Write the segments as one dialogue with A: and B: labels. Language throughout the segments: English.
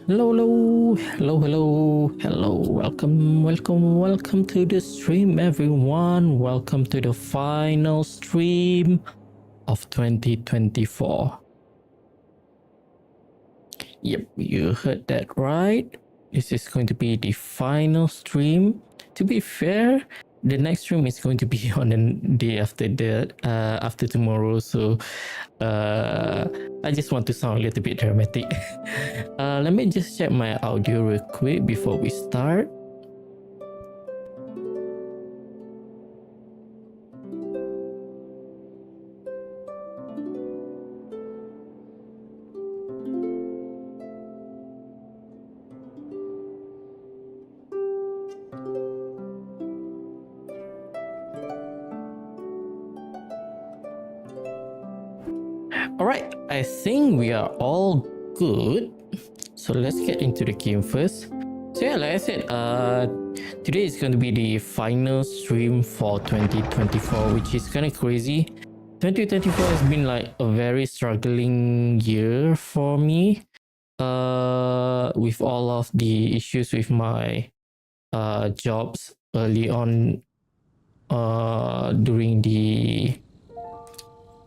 A: Hello. Welcome to the stream, everyone. Welcome to the final stream of 2024. Yep, you heard that right. This is going to be the final stream. To be fair, the next stream is going to be on the day after that, after tomorrow. So, I just want to sound a little bit dramatic. Let me just check my audio real quick before we start. Alright, I think we are all good. So let's get into the game first. So yeah, like I said, today is going to be the final stream for 2024, which is kind of crazy. 2024 has been like a very struggling year for me. With all of the issues with my jobs early on, during the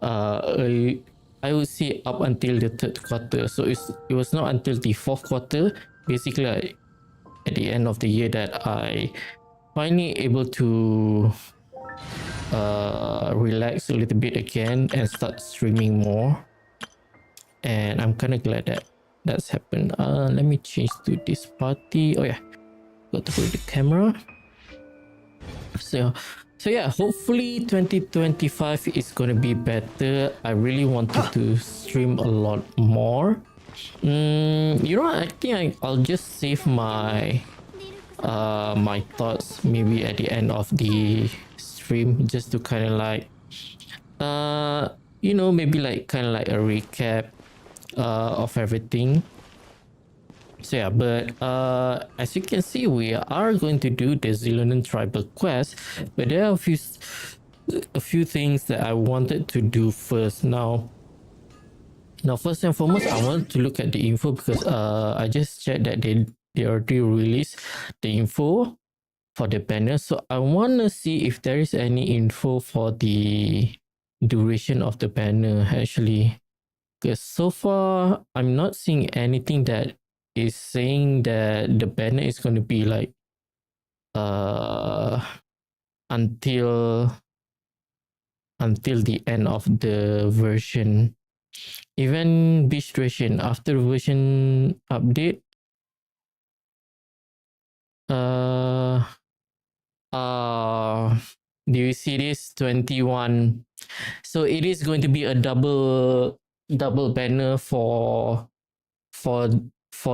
A: early, I would say up until the third quarter. So it was not until the fourth quarter, basically like at the end of the year, that I finally able to relax a little bit again and start streaming more. And I'm kind of glad that that's happened. Let me change to this party. Oh yeah, got to put the camera. So yeah, hopefully 2025 is gonna be better. I really wanted to stream a lot more. You know what? I think I'll just save my my thoughts maybe at the end of the stream, just to kind of like maybe like kind of like a recap of everything. So yeah, but as you can see, we are going to do the Xilonen tribal quest, but there are a few things that I wanted to do first. Now first and foremost, I want to look at the info, because I just checked that they already released the info for the banner. So I want to see if there is any info for the duration of the banner actually, because so far I'm not seeing anything that is saying that the banner is going to be like until the end of the version. Even beach duration after version update, do you see this 21? So it is going to be a double banner for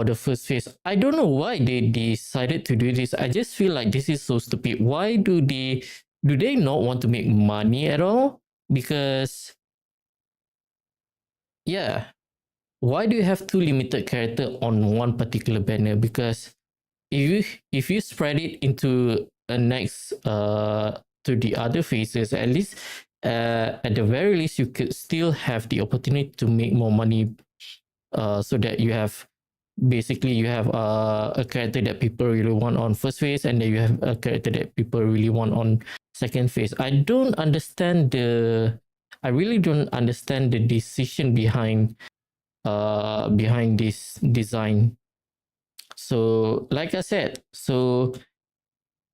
A: the first phase. I don't know why they decided to do this. I just feel like this is so stupid. Why do they not want to make money at all? Because yeah, why do you have two limited character on one particular banner? Because if you spread it into a next to the other phases, at least at the very least you could still have the opportunity to make more money, so that you have a character that people really want on first phase, and then you have a character that people really want on second phase. I really don't understand the decision behind this design. So like I said, so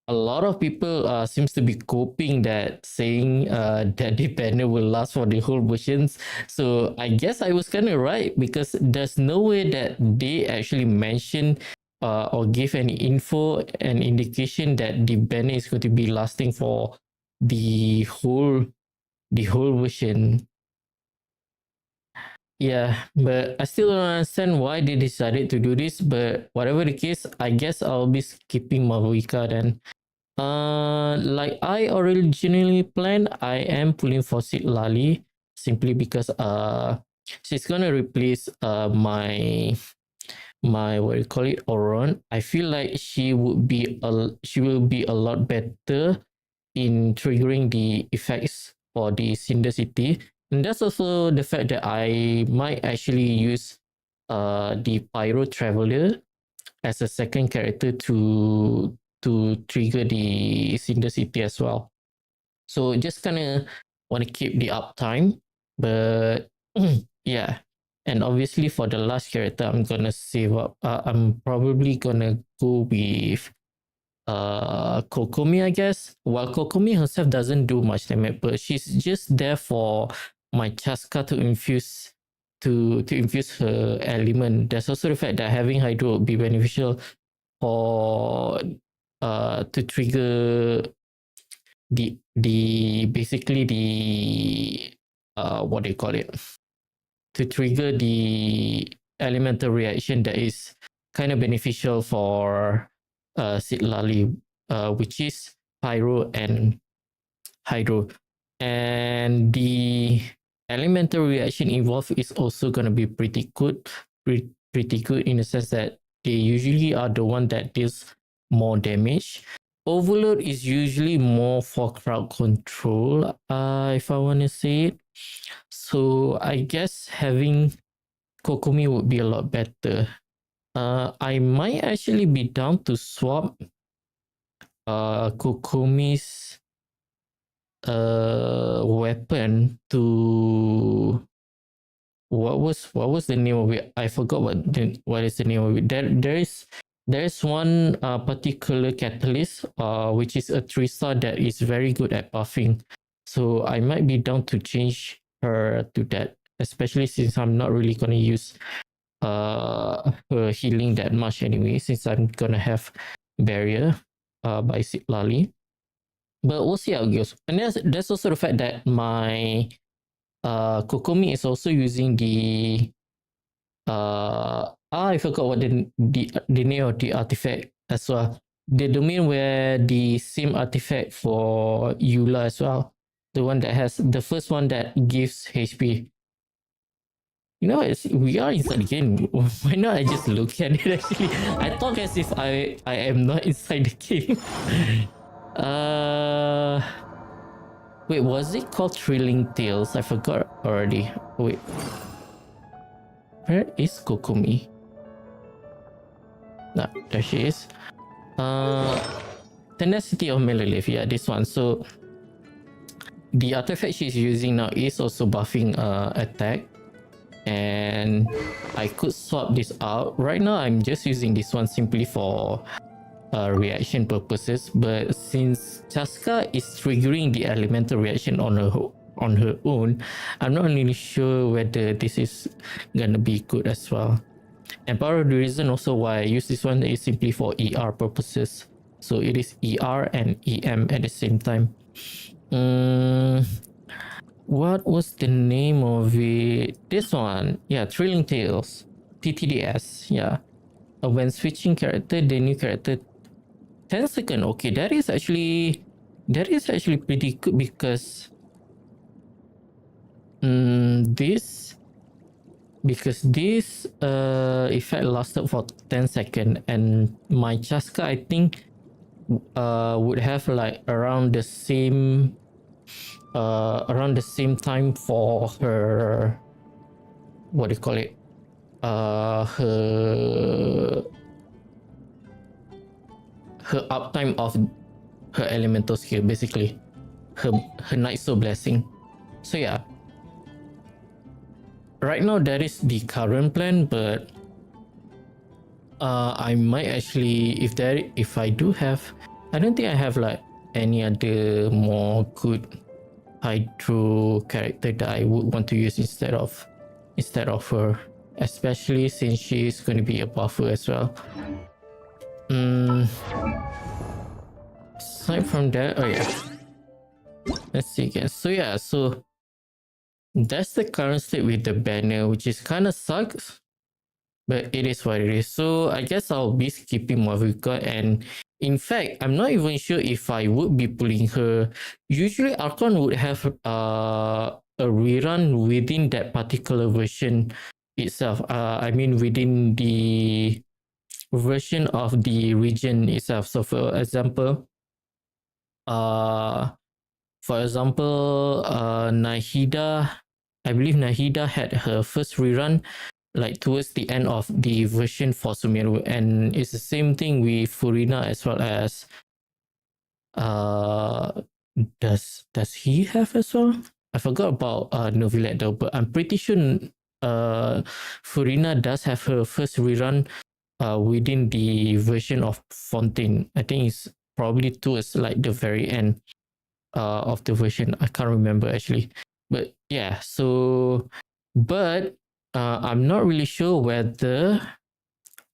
A: a lot of people seems to be coping that, saying that the banner will last for the whole versions. So I guess I was kind of right, because there's no way that they actually mention or give any info and indication that the banner is going to be lasting for the whole version. Yeah, but I still don't understand why they decided to do this. But whatever the case, I guess I'll be skipping Mavuika then. Like I originally planned, I am pulling for Sid Lali, simply because she's gonna replace my what do you call it, Auron. I feel like she will be a lot better in triggering the effects for the Cinder City. And that's also the fact that I might actually use the Pyro Traveler as a second character to trigger the Cinder City as well. So just kind of want to keep the uptime, but yeah. And obviously for the last character, I'm gonna save up. I'm probably gonna go with Kokomi, I guess. While Kokomi herself doesn't do much damage, but she's just there for my Chaska to infuse her element. There's also the fact that having Hydro would be beneficial for to trigger the basically the what do you call it, to trigger the elemental reaction that is kind of beneficial for Sitlali, which is Pyro and Hydro. And the elemental reaction involved is also going to be pretty good, pretty good in the sense that they usually are the one that deals more damage. Overload is usually more for crowd control, if I want to say it. So I guess having Kokomi would be a lot better. I might actually be down to swap Kokomi's weapon to what was the name of it? I forgot what is the name of it. There's one particular catalyst which is a 3-star that is very good at buffing. So I might be down to change her to that, especially since I'm not really gonna use her healing that much anyway, since I'm gonna have barrier by Sitlali. But we'll see how it goes. And there's also the fact that my Kokomi is also using the I forgot what the name of the artifact as well. The domain where the same artifact for Eula as well. The one that has the first one that gives HP. You know, we are inside the game. Why not I just look at it actually? I talk as if I am not inside the game. Wait, was it called Thrilling Tales? I forgot already. Wait. Where is Kokomi? Nah, there she is. Tenacity of Melalith, yeah, this one. So the artifact she's using now is also buffing attack. And I could swap this out. Right now I'm just using this one simply for reaction purposes, but since Chaska is triggering the elemental reaction on her own, I'm not really sure whether this is gonna be good as well. And part of the reason also why I use this one is simply for ER purposes. So it is ER and EM at the same time. What was the name of it? This one, yeah, Thrilling Tales, TTDS, yeah. When switching character, the new character 10 seconds. Okay, that is actually pretty good because this effect lasted for 10 seconds, and my Chaska I think would have like around the same time for her, what do you call it, her uptime of her elemental skill, basically her Night Soul blessing. So yeah, right now that is the current plan, but I might actually, if I do have, I don't think I have like any other more good Hydro character that I would want to use instead of her, especially since she's going to be a buffer as well. Aside from that, oh yeah, let's see again. So yeah, so that's the current state with the banner, which is kind of sucks, but it is what it is. So I guess I'll be skipping what we've got, and in fact, I'm not even sure if I would be pulling her. Usually Archon would have a rerun within that particular version itself. I mean within the version of the region itself. So for example, Nahida, I believe Nahida had her first rerun like towards the end of the version for Sumeru, and it's the same thing with Furina as well as uh does he have as well? I forgot about Novelet though, but I'm pretty sure Furina does have her first rerun within the version of Fontaine. I think it's probably towards like the very end of the version. I can't remember actually. But yeah, so but I'm not really sure whether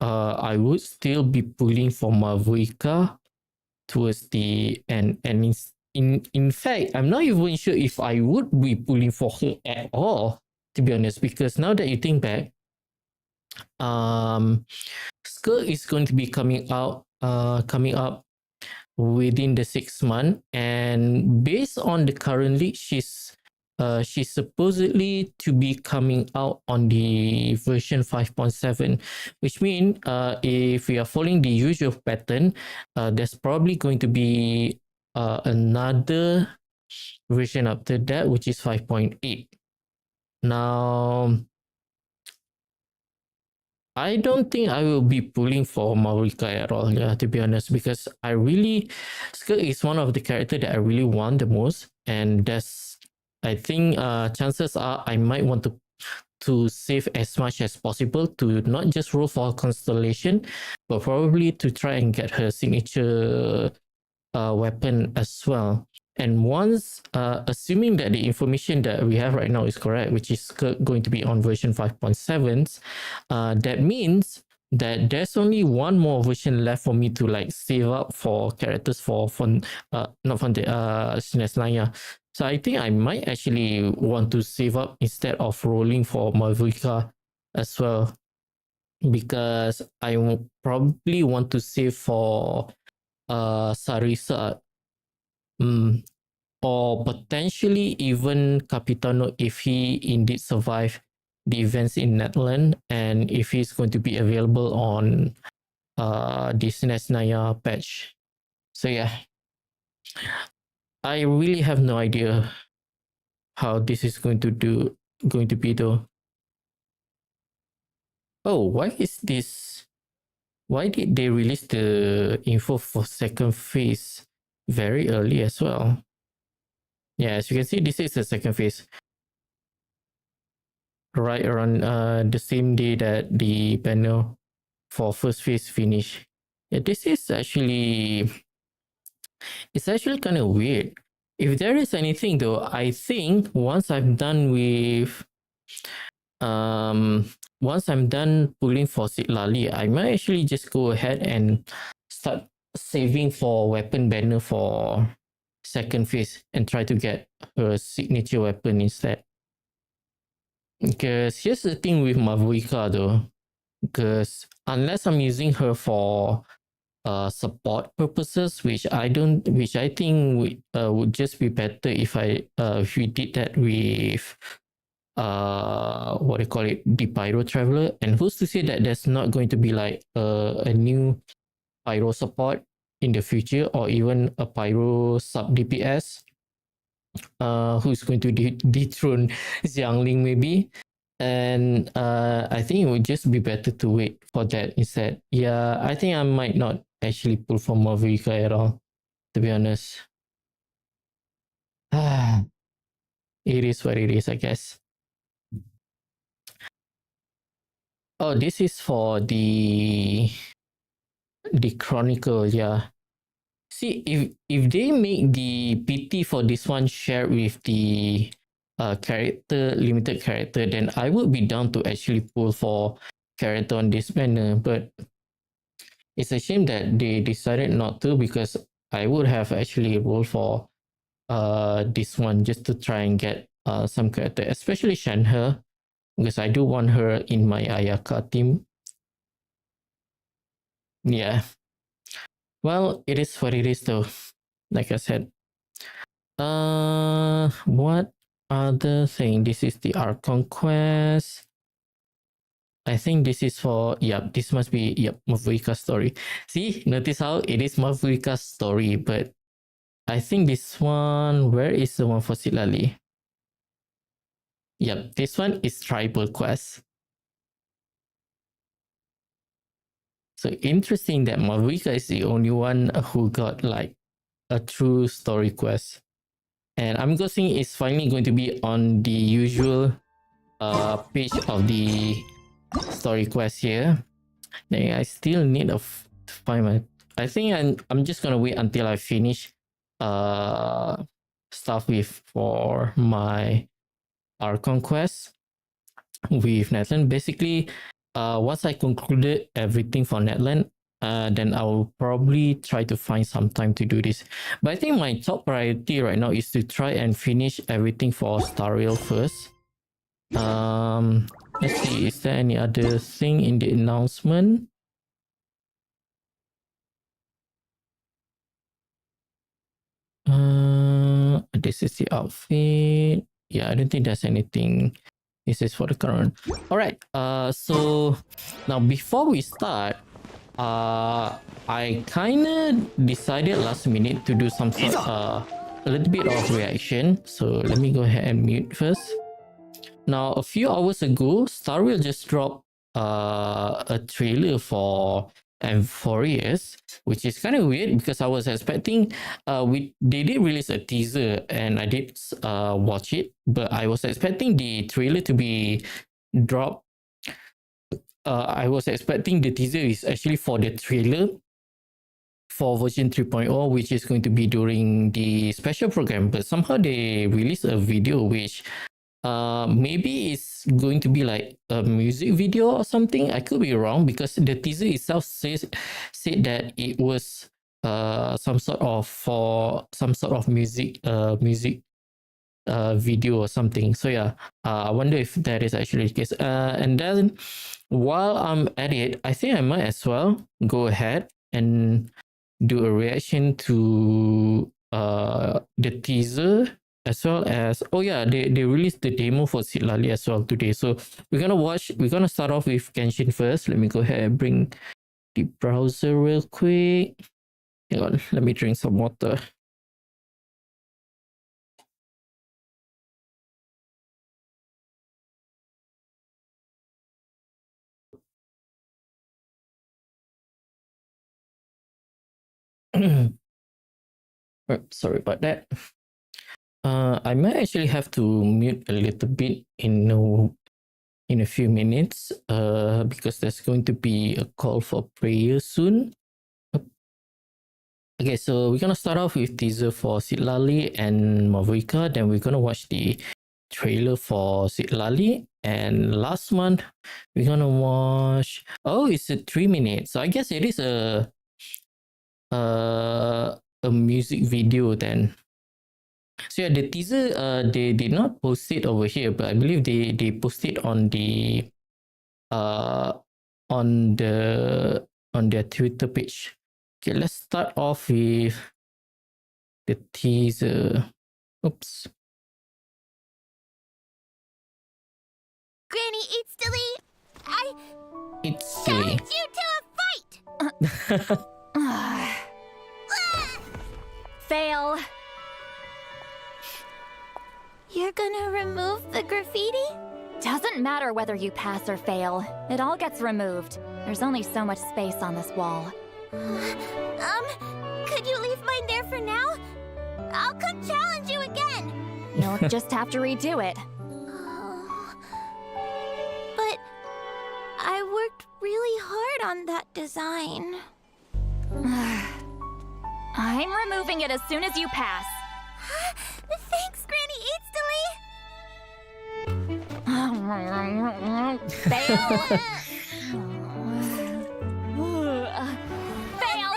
A: I would still be pulling for Mavuika towards the end. And in fact, I'm not even sure if I would be pulling for her at all, to be honest, because now that you think back, um Skirt is going to be coming up within the 6 month, and based on the current leak, she's supposedly to be coming out on the version 5.7, which means if we are following the usual pattern, there's probably going to be another version after that, which is 5.8. Now, I don't think I will be pulling for Maurika at all, yeah, to be honest, because Skirk is one of the characters that I really want the most, and I think chances are I might want to save as much as possible to not just roll for Constellation, but probably to try and get her signature weapon as well. And once, assuming that the information that we have right now is correct, which is going to be on version 5.7, that means that there's only one more version left for me to like save up for characters for not Fonte, Sinesnaya. So I think I might actually want to save up instead of rolling for Mavuika as well, because I will probably want to save for Sarisa, or potentially even Capitano if he indeed survived the events in Netherlands, and if he's going to be available on the SNES Naya patch. So yeah, I really have no idea how this is going to be though. Oh, why is this? Why did they release the info for second phase very early as well? Yeah, as you can see, this is the second phase, right around the same day that the banner for first phase finish. Yeah, this is actually, it's actually kind of weird. If there is anything though, I think once I'm done pulling for Sitlali, I might actually just go ahead and start saving for weapon banner for second phase and try to get her signature weapon instead. Because here's the thing with Mavuika though, because unless I'm using her for support purposes, which I think would just be better if we did that with what do you call it, the Pyro Traveler. And who's to say that there's not going to be like a new Pyro support in the future, or even a Pyro sub DPS who's going to dethrone Xiangling maybe. And I think it would just be better to wait for that instead. Yeah, I think I might not actually pull for Mavrika at all, to be honest. It is what it is, I guess. Oh, this is for the Chronicle, yeah. See, if they make the PT for this one shared with the limited character, then I would be down to actually pull for character on this banner. But it's a shame that they decided not to, because I would have actually rolled for this one just to try and get some character, especially Shanhe, because I do want her in my Ayaka team. Yeah. Well, it is what it is though. Like I said. What other thing? This is the Archon quest. I think this is for, this must be, Mavuika's story. See, notice how it is Mavuika's story, but I think this one, where is the one for Silali? Yep, this one is Tribal Quest. So interesting that Mavika is the only one who got like a true story quest. And I'm guessing it's finally going to be on the usual page of the story quest here. Then I still need to find my. I think I'm just gonna wait until I finish stuff with for my Archon quest with Netland. Basically, once I concluded everything for Netland, then I'll probably try to find some time to do this. But I think my top priority right now is to try and finish everything for Star Rail first. Let's see, is there any other thing in the announcement? This is the outfit. Yeah, I don't think there's anything. This is for the current. All right. So now before we start, I kind of decided last minute to do some sort a little bit of reaction. So let me go ahead and mute first. Now a few hours ago, Star Rail just dropped a trailer for Amphorius, which is kind of weird because I was expecting they did release a teaser and I did watch it, but I was expecting the trailer to be dropped. I was expecting the teaser is actually for the trailer for version 3.0, which is going to be during the special program, but somehow they released a video which maybe it's going to be like a music video or something. I could be wrong because the teaser itself said that it was some sort of music video or something. So yeah, I wonder if that is actually the case. And then while I'm at it, I think I might as well go ahead and do a reaction to the teaser, as well as they released the demo for Citlali as well today. So we're gonna start off with Genshin first. Let me go ahead and bring the browser real quick. Hang on, let me drink some water. Sorry about that. I might actually have to mute a little bit in a few minutes because there's going to be a call for prayer soon. Okay, so we're gonna start off with teaser for Citlali and Mavika, then we're gonna watch the trailer for Citlali, and last month we're gonna watch it's a 3 minutes. So I guess it is a music video then. So yeah, the teaser they did not post it over here, but I believe they posted on the on their Twitter page. Okay, let's start off with the teaser. Oops.
B: Granny Eatsilly, I
A: Eatsilly.
B: challenge you to a fight! Fail. You're gonna remove the graffiti?
C: Doesn't matter whether you pass or fail. It all gets removed. There's only so much space on this wall.
B: Could you leave mine there for now? I'll come challenge you again.
C: You'll just have to redo it.
B: But I worked really hard on that design.
C: I'm removing it as soon as you pass.
B: Thanks, Granny Eatsilly.
C: Fail. Fail.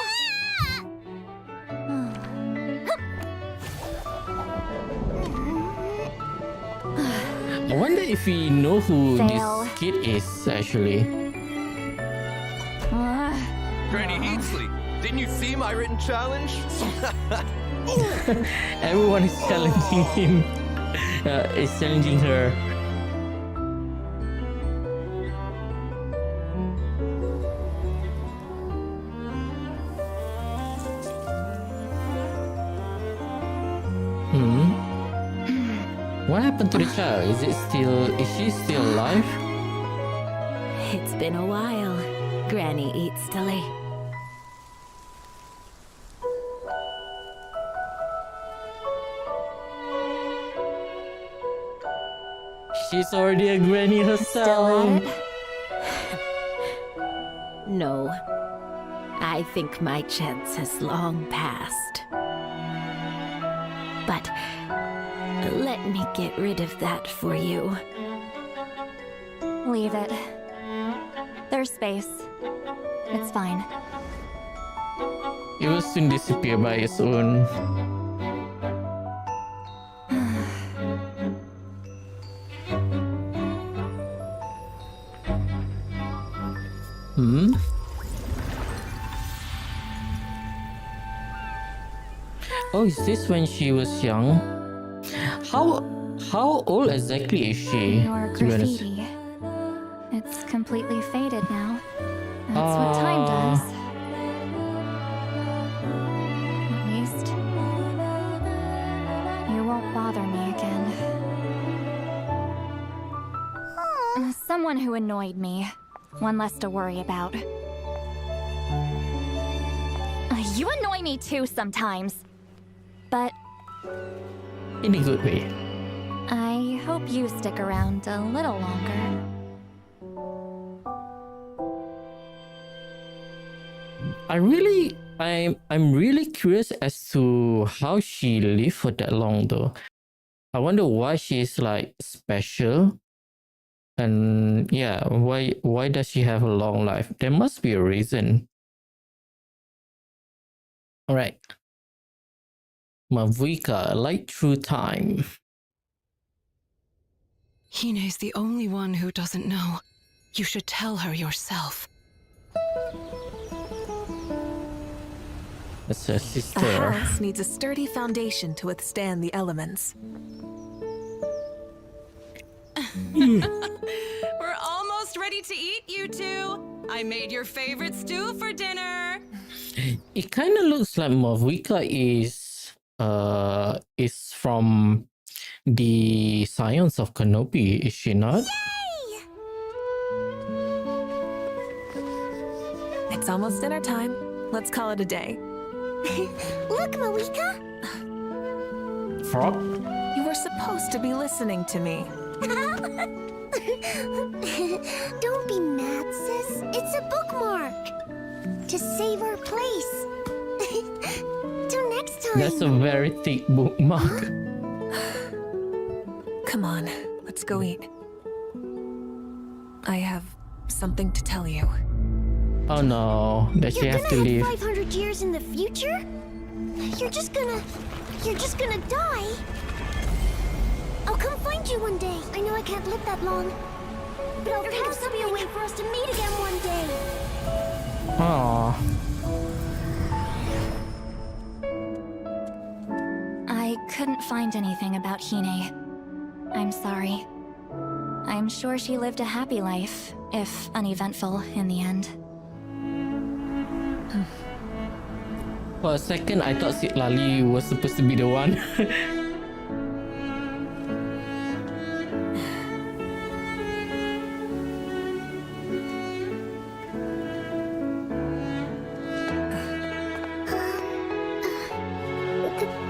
A: I wonder if we know who
C: Fail.
A: this kid is actually.
D: Granny Eatsilly, didn't you see my written challenge?
A: Everyone is challenging him. Is challenging her. What happened to the child? Is she still alive?
B: It's been a while.
E: Granny eats Tilly.
A: She's already a granny
C: Still
A: herself.
C: at it?
E: No. I think my chance has long passed. But let me get rid of that for you.
C: Leave it. There's space. It's fine.
A: It will soon disappear by its own. Hmm? Oh, is this when she was young? How old exactly is she?
C: Your
A: to be honest?
C: graffiti. It's completely faded now. That's what time does. At least you won't bother me again. Someone who annoyed me. One less to worry about. You annoy me too sometimes. But
A: In a good way.
C: I hope you stick around a little longer.
A: I'm really curious as to how she lived for that long though. I wonder why she's like special. And yeah, why does she have a long life? There must be a reason. Alright. Mavika, light through time.
F: Hine's the only one who doesn't know. You should tell her yourself.
A: That's her
G: A
A: sister.
G: house needs a sturdy foundation to withstand the elements.
F: We're almost ready to eat, you two. I made your favorite stew for dinner.
A: It kind of looks like Mavika is from the Scions of Kenobi, is she not?
G: It's almost dinner time. Let's call it a day.
B: Look, Malika!
A: Frog?
G: You were supposed to be listening to me.
B: Don't be mad, sis. It's a bookmark. To save our place. Till next time.
A: That's a very thick bookmark.
G: Come on, let's go eat. I have something to tell you.
A: Oh no, does she
B: You're
A: have to
B: gonna
A: leave?
B: have 500 years in the future? You're just gonna die? I'll come find you one day. I know I can't live that long. But I'll think of something a way for us to meet again one day.
A: Aww.
C: I couldn't find anything about Hine. I'm sorry. I'm sure she lived a happy life, if uneventful in the end.
A: For a second, I thought Lali was supposed to be the one.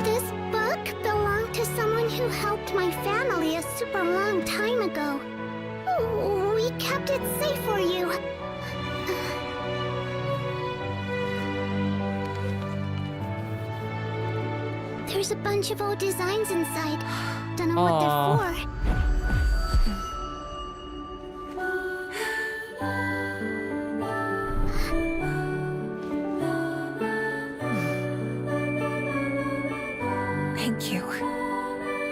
B: This book belonged to someone who helped my family a super long time ago. We kept it safe for you. There's a bunch of old designs inside. Don't know what they're for.
G: Thank you.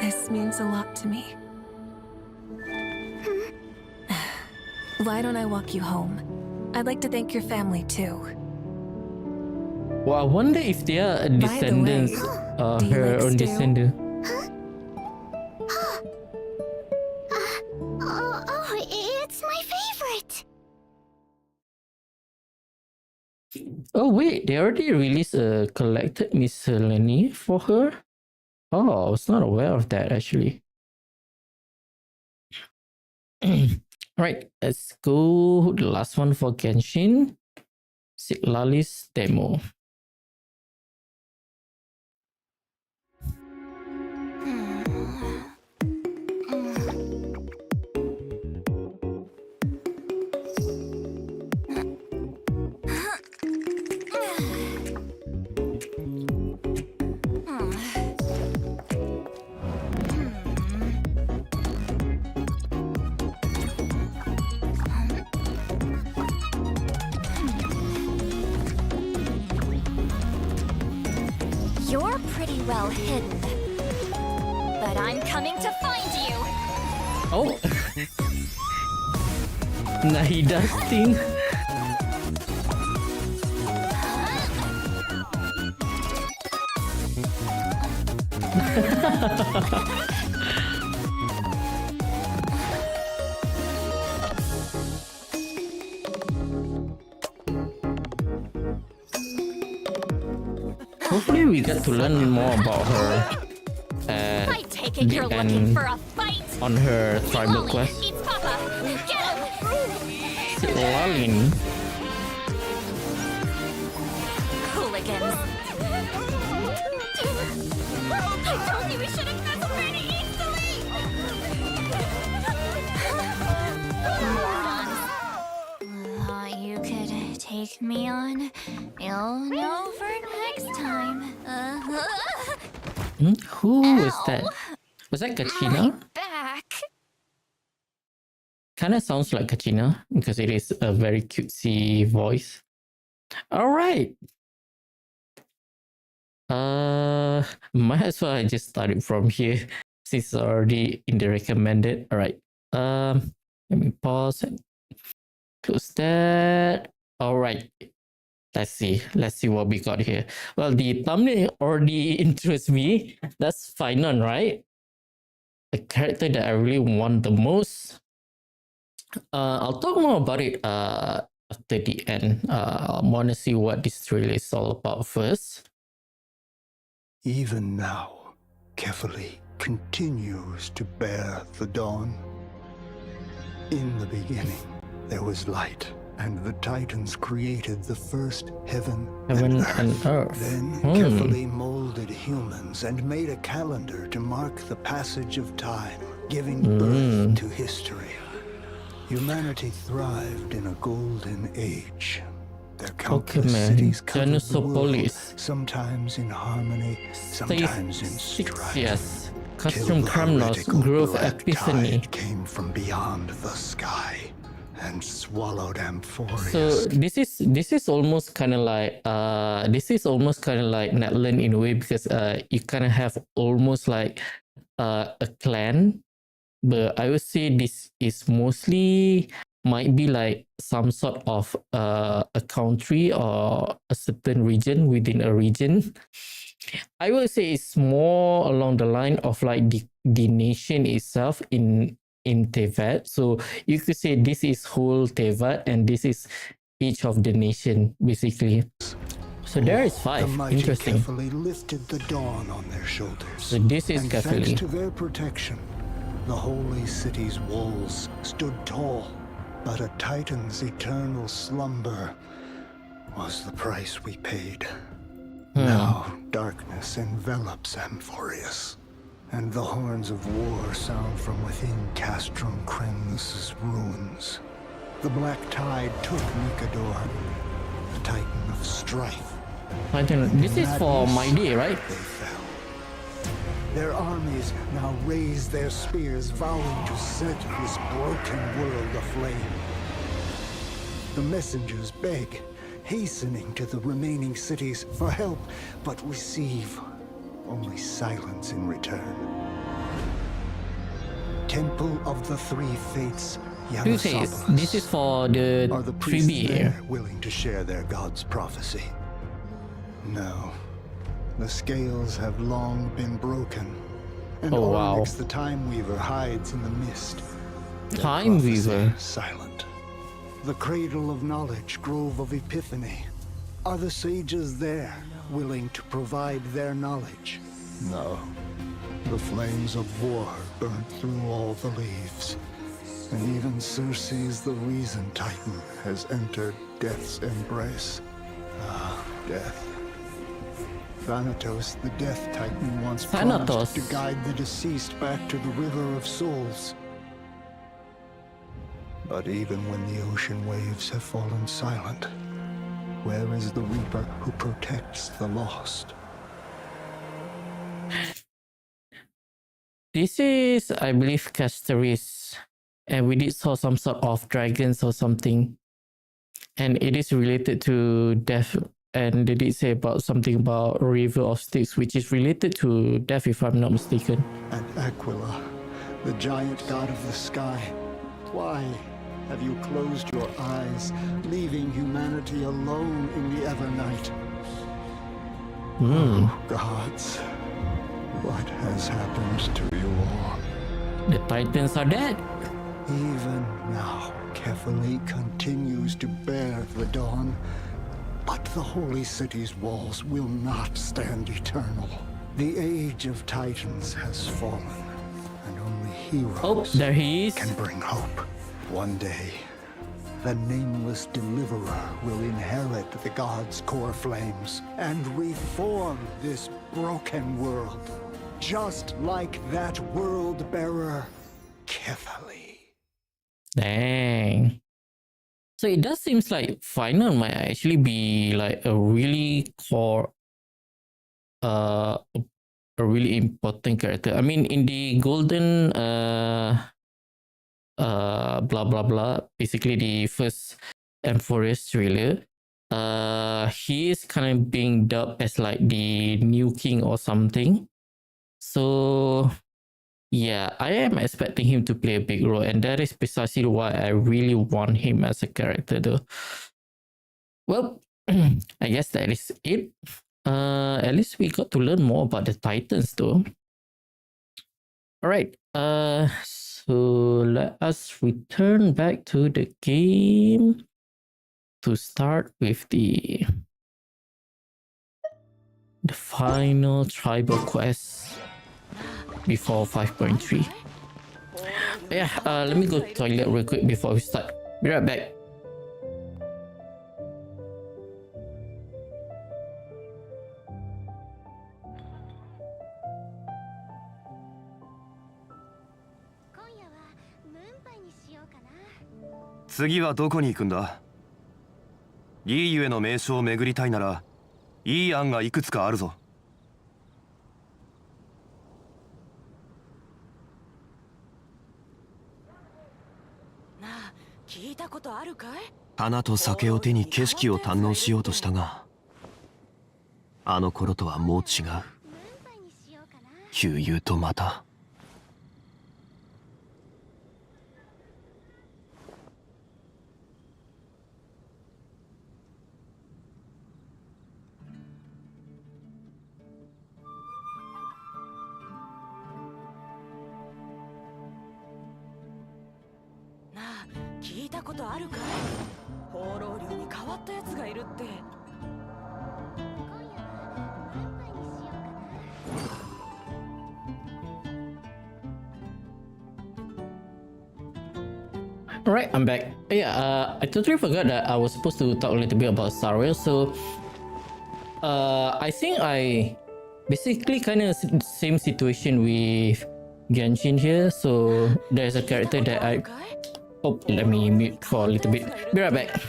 G: This means a lot to me. Why don't I walk you home? I'd like to thank your family too.
A: Well, I wonder if they are
G: By the way,
A: descendants,
G: do you
A: her
G: like
A: own
G: stew?
A: descendant.
B: It's my favorite.
A: Oh wait, they already released a collected miscellany for her? Oh, I was not aware of that actually. Alright, let's go. The last one for Genshin. Siglalis demo.
C: You're pretty well hidden. But I'm coming to find you!
A: Oh! Nah, he does thing. Hopefully we get to learn more about her at
C: I take it
A: the
C: you're looking
A: end
C: for a fight!
A: on her tribal
C: Xilonen
A: quest.
C: eats Papa! Get him!
A: Xilonen.
C: Hooligans! I told you we shouldn't mess around easily! Morons. Thought you could take me on. You'll know for next time.
A: Who was that? Was that Kachina?
C: My back.
A: Kinda sounds like Kachina because it is a very cutesy voice. Alright. Might as well I just start it from here since it's already in the recommended. Alright. Let me pause and close that. Alright. Let's see what we got here. Well, the thumbnail already interests me. That's Paimon, right? The character that I really want the most. I'll talk more about it after the end. I want to see what this trailer is all about first.
H: Even now, Kefali continues to bear the dawn. In the beginning, there was light, and the Titans created the first heaven
A: Heaven
H: and
A: and
H: earth.
A: earth.
H: Then Kefali molded humans and made a calendar to mark the passage of time, giving birth to history. Humanity thrived in a golden age. Their countless cities covered the world, sometimes in harmony, sometimes in strife.
A: Yes.
H: Till
A: Custom
H: the
A: Kramnos
H: heretical
A: Grove
H: black
A: Epiphany.
H: tide came from beyond the sky and swallowed Amphorius.
A: So this is almost kind of like Netland in a way because you kind of have almost like a clan, but I would say this is mostly might be like some sort of a country or a certain region within a region. I would say it's more along the line of like the nation itself in Teyvat. So you could say this is whole Teyvat and this is each of the nation basically. So there is 5. Interesting.
H: Kefali lifted the dawn on their shoulders.
A: So this is
H: and thanks
A: Kefali.
H: to their protection, the holy city's walls stood tall. But a Titan's eternal slumber was the price we paid. Now darkness envelops Amphorius, and the horns of war sound from within Castrum Kremnus' ruins. The black tide took Mikador, the Titan of strife.
A: This is for my day, right?
H: They fell. Their armies now raise their spears, vowing to set this broken world aflame. The messengers beg, hastening to the remaining cities for help, but receive only silence in return. Temple of the Three Fates,
A: This is for the
H: are the priests
A: 3B.
H: there willing to share their god's prophecy? No. The scales have long been broken, and
A: Oh, wow.
H: Onyx the Time Weaver hides in the mist. Their
A: Time
H: prophecy
A: Weaver.
H: silent. The cradle of knowledge, grove of epiphany. Are the sages there, willing to provide their knowledge? No. The flames of war burnt through all the leaves, And even Circe's the reason Titan has entered Death's embrace. Ah, Death. Thanatos, the Death Titan, once
A: Thanatos.
H: promised to guide the deceased back to the River of Souls. But even when the ocean waves have fallen silent, where is the Reaper who protects the lost?
A: This is, I believe, Casteris. And we did saw some sort of dragons or something. And it is related to death. And they did say about something about River of Styx, which is related to death, if I'm not mistaken.
H: And Aquila, the giant god of the sky, why have you closed your eyes, leaving humanity alone in the Evernight? Oh, gods, what has happened to you all?
A: The Titans are dead.
H: Even now, Kefali continues to bear the dawn, but the holy city's walls will not stand eternal. The age of Titans has fallen, and only heroes
A: Oh, there he is.
H: can bring hope. One day, the nameless deliverer will inherit the gods' core flames and reform this broken world, just like that world bearer, Kefali.
A: Dang. So it does seems like Final might actually be like a really core, a really important character. I mean, in the golden, blah blah blah, basically the first Emphorus trailer, he is kind of being dubbed as like the new king or something. So yeah, I am expecting him to play a big role, and that is precisely why I really want him as a character though. Well, I guess that is it. At least we got to learn more about the Titans though. Alright, so let us return back to the game to start with the final tribal quest before 5.3. Yeah, let me go to the toilet real quick before we start. Be right back.
B: Now,
I: 次はどこに行くんだ？いいゆえの名所を巡りたいなら、いい案がいくつかあるぞ。
F: 聞いたことあるかい？
I: 花と酒を手に景色を堪能しようとしたが、あの頃とはもう違う。悠々とまた。
F: 聞いたことあるかい？放浪竜に変わったやつがいるって。
A: Alright, I'm back. Yeah, I totally forgot that I was supposed to talk a little bit about Sariel. So, I think I basically kind of same situation with Genshin here. So there's a character that I. Oh, let me mute for a little bit. Be right back.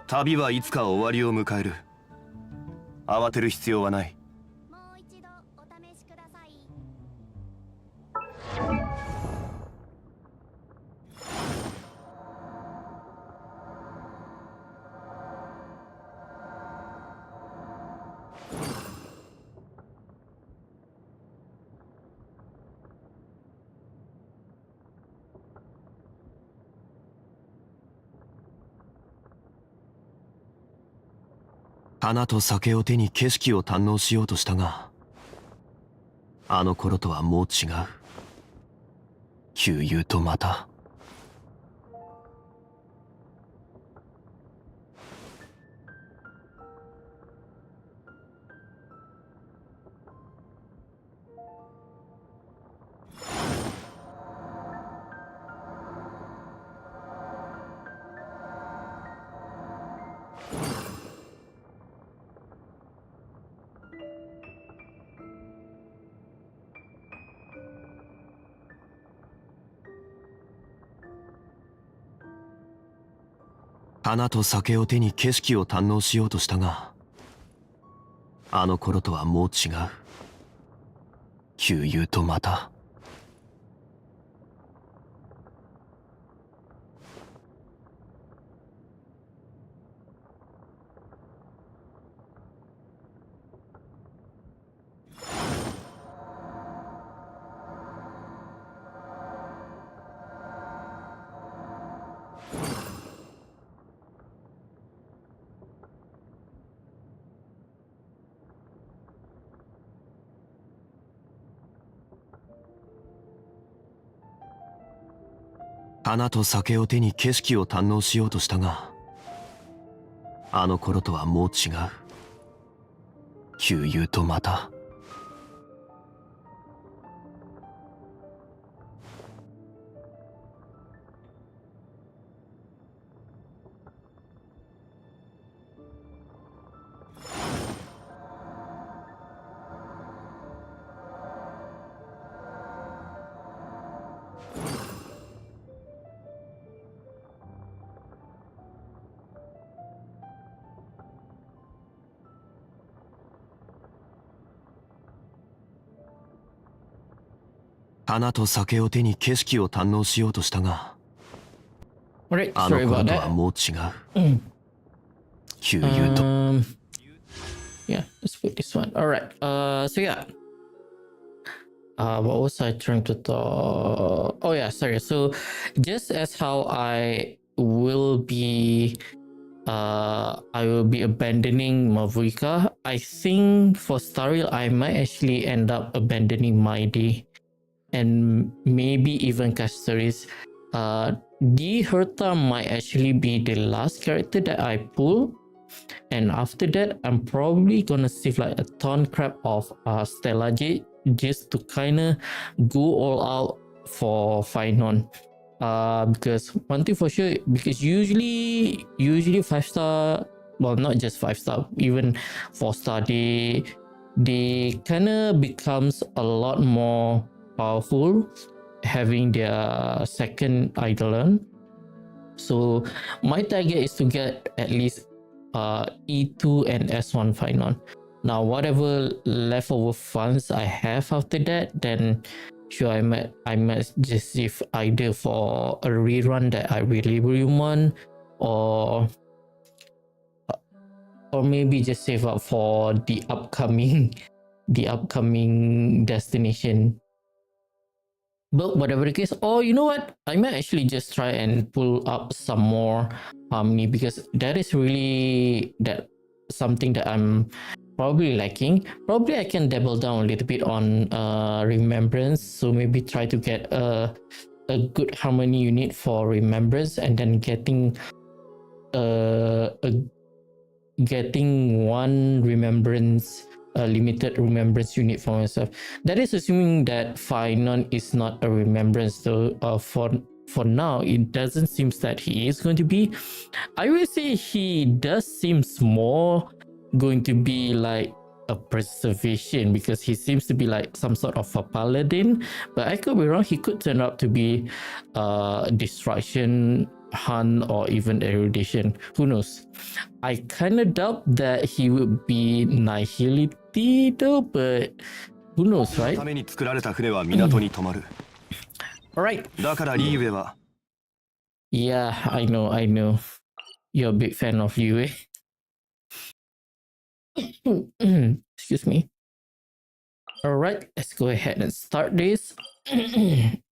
I: 旅はいつか終わりを迎える。慌てる必要はない。
B: もう一度お試しください。
I: 花と酒を手に景色を堪能しようとしたが、あの頃とはもう違う。悠々とまた。花と酒を手に景色を堪能しようとしたが、あの頃とはもう違う。旧友とまた。花と酒を手に景色を堪能しようとしたが、あの頃とはもう違う。旧友とまた。花と酒を手に景色を堪能しようとしたが、
A: Alright,
I: あの
A: sorry
I: 頃
A: about
I: とは
A: that.
I: もう違う。旧友と。
A: Yeah, let's put this one. Alright, so yeah. What was I trying to talk? Oh yeah, sorry. So just as how I will be abandoning Mavuika, I think for Staril I might actually end up abandoning Maide and maybe even Castoris. D Herta might actually be the last character that I pull, and after that I'm probably gonna save like a ton crap of Stella Jade just to kind of go all out for Finon. Because one thing for sure, because usually 5-star, well, not just 5-star, even 4-star, they kind of becomes a lot more powerful having their second Eidolon. So my target is to get at least E2 and S1 Finon. Now whatever leftover funds I have after that, then sure, I might just save either for a rerun that I really want, or maybe just save up for the upcoming destination. But whatever the case, or you know what, I might actually just try and pull up some more harmony, because that is really something that I'm probably lacking. Probably I can double down a little bit on remembrance, so maybe try to get a good harmony unit for remembrance, and then getting one remembrance, a limited remembrance unit for myself. That is assuming that Finon is not a remembrance, though. For now, it doesn't seem that he is going to be. I will say he does seems more going to be like a preservation, because he seems to be like some sort of a paladin, but I could be wrong. He could turn out to be destruction, hunt, or even erudition. Who knows? I kind of doubt that he would be nihility though, but who knows, right?
I: ために作られた船は港に止まる。
A: Alright.
I: だからリーウェは。
A: Yeah, I know. You're a big fan of Yue. Excuse me. Alright, let's go ahead and start this. Sorry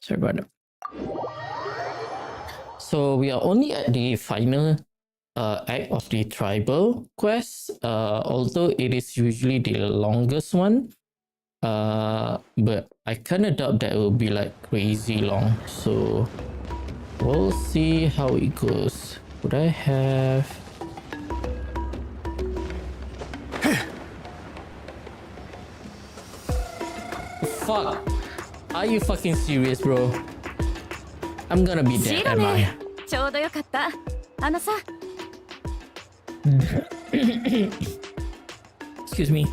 A: about that. So we are only at the final act of the tribal quest, although it is usually the longest one. But I kind of doubt that it will be like crazy long. So we'll see how it goes. Would I have... Fuck! Are you fucking serious, bro? I'm gonna be dead, am I?
C: ちょうどよかった。あのさ。
A: Excuse me.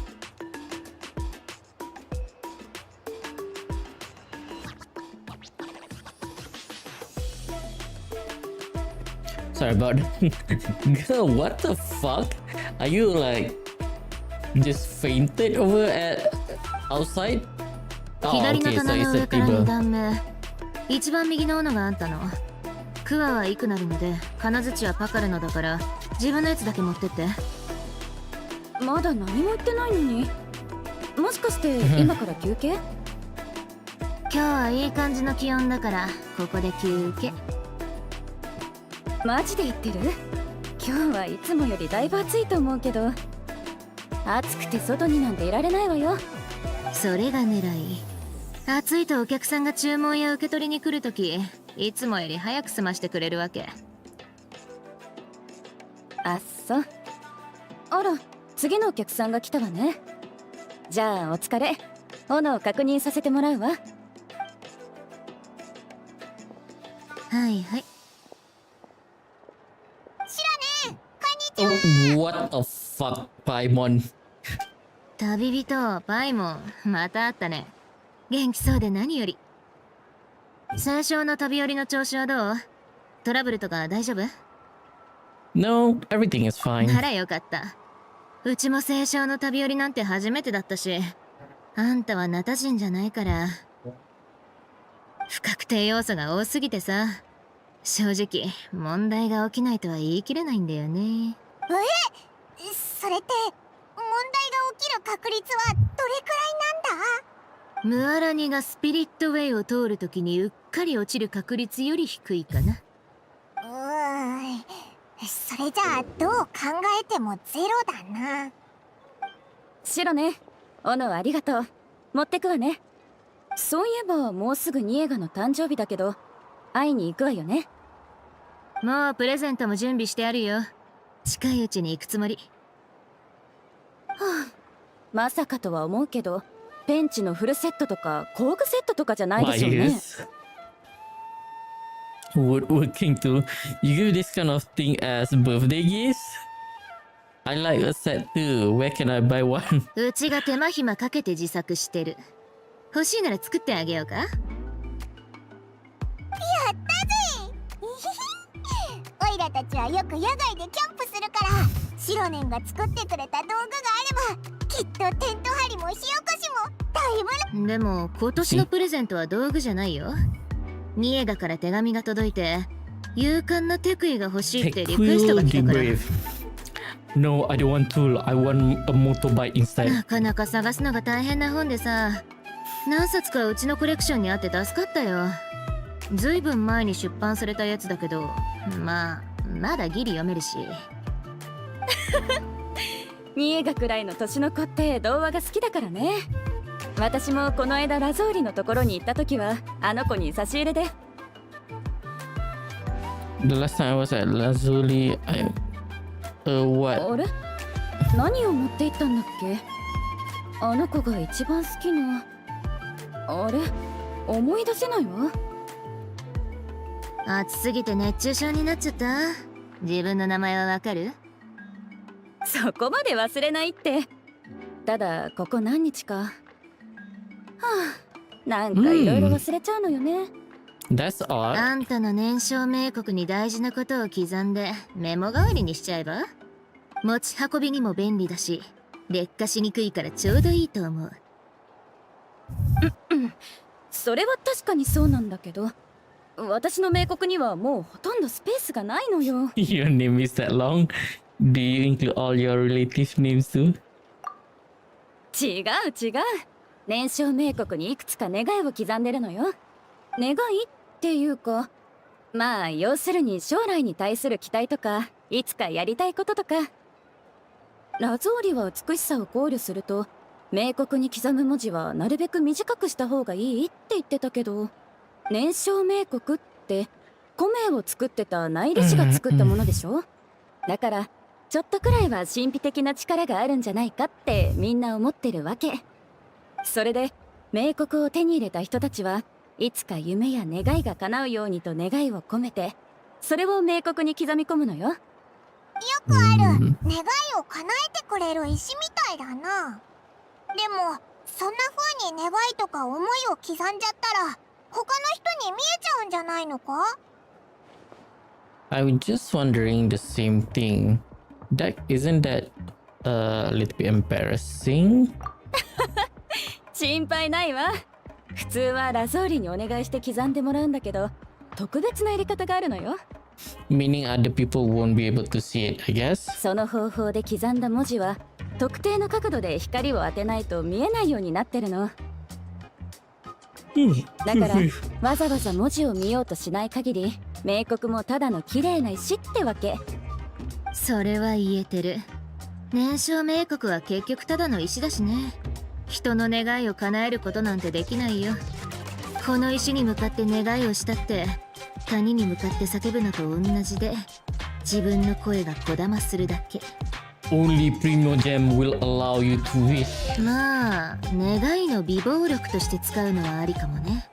A: Sorry about that. Girl, what the fuck? Are you like just fainted over at outside? Oh,
B: 左の
A: okay, so
B: 棚
A: it's
B: の
A: a
B: 上から2
A: table.
B: 段目。一番右の斧があんたの。クワはイクナルので、金槌はパカルのだから、自分のやつだけ持ってって。
J: まだ何も言ってないのに。もしかして今から休憩？
B: 今日はいい感じの気温だから、ここで休憩。
J: マジで言ってる？今日はいつもよりだいぶ暑いと思うけど、暑くて外になんていられないわよ。
B: それが狙い。暑いとお客さんが注文や受け取りに来るとき、いつもより早く済ましてくれるわけ。
J: あっそ。あら、次のお客さんが来たわね。じゃあお疲れ。斧を確認させてもらうわ。
B: はいはい。
A: What the fuck, Paimon?
B: 旅人、パイモン、また会ったね。元気そうで何より。最初の旅寄りの調子はどう？トラブルとか大丈夫？
A: No, everything is fine.
B: ならよかった。うちも清少の旅寄りなんて初めてだったし、あんたはナタ人じゃないから。不確定要素が多すぎてさ、正直問題が起きないとは言い切れないんだよね。それって問題が起きる確率はどれくらいなんだ？ムアラニがスピリットウェイを通るときにうっかり落ちる確率より低いかな。それじゃあどう考えてもゼロだな。
J: シロね、斧ありがとう。持ってくわね。そういえばもうすぐニエガの誕生日だけど、会いに行くわよね。
B: もうプレゼントも準備してあるよ。近いうちに行くつもり。
J: まさかとは思うけど、ペンチのフルセットとか工具セットとかじゃないでしょうね。
A: Working to you give this kind of thing as birthday gifts? I like a set too. Where can I buy one?
B: うちが手間暇かけて自作してる。欲しいなら作ってあげようか？やったぜ！オイラたちはよく野外でキャンプするから、シロネンが作ってくれた道具があれば、きっとテント張りも火起こしもだいぶ。でも今年のプレゼントは道具じゃないよ。ニエガから手紙が届いて、勇敢なテクイが欲しいってリクエストが来たから。
A: No, I don't want tool. I want a motorbike instead.
B: なかなか探すのが大変な本でさ、何冊かうちのコレクションにあって助かったよ。ずいぶん前に出版されたやつだけど、まだギリ読めるし。
J: ニエガくらいの年の子って童話が好きだからね。私もこの間ラゾーリのところに行った時はあの子に差し入れで。
A: The last time I was at Lazuli, what?
J: あれ？何を持って行ったんだっけ？あの子が一番好きな。あれ？思い出せないわ。
B: 暑すぎて熱中症になっちゃった。自分の名前はわかる？
J: そこまで忘れないって。ただここ何日か。はあ、なんかいろいろ忘れちゃうのよね。
A: That's odd.
B: あんたの年少冥国に大事なことを刻んでメモ代わりにしちゃえば？持ち運びにも便利だし、劣化しにくいからちょうどいいと思う。
J: それは確かにそうなんだけど、私の冥国にはもうほとんどスペースがないのよ。
A: Your name is that long? Do you include all your relatives' names too?
J: 違う。年少冥国にいくつか願いを刻んでるのよ。願いっていうか、まあ要するに将来に対する期待とか、いつかやりたいこととか。ラゾーリは美しさを考慮すると、冥国に刻む文字はなるべく短くした方がいいって言ってたけど、年少冥国って古名を作ってた内裏師が作ったものでしょ。だからちょっとくらいは神秘的な力があるんじゃないかってみんな思ってるわけ。それで冥国を手に入れた人たちはいつか夢や願いが叶うようにと願いを込めて、それを冥国に刻み込むのよ。
B: よくある願いを叶えてくれる石みたいだな。でもそんな風に願いとか思いを刻んじゃったら他の人に見えちゃうんじゃないのか？
A: I was just wondering the same thing. Isn't that a little bit embarrassing?
J: 心配ないわ。普通はラゾーリにお願いして刻んでもらうんだけど、特別なやり方があるのよ。
A: Meaning other people won't be able to see it, I guess.
J: その方法で刻んだ文字は特定の角度で光を当てないと見えないようになってるの。だからわざわざ文字を見ようとしない限り、冥国もただの綺麗な石ってわけ。
E: それは言えてる。燃焼冥国は結局ただの石だしね。人の願いを叶えることなんてできないよ。この石に向かって願いをしたって谷に向かって叫ぶのと同じで、自分の声がこだまするだけ。
A: Only Primo Gem will allow you to wish.
E: まあ願いの美貌力として使うのはありかもね。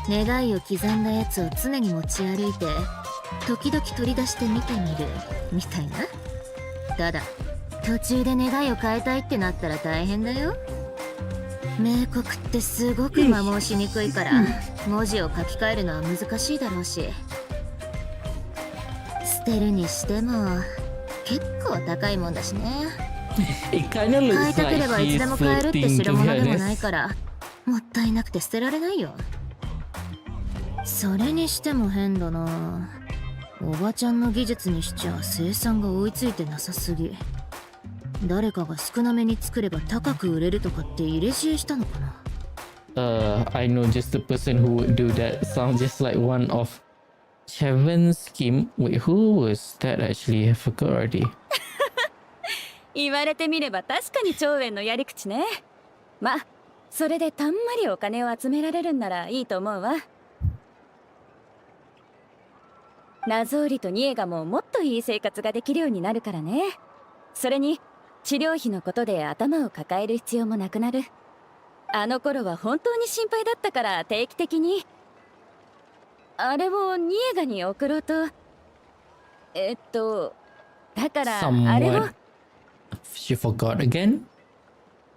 E: 願いを刻んだやつを常に持ち歩いて時々取り出して見てみるみたいな。ただ途中で願いを変えたいってなったら大変だよ。冥国ってすごく摩耗しにくいから文字を書き換えるのは難しいだろうし、捨てるにしても結構高いもんだしね。
A: It kind of
E: 買い
A: looks
E: たけれ
A: like
E: ばいつで
A: he's
E: も買えるって
A: floating,
E: 代
A: to
E: 物
A: be
E: でもない
A: honest.
E: からもったいなくて捨てられないよ。それにしても変だな。おばちゃんの技術にしちゃ生産が追いついてなさすぎ。誰かが少なめに作れば高く売れるとかって入れ知恵したのかな。
A: I know just the person who would do that. Sounds just like one of Cheven's scheme. Wait, who was that actually? I forgot already.
J: 言われてみれば確かに長園のやり口ね。まあそれでたんまりお金を集められるんならいいと思うわ。ラゾーリとニエガももっといい生活ができるようになるからね。それに治療費のことで頭を抱える必要もなくなる。あの頃は本当に心配だったから定期的にあれをニエガに送ろうと。だからあれを
A: Somewhat. She forgot again.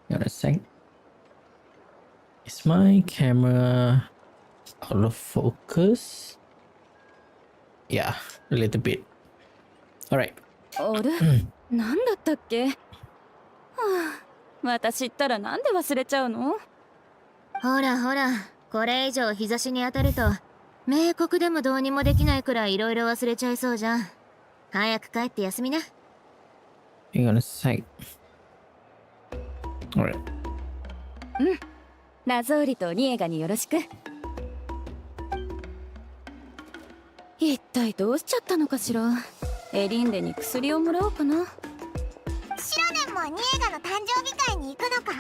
A: Got a sec. Is my camera out of focus? Yeah, a little bit. Alright.
J: あれ何だったっけ。はあ、私ったらなんで忘れちゃうの。
E: ほらほら、これ以上日差しに当たると冥国でもどうにもできないくらいいろいろ忘れちゃいそうじゃん。早く帰って休みな。
A: Hang on a sec. Alright.
J: ラゾーリとニエガによろしく。一体どうしちゃったのかしら。エリンデに薬をもらおうかな。
B: シロネンもニエガの誕生日会に行くのか？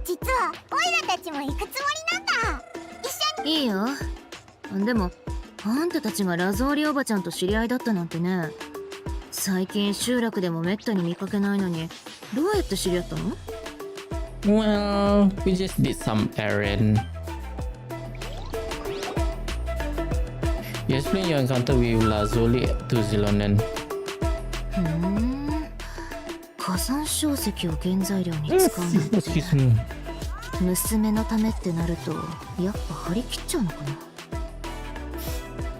B: 実はオイラたちも行くつもりなんだ。一緒に。
E: いいよ。でもあんたたちがラゾーリおばちゃんと知り合いだったなんてね。最近集落でもめったに見かけないのにどうやって知り合ったの？
A: Well, we just did some errand. You explain your encounter with Lazuli to Xilonen.
E: ふん、火山硝石を原材料に使うなんて。
A: Excuse me.
E: 娘のためってなるとやっぱ張り切っちゃうのかな。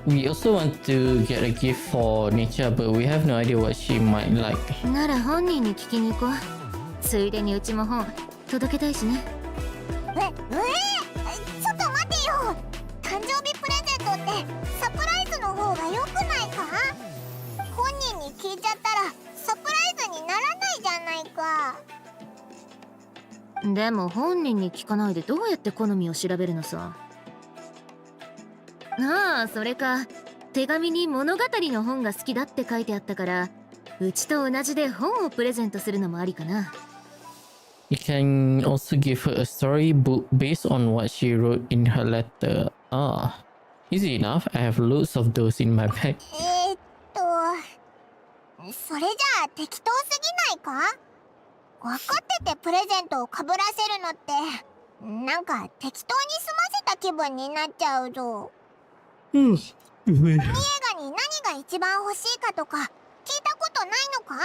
A: We also want to get a gift for Nature, but we have no idea what she might like.
E: なら本人に聞きに行こう。ついでにうちも本届けたいしね。
B: ちょっと待てよ。誕生日プレゼントってサプライズの方が良くないか？本人に聞いちゃったらサプライズにならないじゃないか。
E: でも本人に聞かないでどうやって好みを調べるのさ。ああ、それか。手紙に物語の本が好きだって書いてあったから、うちと同じで本をプレゼントするのもありかな。
A: You can also give her a storybook based on what she wrote in her letter. Ah, easy enough. I have loads of those in my bag.
B: それじゃあ適当すぎないか？分かっててプレゼントをかぶらせるのってなんか適当に済ませた気分になっちゃうぞ。ニエガに何が一番欲しいかとか聞いたことないのか？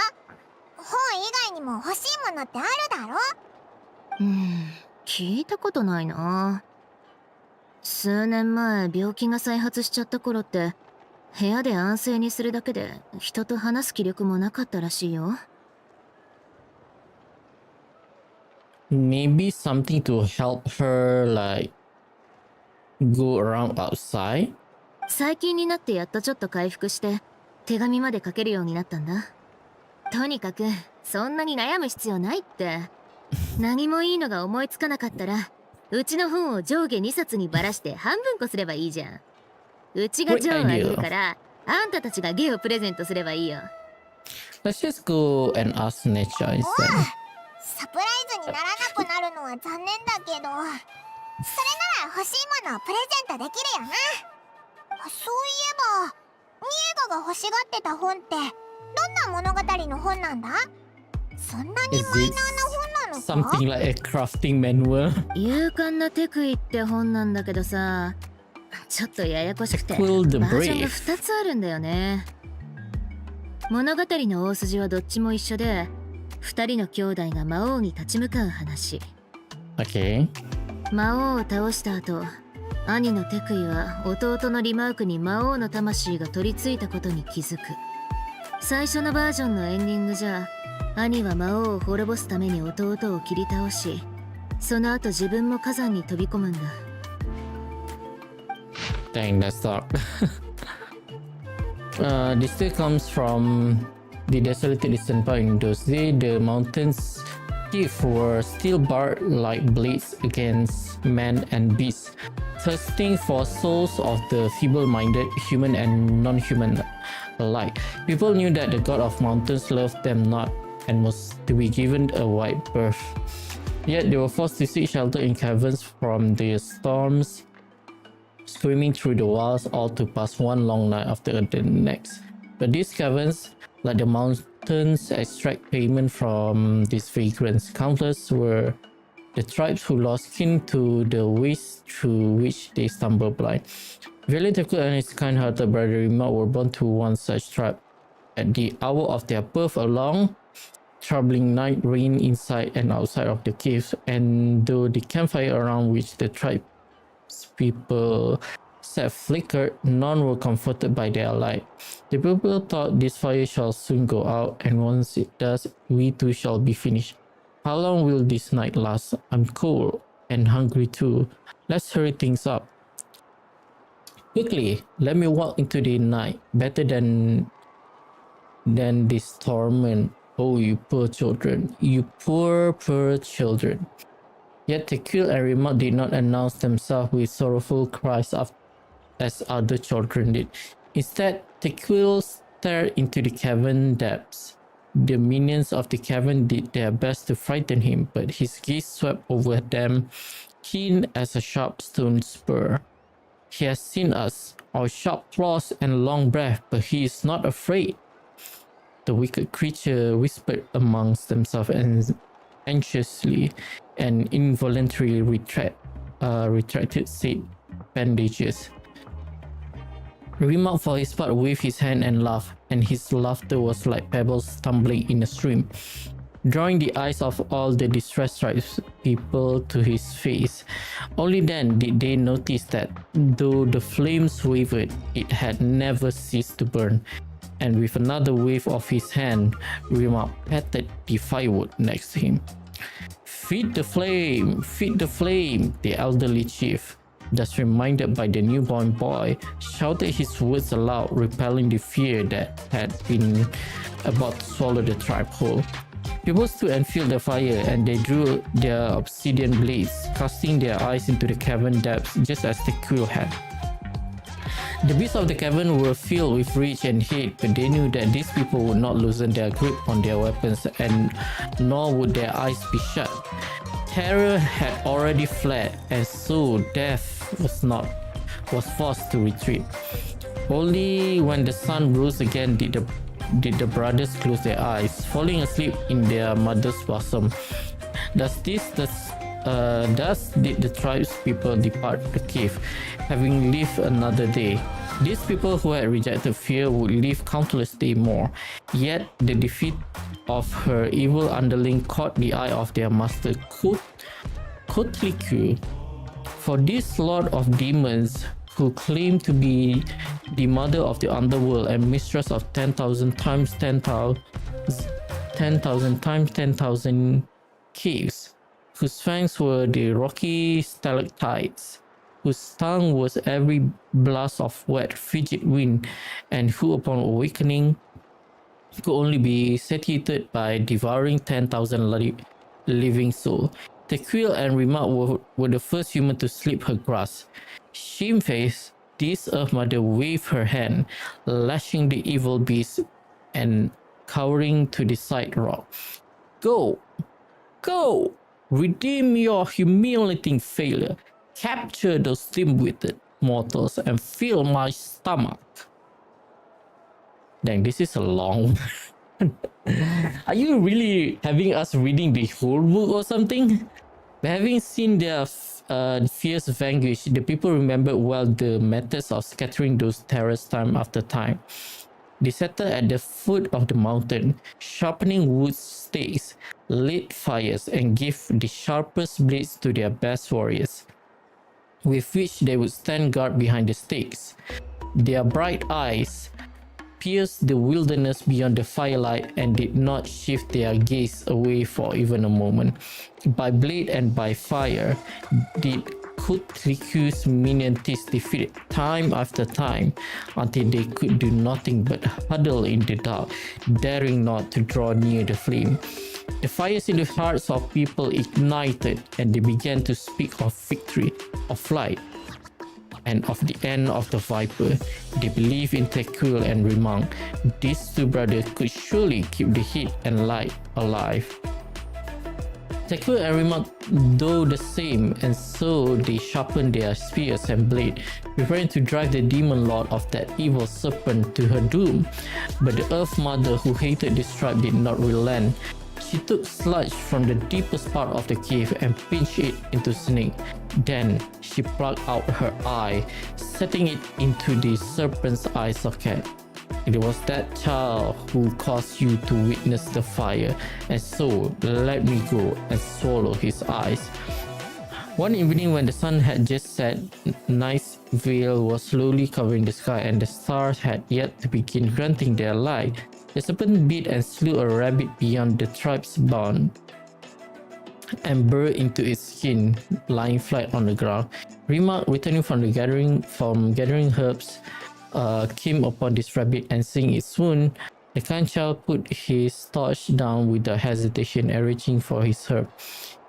B: 本以外にも欲しいものってあるだろ？
E: 聞いたことないな。数年前病気が再発しちゃった頃って部屋で安静にするだけで人と話す気力もなかったらしいよ。
A: Maybe something to help her like go around outside.
E: 最近になってやっとちょっと回復して手紙まで書けるようになったんだ。とにかくそんなに悩む必要ないって。何もいいのが思いつかなかったらうちの本を上下2冊にばらして半分こすればいいじゃん。うちがジョンあげるからあんたたちがゲをプレゼントすればいいよ。
A: Let's just go and ask Nature instead.
B: サプライズにならなくなるのは残念だけど、それなら欲しいものをプレゼントできるよな。そういえばニエガが欲しがってた本ってどんな物語の本なんだ？そんなにマイナーな本なのか？
A: Something like a crafting manual.
E: 勇敢なテクイって本なんだけどさ、ちょっとややこしくてバ
A: Quill the
E: ージョンが
A: Brave.
E: 2つあるんだよね。物語の大筋はどっちも一緒で、2人の兄弟が魔王に立ち向かう話。
A: Okay.
E: 魔王を倒した後、兄のテクイは弟のリマークに魔王の魂が取り付いたことに気づく。最初のバージョンのエンディングじゃ、兄は魔王を滅ぼすために弟を切り倒し、その後自分も火山に飛び込むんだ。
A: Dang, that's dark. This still comes from the desolated distant part. In those days, the mountains teeth were still barred like blades against man and beast, thirsting for souls of the feeble-minded, human and non-human alike. People knew that the god of mountains loved them not and was to be given a wide berth. Yet they were forced to seek shelter in caverns from the storms screaming through the walls, all to pass one long night after the next. But these caverns, like the mountains, extract payment from these vagrants. Countless were the tribes who lost kin to the ways through which they stumbled blind. Valiant Teyvat and his kind-hearted brother Rima were born to one such tribe. At the hour of their birth, a long, troubling night reigned inside and outside of the caves, and though the campfire around which the tribe's people sat flickered, none were comforted by their light. The people thought this fire shall soon go out, and once it does, we too shall be finished. How long will this night last? I'm cold and hungry too. Let's hurry things up. Quickly, let me walk into the night. Better than this torment. Oh, you poor children. You poor children. Yet Tequil and Rima did not announce themselves with sorrowful cries as other children did. Instead, Tequil stared into the cavern depths. The minions of the cavern did their best to frighten him, but his gaze swept over them, keen as a sharp stone spur. He has seen us, our sharp claws and long breath, but he is not afraid. The wicked creature whispered amongst themselves and anxiously and involuntarily retracted said bandages. Rima for his part waved his hand and laughed, and his laughter was like pebbles tumbling in a stream, drawing the eyes of all the distressed tribes people to his face. Only then did they notice that, though the flames wavered, it had never ceased to burn. And with another wave of his hand, Rima patted the firewood next to him. Feed the flame! Feed the flame! The elderly chief, thus reminded by the newborn boy, shouted his words aloud, repelling the fear that had been about to swallow the tribe whole. People stood and filled the fire, and they drew their obsidian blades, casting their eyes into the cavern depths just as the quill had. The beasts of the cavern were filled with rage and hate, but they knew that these people would not loosen their grip on their weapons, and nor would their eyes be shut. Terror had already fled, and so death was forced to retreat. Only when the sun rose again did the brothers close their eyes, falling asleep in their mother's bosom. Thus did the tribe's people depart the cave, having lived another day. These people who had rejected fear would live countless days more. Yet the defeat of her evil underling caught the eye of their master Kotliku. For this lord of demons, who claimed to be the mother of the underworld and mistress of 10,000 times 10,000 times 10,000 caves, whose fangs were the rocky stalactites, whose tongue was every blast of wet frigid wind, and who upon awakening could only be satiated by devouring 10,000 living souls. Tequil and Remark were the first human to slip her grasp. Shamefaced, this Earth Mother waved her hand, lashing the evil beast and cowering to the side rock. Go! Go! Redeem your humiliating failure. Capture those dim-witted mortals and fill my stomach. Dang, this is a long Are you really having us reading the whole book or something? But having seen their fierce vanquish, the people remembered well the methods of scattering those terrors time after time. They settled at the foot of the mountain, sharpening wood stakes, lit fires, and gave the sharpest blades to their best warriors, with which they would stand guard behind the stakes. Their bright eyes pierced the wilderness beyond the firelight and did not shift their gaze away for even a moment. By blade and by fire did Kutliku's minions defeated time after time until they could do nothing but huddle in the dark, daring not to draw near the flame. The fires in the hearts of people ignited and they began to speak of victory, of flight, and of the end of the Viper. They believed in Tequil and Remark. These two brothers could surely keep the heat and light alive. Tequil and Remark do the same, and so they sharpened their spears and blade, preparing to drive the demon lord of that evil serpent to her doom. But the Earth Mother, who hated this tribe, did not relent. She took sludge from the deepest part of the cave and pinched it into snake. Then she plucked out her eye, setting it into the serpent's eye socket. It was that child who caused you to witness the fire, and so let me go and swallow his eyes. One evening when the sun had just set, night's veil was slowly covering the sky and the stars had yet to begin granting their light. The serpent bit and slew a rabbit beyond the tribe's bound and burrowed into its skin, lying flat on the ground. Remark, returning from gathering herbs, came upon this rabbit and seeing its wound, the kind child put his torch down without hesitation and reaching for his herb.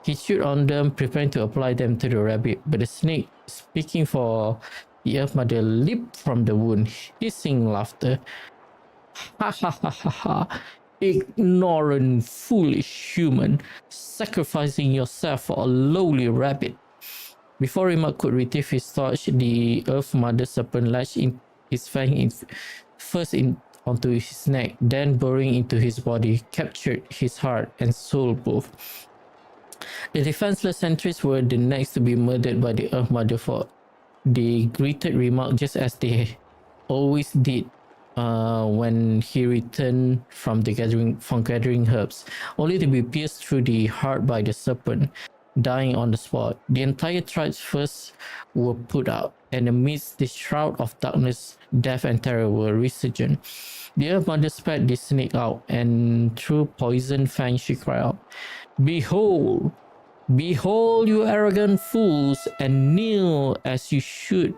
A: He chewed on them, preparing to apply them to the rabbit, but the snake, speaking for the Earth Mother, leaped from the wound, hissing laughter. Ha ha ha ha ha! Ignorant, foolish human, sacrificing yourself for a lowly rabbit. Before Remark could retrieve his torch, the Earth Mother serpent lashed in his fang first onto his neck, then burrowing into his body, captured his heart and soul both. The defenseless sentries were the next to be murdered by the Earth Mother, for they greeted Remark just as they always did when he returned from gathering herbs, only to be pierced through the heart by the serpent, dying on the spot. The entire tribe's first were put out, and amidst the shroud of darkness, death and terror were resurgent. The Earth Mother spat the snake out, and through poisoned fangs she cried out, "Behold! Behold, you arrogant fools, and kneel as you should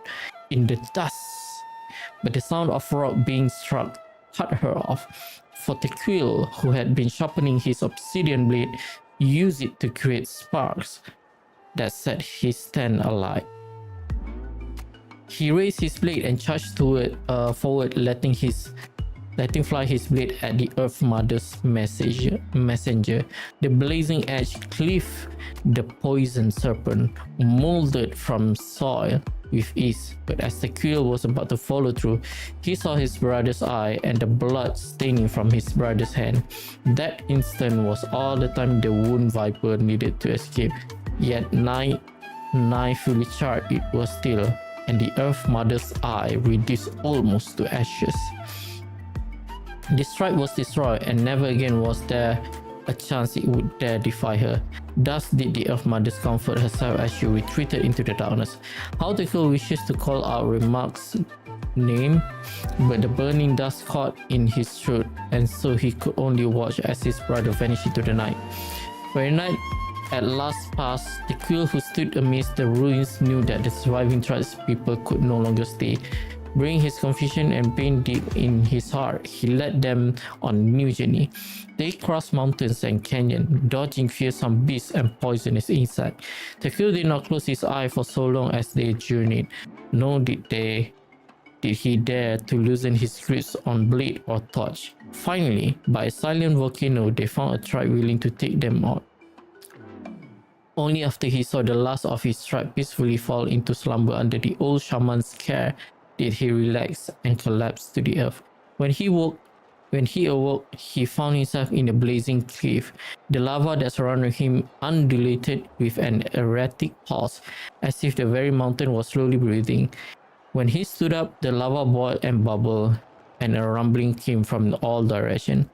A: in the dust." But the sound of rock being struck cut her off, for Tequil, who had been sharpening his obsidian blade, used it to create sparks that set his stand alight. He raised his blade and charged forward, letting fly his blade at the Earth Mother's messenger. The blazing edge cleaved the poisoned serpent, molded from soil with ease. But as the quill was about to follow through, he saw his brother's eye and the blood staining from his brother's hand. That instant was all the time the wound viper needed to escape. Yet nigh fully charred it was still, and the Earth Mother's eye reduced almost to ashes. The tribe was destroyed, and never again was there a chance it would dare defy her. Thus did the Earth Mother comfort herself as she retreated into the darkness. How the girl wishes to call out Remark's name, but the burning dust caught in his throat, and so he could only watch as his brother vanished into the night. When night at last passed, the quill who stood amidst the ruins knew that the surviving tribespeople could no longer stay. Bringing his confusion and pain deep in his heart, he led them on a new journey. They crossed mountains and canyons, dodging fearsome beasts and poisonous insects. The quill did not close his eye for so long as they journeyed, nor did he dare to loosen his grips on blade or torch. Finally, by a silent volcano, they found a tribe willing to take them on. Only after he saw the last of his tribe peacefully fall into slumber under the old shaman's care did he relax and collapse to the earth. When he awoke, he found himself in a blazing cliff. The lava that surrounded him undulated with an erratic pulse, as if the very mountain was slowly breathing. When he stood up, the lava boiled and bubbled, and a rumbling came from all directions.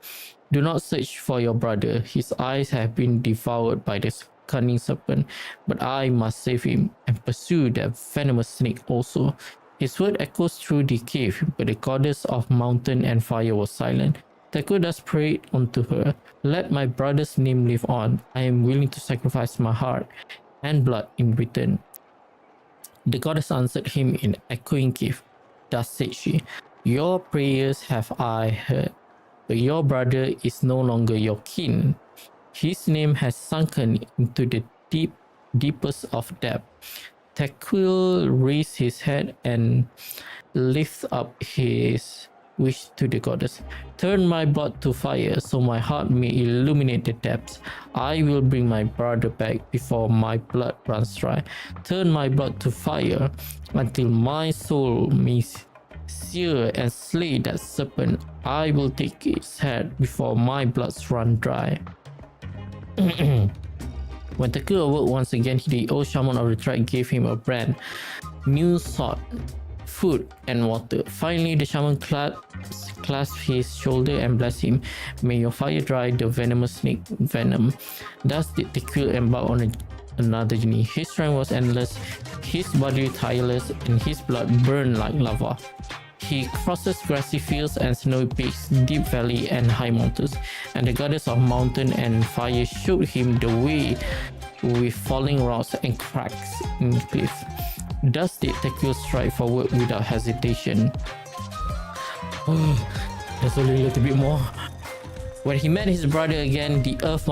A: Do not search for your brother. His eyes have been devoured by the cunning serpent, but I must save him and pursue that venomous snake also. His word echoes through the cave, but the goddess of mountain and fire was silent. Takudas prayed unto her, "Let my brother's name live on. I am willing to sacrifice my heart and blood in return." The goddess answered him in echoing cave. Thus said she, "Your prayers have I heard, but your brother is no longer your kin. His name has sunken into the deepest of depth." Tequil raised his head and lifted up his wish to the goddess. "Turn my blood to fire so my heart may illuminate the depths. I will bring my brother back before my blood runs dry. Turn my blood to fire until my soul may sear and slay that serpent. I will take its head before my bloods run dry." When Tequil awoke once again, the old shaman of the tribe gave him a brand new sword, food, and water. Finally, the shaman clasped his shoulder and blessed him. "May your fire dry the venomous snake venom." Thus did Tequil embark on another journey. His strength was endless, his body tireless, and his blood burned like lava. He crosses grassy fields and snowy peaks, deep valley and high mountains, and the goddess of mountain and fire showed him the way with falling rocks and cracks in the cliff. Thus did Tequil stride forward without hesitation. There's only a little bit more. When he met his brother again, the Earth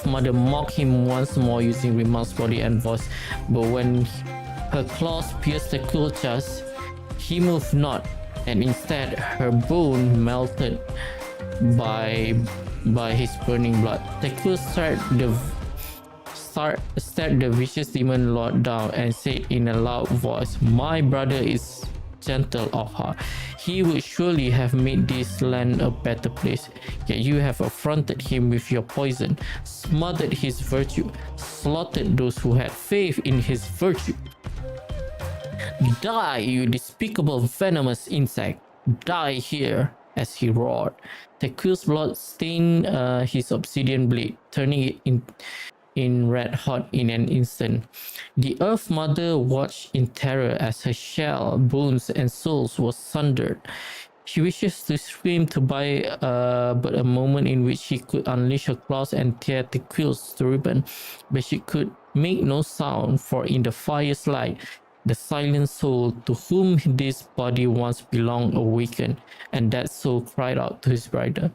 A: Mother mocked him once more using Remark's body and voice, but when her claws pierced Tequil's chest, he moved not, and instead her bone melted by his burning blood. Tequil stared the vicious demon lord down and said in a loud voice, "My brother is gentle of heart. He would surely have made this land a better place. Yet you have affronted him with your poison, smothered his virtue, slaughtered those who had faith in his virtue. Die, you despicable venomous insect! Die here!" As he roared, Tequil's blood stained his obsidian blade, turning it in red hot in an instant. The Earth Mother watched in terror as her shell, bones, and souls were sundered. She wishes to scream to buy but a moment in which she could unleash her claws and tear Tequil's ribbon, but she could make no sound, for in the fire's light, the silent soul to whom this body once belonged awakened, and that soul cried out to his brother,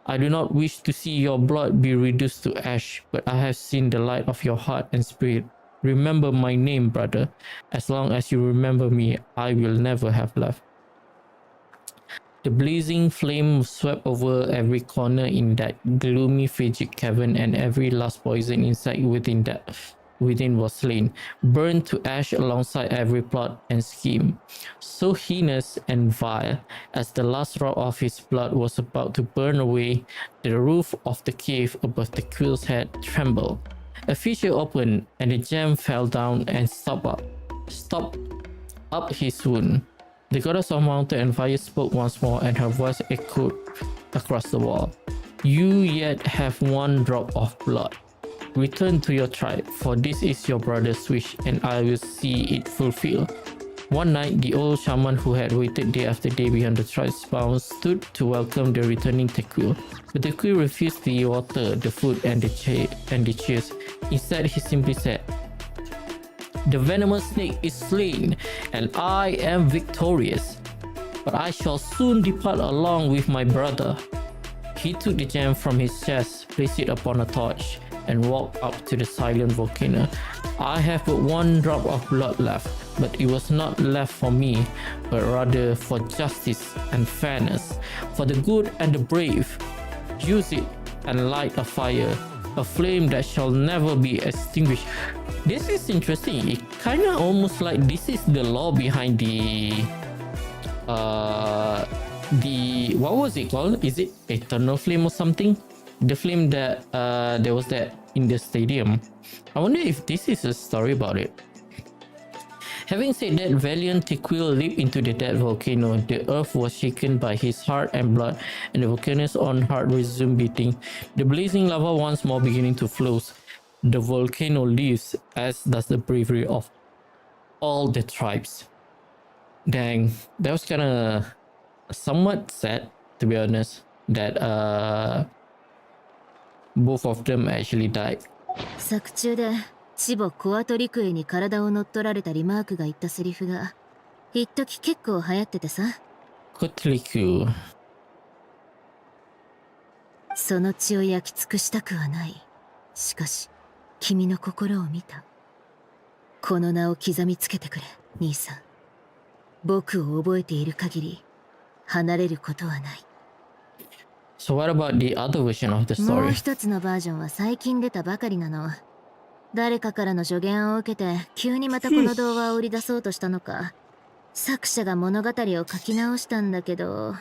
A: "I do not wish to see your blood be reduced to ash, but I have seen the light of your heart and spirit. Remember my name, brother. As long as you remember me, I will never have left." The blazing flame swept over every corner in that gloomy frigid cavern, and every last poison insect within was slain, burned to ash alongside every plot and scheme. So heinous and vile, as the last drop of his blood was about to burn away, the roof of the cave above the Quill's head trembled. A fissure opened, and the gem fell down and stopped up his wound. The goddess of mountain and fire spoke once more, and her voice echoed across the wall. You yet have one drop of blood. Return to your tribe, for this is your brother's wish, and I will see it fulfilled. One night, the old shaman who had waited day after day beyond the tribe's bounds stood to welcome the returning Tequil. But Tequil refused the water, the food, and the cheers. Instead, he simply said, "The venomous snake is slain, and I am victorious. But I shall soon depart along with my brother." He took the gem from his chest, placed it upon a torch, and walked up to the silent volcano. "I have but one drop of blood left, but it was not left for me, but rather for justice and fairness, for the good and the brave. Use it and light a fire, a flame that shall never be extinguished." This is interesting. It kind of almost like this is the law behind the what was it called? Is it Eternal Flame or something? The flame that there was that in the stadium. I wonder if this is a story about it. Having said that, valiant Tequil leaped into the dead volcano. The earth was shaken by his heart and blood, and the volcano's own heart resumed beating. The blazing lava once more beginning to flow. The volcano lives, as does the bravery of all the tribes. Dang, that was kind of somewhat sad, to be honest, that both of them actually died.
E: 作中でチボ・コアトリクエに体を乗っ取られたリマークが言ったセリフが一時結構流行っててさ。
A: Kotliku.
E: その血を焼き尽くしたくはない。しかし君の心を見た。この名を刻みつけてくれ、兄さん。僕を覚えている限り離れることはない。
A: So what about the other version of the
E: もう
A: story?
E: 一つのバージョンは最近出たばかりなの。誰かからの助言を受けて急にまたこの動画を売り出そうとしたのか、作者が物語を書き直したんだけど、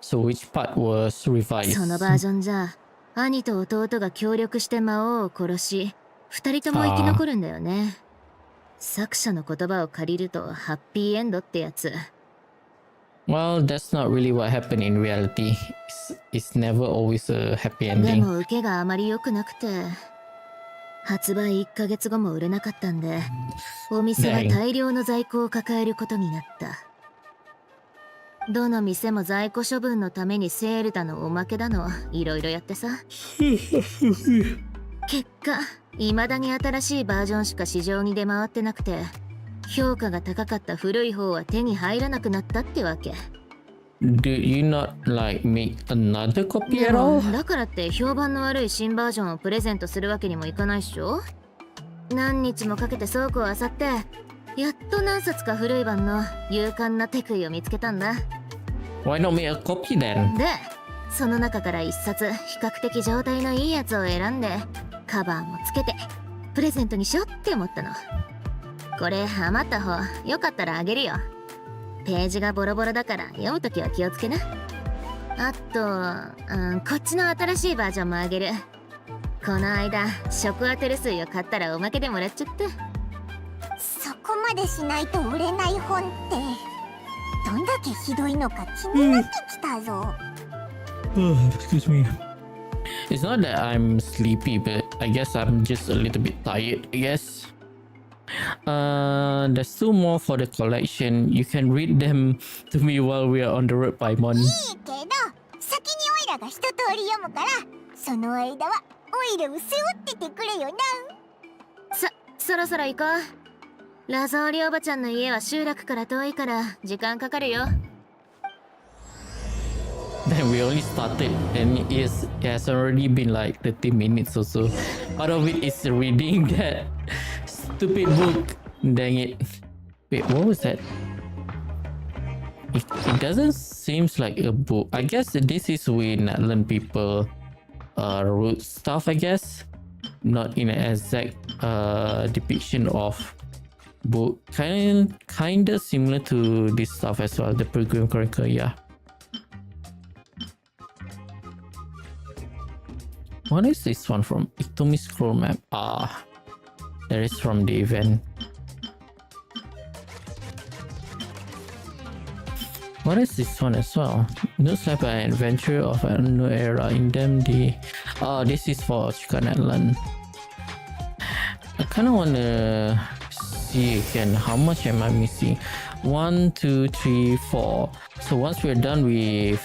A: So which part was revised?
E: そのバージョンじゃ兄と弟が協力して魔王を殺し、二人とも生き残るんだよね。作者の言葉を借りるとハッピーエンドってやつ。
A: Well, that's not really what happened in reality. It's never always a happy
E: で
A: ending.
E: も受けがあまり良くなくて、発売1ヶ月後も売れなかったんで、お店は大量の在庫を抱えることになった。どの店も在庫処分のためにセールだのおまけだのいろいろやってさ。結果、未だに新しいバージョンしか市場に出回ってなくて、評価が高かった古い方は手に入らなくなったってわけ。
A: Did you not like make another copy
E: で
A: at
E: も
A: all?
E: だからって評判の悪い新バージョンをプレゼントするわけにもいかないっしょ。何日もかけて倉庫を漁って、やっと何冊か古い版の勇敢なテクイを見つけたんだ。
A: Why not make a copy then?
E: で、その中から一冊比較的状態のいいやつを選んで、カバーもつけてプレゼントにしようって思ったの。これ余った方よかったらあげるよ。ページがボロボロだから読むときは気をつけな。あと、こっちの新しいバージョンもあげる。この間食当てる水を買ったらおまけでもらっちゃった。
B: そこまでしないと売れない本ってどんだけひどいのか気になってきたぞ。
A: Excuse me. It's not that I'm sleepy, but I guess I'm just a little bit tired, I guess. There's two more for the collection. You can read them to me while we are on the road, Paimon.
B: いいけど先にオイラが一通り読むから、その間はオイラを背負っててくれよな。
E: そろそろ行こう。ラゾーリおばちゃんの家は集落から遠いから時間かかるよ。
A: Then we only started and it has already been like 30 minutes or so. Part of it is reading that stupid book. Dang it. Wait, what was that? It doesn't seem like a book. I guess this is where Natlan people wrote stuff, I guess. Not in an exact depiction of book. Kinda similar to this stuff as well, the Pilgrim Chronicle, yeah. What is this one from? Itomi scroll map. Ah, that is from the event. What is this one as well? Looks like an adventure of a new era in them. Oh, this is for Chicken Island. I kind of want to see again how much am I missing. 1, 2, 3, 4. So once we're done with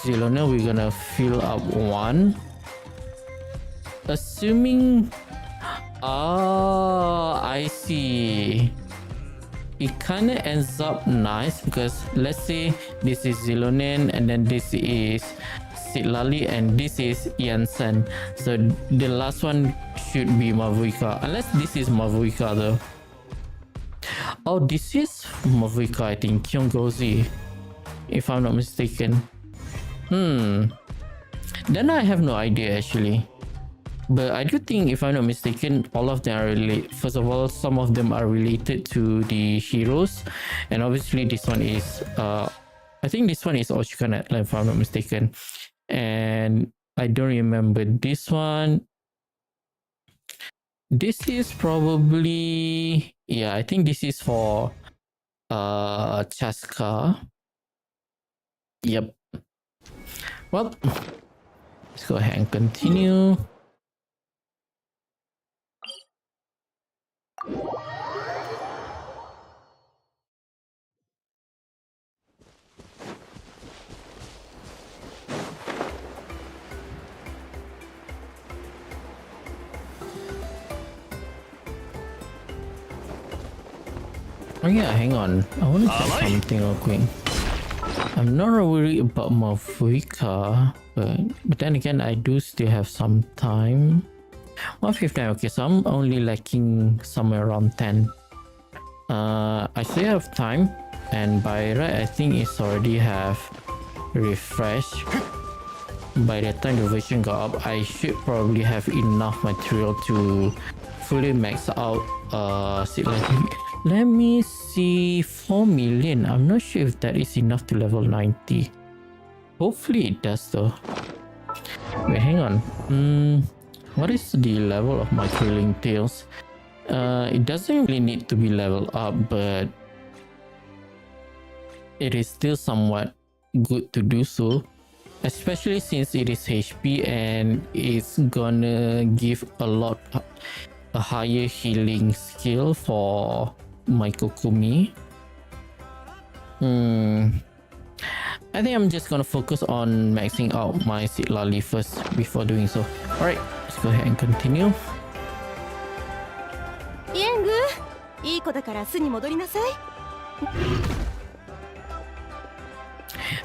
A: Xilonen, we're gonna fill up 1. Assuming, I see. It kind of ends up nice because let's say this is Xilonen and then this is Citlali and this is Yansen. So the last one should be Mavuika, unless this is Mavuika though. Oh, this is Mavuika, I think. Kyongozi, if I'm not mistaken. Then I have no idea actually. But I do think, if I'm not mistaken, all of them are related. First of all, some of them are related to the heroes. And obviously this one is, I think this one is Oshika, if I'm not mistaken. And I don't remember this one. This is probably, yeah, I think this is for Chaska. Yep. Well, let's go ahead and continue. Oh yeah, hang on. I want to check something real quick. I'm not worried about Mavuika, but then again, I do still have some time. 159. Okay, so I'm only lacking somewhere around 10. I still have time, and by right, I think it's already have refreshed. By the time the version got up, I should probably have enough material to fully max out Let me see, 4 million. I'm not sure if that is enough to level 90. Hopefully it does though. Wait, hang on. What is the level of my Trailing Tails? It doesn't really need to be leveled up, but it is still somewhat good to do so. Especially since it is HP and it's gonna give a higher healing skill for my Kokumi. I think I'm just gonna focus on maxing out my Citlali first before doing so. Alright, let's go ahead and continue.
F: Yengu, いい子だから巣に戻りなさい。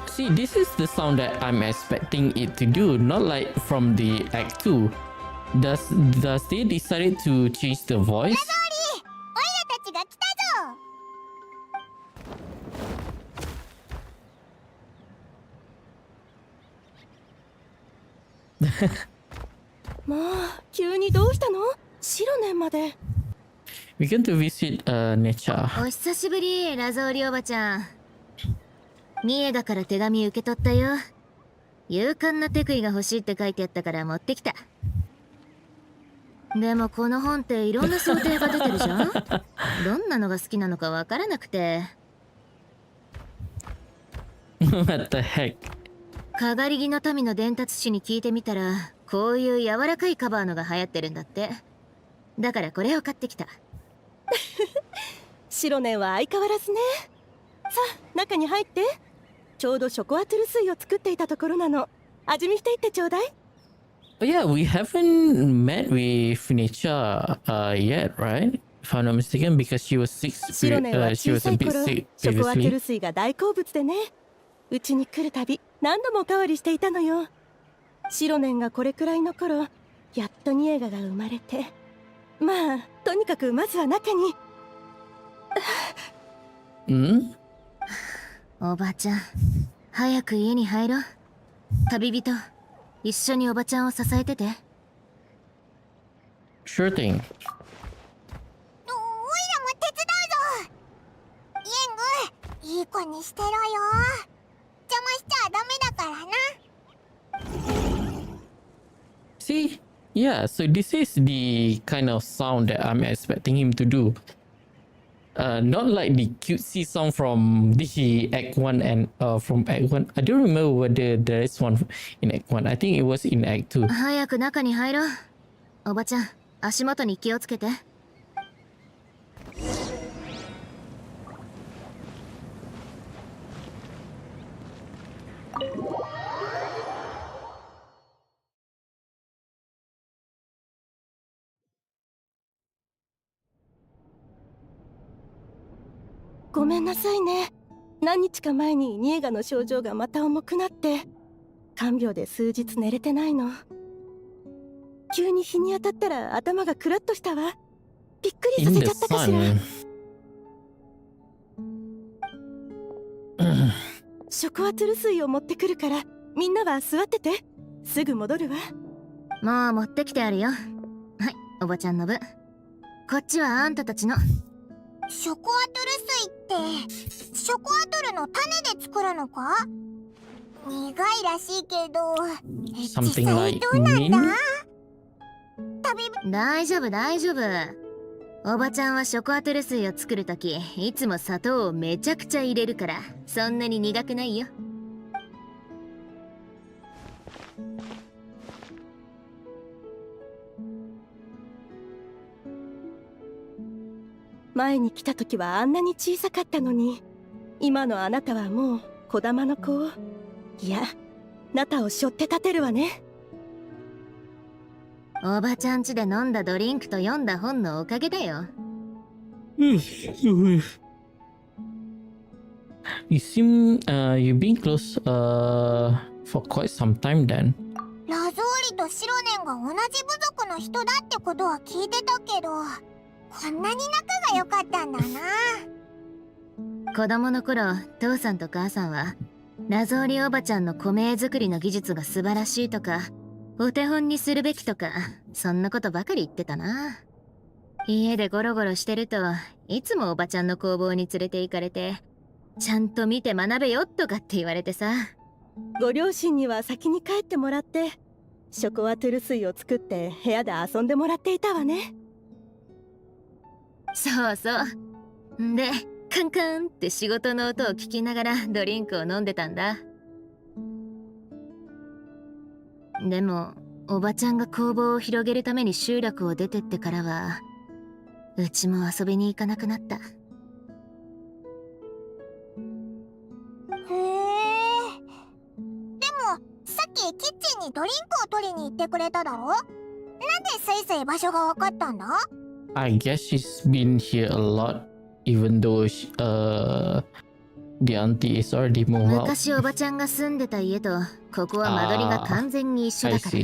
A: See, this is the sound that I'm expecting it to do, not like from the Act 2. Does they decided to change the voice? We're going to visit Necha.
E: お久しぶり、ラゾーリおばちゃん。ミエだから手紙受け取ったよ。勇敢なテクイが欲しいって書いてあったから持ってきた。でもこの本っていろんな想定が出てるじゃん。どんなのが好きなのかわからなくて。
A: What the heck?
E: かがり木の民の伝達師に聞いてみたら、こういう柔らかいカバーのが流行ってるんだって。だからこれを買ってきた。
F: シロネンは相変わらずね。さあ、中に入って。ちょうどショコアトゥルスイを作っていたところなの。味見していってちょうだい。
A: Oh yeah, we haven't met with Necha yet, right? If I'm not mistaken, because she was sick.
F: シロネンは
A: she
F: 小
A: was
F: さ
A: a
F: い
A: bit
F: 頃、
A: sick
F: ショコアトゥ
A: previously.
F: ルスイが大好物でね。うちに来るたび何度もおかわりしていたのよ。シロネンがこれくらいの頃、やっとニエガが生まれて。まあ、とにかくまずは中に。
E: おばちゃん、早く家に入ろう。旅人、一緒におばちゃんを支えてて。
A: Sure thing.
B: おいらも手伝うぞ。イエング、いい子にしてろよ。邪魔しちゃダメだからな。
A: See? Yeah, so this is the kind of sound that I'm expecting him to do. Not like the cutesy song from the Act 1 and from Act 1. I don't remember whether there is one in Act 1. I think it was in Act 2.
E: 早く中に入ろう。おばちゃん、足元に気をつけて。
F: ごめんなさいね。何日か前にニエガの症状がまた重くなって、看病で数日寝れてないの。急に日に当たったら頭がクラッとしたわ。びっくりさせちゃったかしら。ショコアトゥル水を持ってくるから、みんなは座ってて。すぐ戻るわ。
E: もう持ってきてあるよ。はい、おばちゃんの分。こっちはあんたたちの。
B: ショコアトゥル水って、ショコアトゥルの種で作るのか？苦いらしいけど、実際どうなんだ？
E: 大丈夫大丈夫。おばちゃんはショコアトゥル水を作るときいつも砂糖をめちゃくちゃ入れるからそんなに苦くないよ。
F: 前に来た時はあんなに小さかったのに、今のあなたはもう小玉の子を、いや、ナタを背負って立てるわね。
E: おばちゃん家で飲んだドリンクと読んだ本のおかげだよ。
A: You seem you've been close for quite some time then.
B: ラゾーリとシロネンが同じ部族の人だってことは聞いてたけど、こんなに仲が良かったんだな。
E: 子供の頃、父さんと母さんはラゾーリおばちゃんの米作りの技術が素晴らしいとか、お手本にするべきとか、そんなことばかり言ってたな。家でゴロゴロしてるといつもおばちゃんの工房に連れて行かれて、ちゃんと見て学べよとかって言われてさ。
F: ご両親には先に帰ってもらって、ショコアトゥル水を作って部屋で遊んでもらっていたわね。
E: そうそう。んで、カンカンって仕事の音を聞きながらドリンクを飲んでたんだ。でも、おばちゃんが工房を広げるために集落を出てってからは、うちも遊びに行かなくなった。
B: へえ。でも、さっきキッチンにドリンクを取りに行ってくれただろ？なんでスイスイ場所がわかったんだ？
A: I guess she's been here a lot, even though the auntie is already moved out.
E: 昔おばちゃんが住んでた家とここは間取りが完全に一緒だから。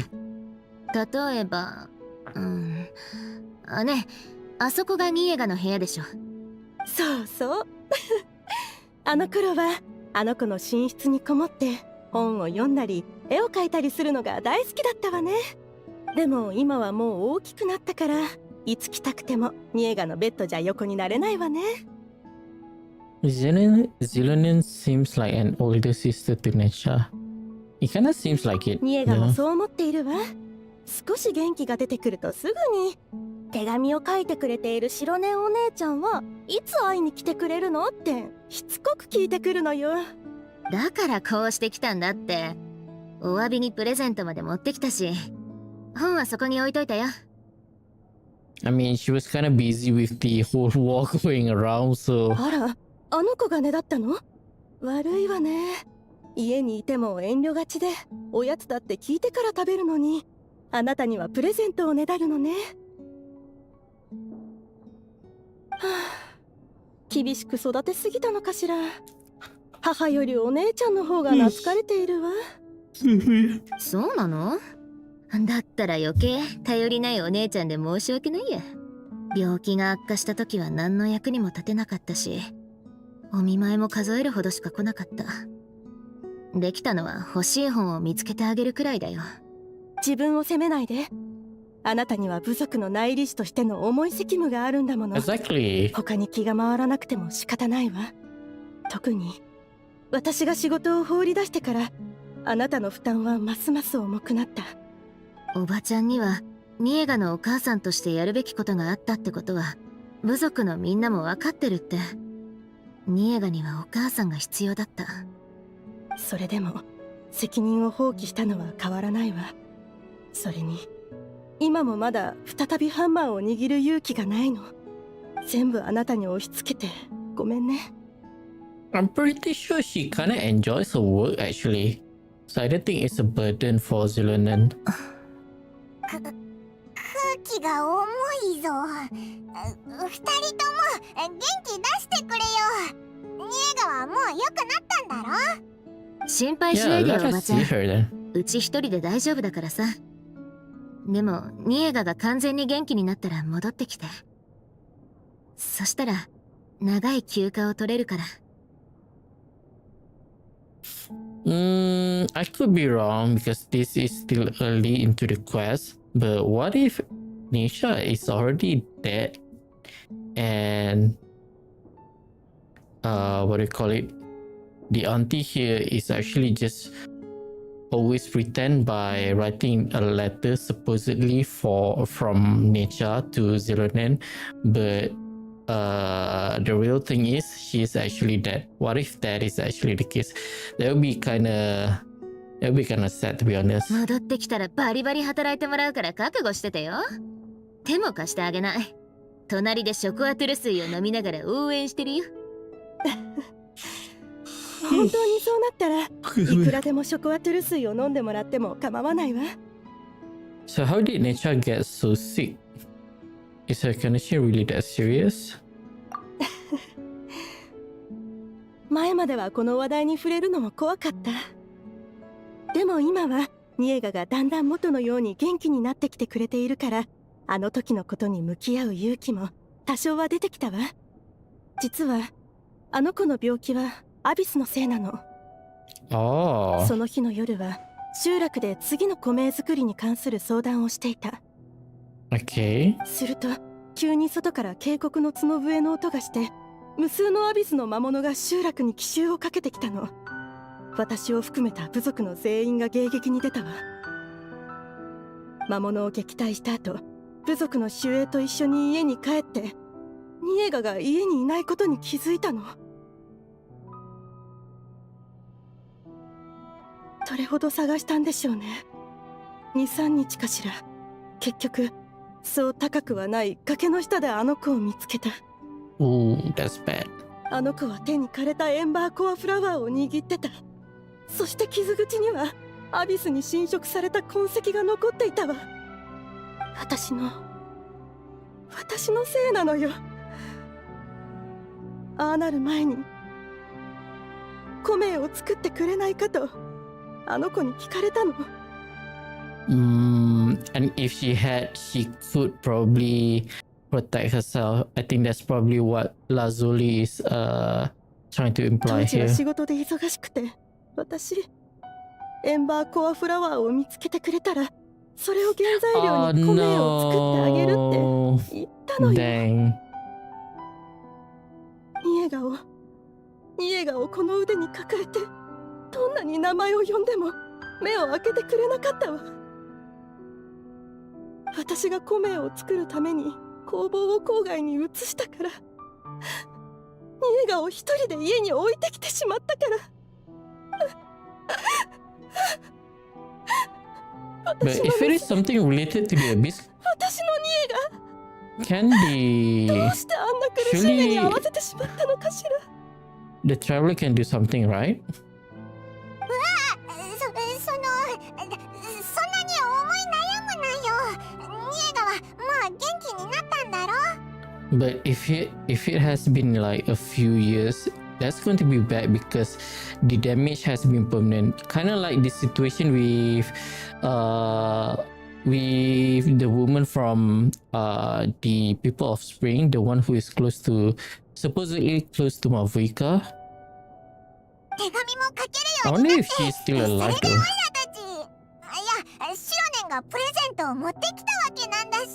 E: 例えば、ね、あそこがニエガの部屋でしょ。
F: そうそう。あの頃はあの子の寝室にこもって本を読んだり絵を描いたりするのが大好きだったわね。でも今はもう大きくなったから、いつ来たくてもニエガのベッドじゃ横になれないわね。
A: Xilonen seems like an older sister to Nesha. It kinda seems like it.
F: ニエガもそう思っているわ。少し元気が出てくるとすぐに手紙を書いてくれている白根お姉ちゃんはいつ会いに来てくれるのってしつこく聞いてくるのよ。
E: だからこうしてきたんだって。お詫びにプレゼントまで持ってきたし、本はそこに置いといたよ。
A: I mean, she was kinda busy with the whole war going around, so.
F: あら、あの子がねだったの？悪いわね。家にいても遠慮がちで、おやつだって聞いてから食べるのに、あなたにはプレゼントをねだるのね。はあ、厳しく育てすぎたのかしら。母よりお姉ちゃんの方が懐かれているわ。
E: そうなの？だったら余計頼りないお姉ちゃんで申し訳ないや。病気が悪化した時は何の役にも立てなかったし、お見舞いも数えるほどしか来なかった。できたのは欲しい本を見つけてあげるくらいだよ。
F: 自分を責めないで。あなたには部族の内理士としての重い責務があるんだもの。
A: Exactly.
F: 他に気が回らなくても仕方ないわ。特に私が仕事を放り出してから、あなたの負担はますます重くなった。
E: おばちゃんにはニエガのお母さんとしてやるべきことがあったってことは部族のみんなも分かってるって。ニエガにはお母さんが必要だった。
F: それでも責任を放棄したのは変わらないわ。それに今もまだ再びハンマーを握る勇気がないの。全部あなたに押し付けてごめんね。
A: I'm pretty sure she kinda enjoys her work actually. So I don't think it's a burden for Xilonen.
B: 空気が重いぞ。二人とも元気出してくれよ。ニエガはもう良くなったんだろ。
E: 心配しな
A: Yeah,
E: いでよ、
A: let
E: おば
A: us
E: ちゃ
A: see
E: ん。
A: her then.
E: うち一人で大丈夫だからさ。でもニエガが完全に元気になったら戻ってきて。そしたら長い休暇を取れるから。
A: I could be wrong because this is still early into the quest. But what if Nisha is already dead and what do you call it? The auntie here is actually just always pretend by writing a letter supposedly from Nisha to Xilonen, but the real thing is she's actually dead. What if that is actually the case? That would be kind of sad, to be honest.
E: 戻ってきたらバリバリ働いてもらうから覚悟しててよ。手も貸してあげない。隣でショコアトゥル水を飲みながら応援してるよ。
F: 本当にそうなったらいくらでもショコアトゥル水を飲んでもらっても構わないわ。
A: So how did Necha get so sick? Is her condition really that serious?
F: 前まではこの話題に触れるのも怖かった。でも今はニエガがだんだん元のように元気になってきてくれているから、あの時のことに向き合う勇気も多少は出てきたわ。実はあの子の病気はアビスのせいなの。
A: Oh.
F: その日の夜は集落で次の米作りに関する相談をしていた。
A: Okay.
F: すると急に外から渓谷の角笛の音がして、無数のアビスの魔物が集落に奇襲をかけてきたの。私を含めた部族の全員が迎撃に出たわ。魔物を撃退した後、部族の守衛と一緒に家に帰って、ニエガが家にいないことに気づいたの。どれほど探したんでしょうね。2、3日かしら。結局そう高くはない崖の下であの子を見つけた。
A: Ooh, that's bad.
F: あの子は手に枯れたエンバーコアフラワーを握ってた。そして傷口にはアビスに侵食された痕跡が残っていたわ。私のせいなのよ。ああなる前に米を作ってくれないかとあの子に聞かれたの。
A: And if she had, she could probably protect herself. I think that's probably what Lazuli is trying to
F: 当
A: imply
F: 時は
A: here.
F: 仕事で忙しくて、私エンバーコアフラワーを見つけてくれたら、それを原材料に米を作ってあげるって言ったのよ。
A: Dang.
F: ニエガをこの腕に抱えて、どんなに名前を呼んでも目を開けてくれなかったわ。私が米を作るために工房を郊外に移したから、ニエガを一人で家に置いてきてしまったから。
A: But if it is something related to the abyss,
F: 私のニエ
A: can
F: ガ、ど
A: the
F: うしてあんな苦しい目に遭わせてしまったのかしら。
A: the traveler can do something, right?
B: そんなに思い悩むなよ。ニエガはもう元気になったんだろ。
A: But if it has been like a few years, that's going to be bad because the damage has been permanent. Kind of like the situation with the woman from the people of Spring, the one who is supposedly close to Mavuika.
B: 手紙も書け
A: I
B: るように
A: wonder
B: なっ
A: if
B: て、
A: she's
B: そ
A: still
B: れで
A: alive
B: オイ
A: though.
B: ラたち、いや、シロネンがプレゼントを持ってきたわけなんだし。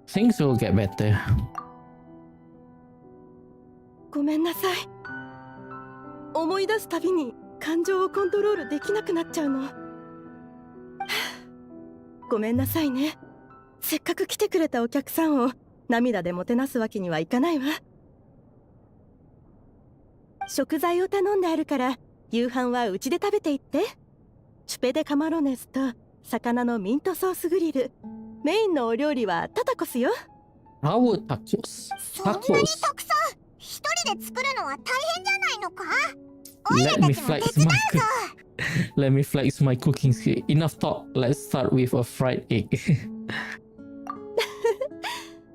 A: Things will get better.
F: ごめんなさい。思い出すたびに感情をコントロールできなくなっちゃうの。ごめんなさいね。せっかく来てくれたお客さんを涙でもてなすわけにはいかないわ。食材を頼んであるから夕飯はうちで食べていって。チュペデカマロネスと魚のミントソースグリル。メインのお料理はタタコスよ。
A: Our tacos.
B: そんなに
A: Tacos.
B: たくさん一人で作るのは大変じゃないのか？お
A: Let
B: いら
A: me
B: たちも手
A: flex
B: 伝う
A: my
B: ぞ。
A: Let me flex my cooking skill. Enough talk. Let's start with a fried egg.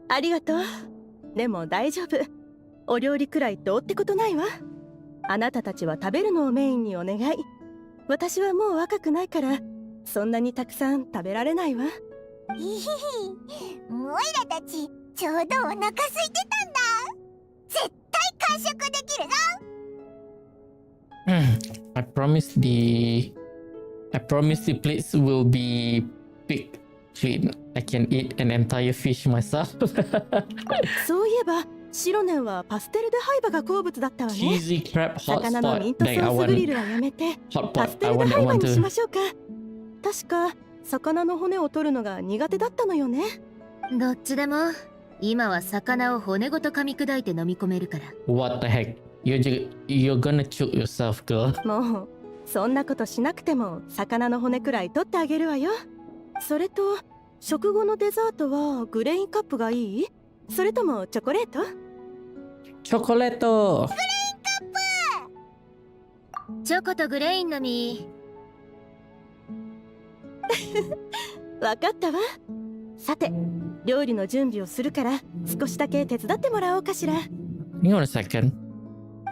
F: ありがとう。でも大丈夫。お料理くらいどうってことないわ。あなたたちは食べるのをメインにお願い。私はもう若くないからそんなにたくさん食べられないわ。
B: いひひ、おいらたちちょうどお腹空いてたんだ。絶対完食できるぞ。
A: I promise the plates will be big, clean. I can eat an entire fish myself.
F: そういえばシロネンはパステル・デ・ハイバが好物だったわね。
A: Cheesy crab hot
F: 魚のミン
A: pot.
F: トソ
A: Dang, I
F: ースグリ
A: want
F: ルはやめて
A: hot
F: パス
A: pot.
F: テ
A: I
F: ル・デ・
A: want
F: ハ
A: that
F: イバ
A: one
F: にし
A: too.
F: ましょうか。確か魚の骨を取るのが苦手だったのよね。
E: どっちでも今は魚を骨ごと噛み砕いて飲み込めるから。
A: What the heck? You're gonna choke yourself, girl.
F: もうそんなことしなくても魚の骨くらい取ってあげるわよ。それと食後のデザートはグレインカップがいい？それともチョコレート？
A: Chocolate.
E: チョコとグレインのみ。
F: わかったわ。さて料理の準備をするから少しだけ手伝ってもらおうかしら。
A: Hang on a second.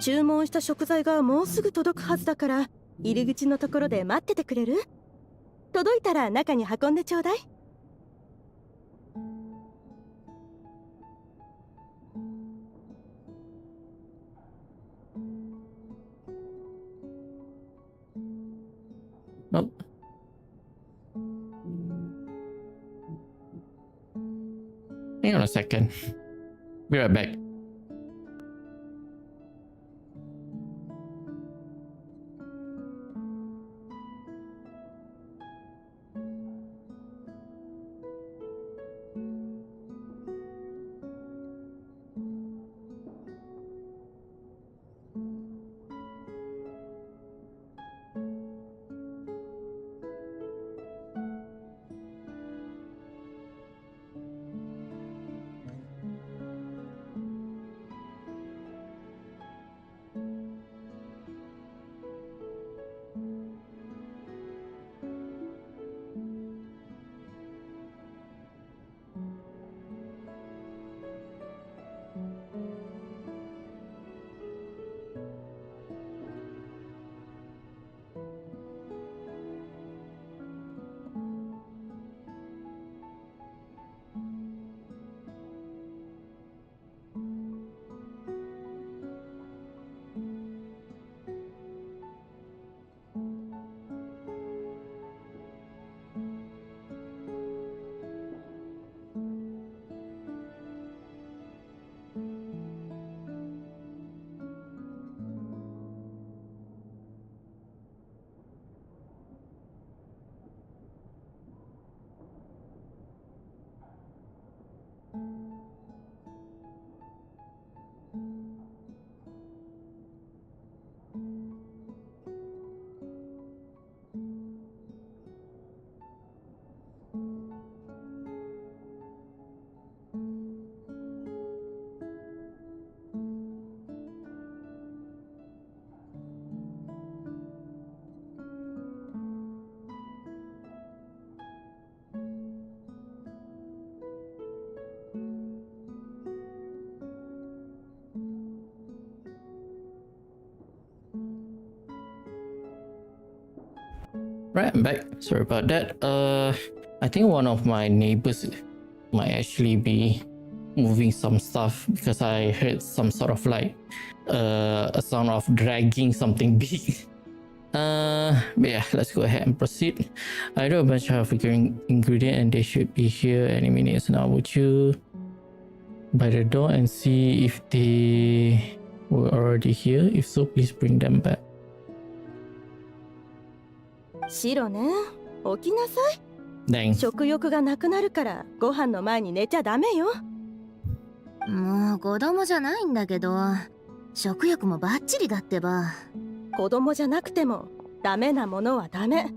F: 注文した食材がもうすぐ届くはずだから入り口のところで待っててくれる？届いたら中に運んでちょうだい。
A: Nope. Hang on a second. Be right back. Right, I'm back. Sorry about that. I think one of my neighbors might actually be moving some stuff because I heard some sort of like a sound of dragging something big. But yeah, let's go ahead and proceed. I do a bunch of ingredient and they should be here any minutes now. Would you by the door and see if they were already here? If so, please bring them back.
F: シロね、起きなさい。
A: Dang.
F: 食欲がなくなるからご飯の前に寝ちゃダメよ。
E: もう子供じゃないんだけど、食欲もバッチリだってば。
F: 子供じゃなくてもダメなものはダメ。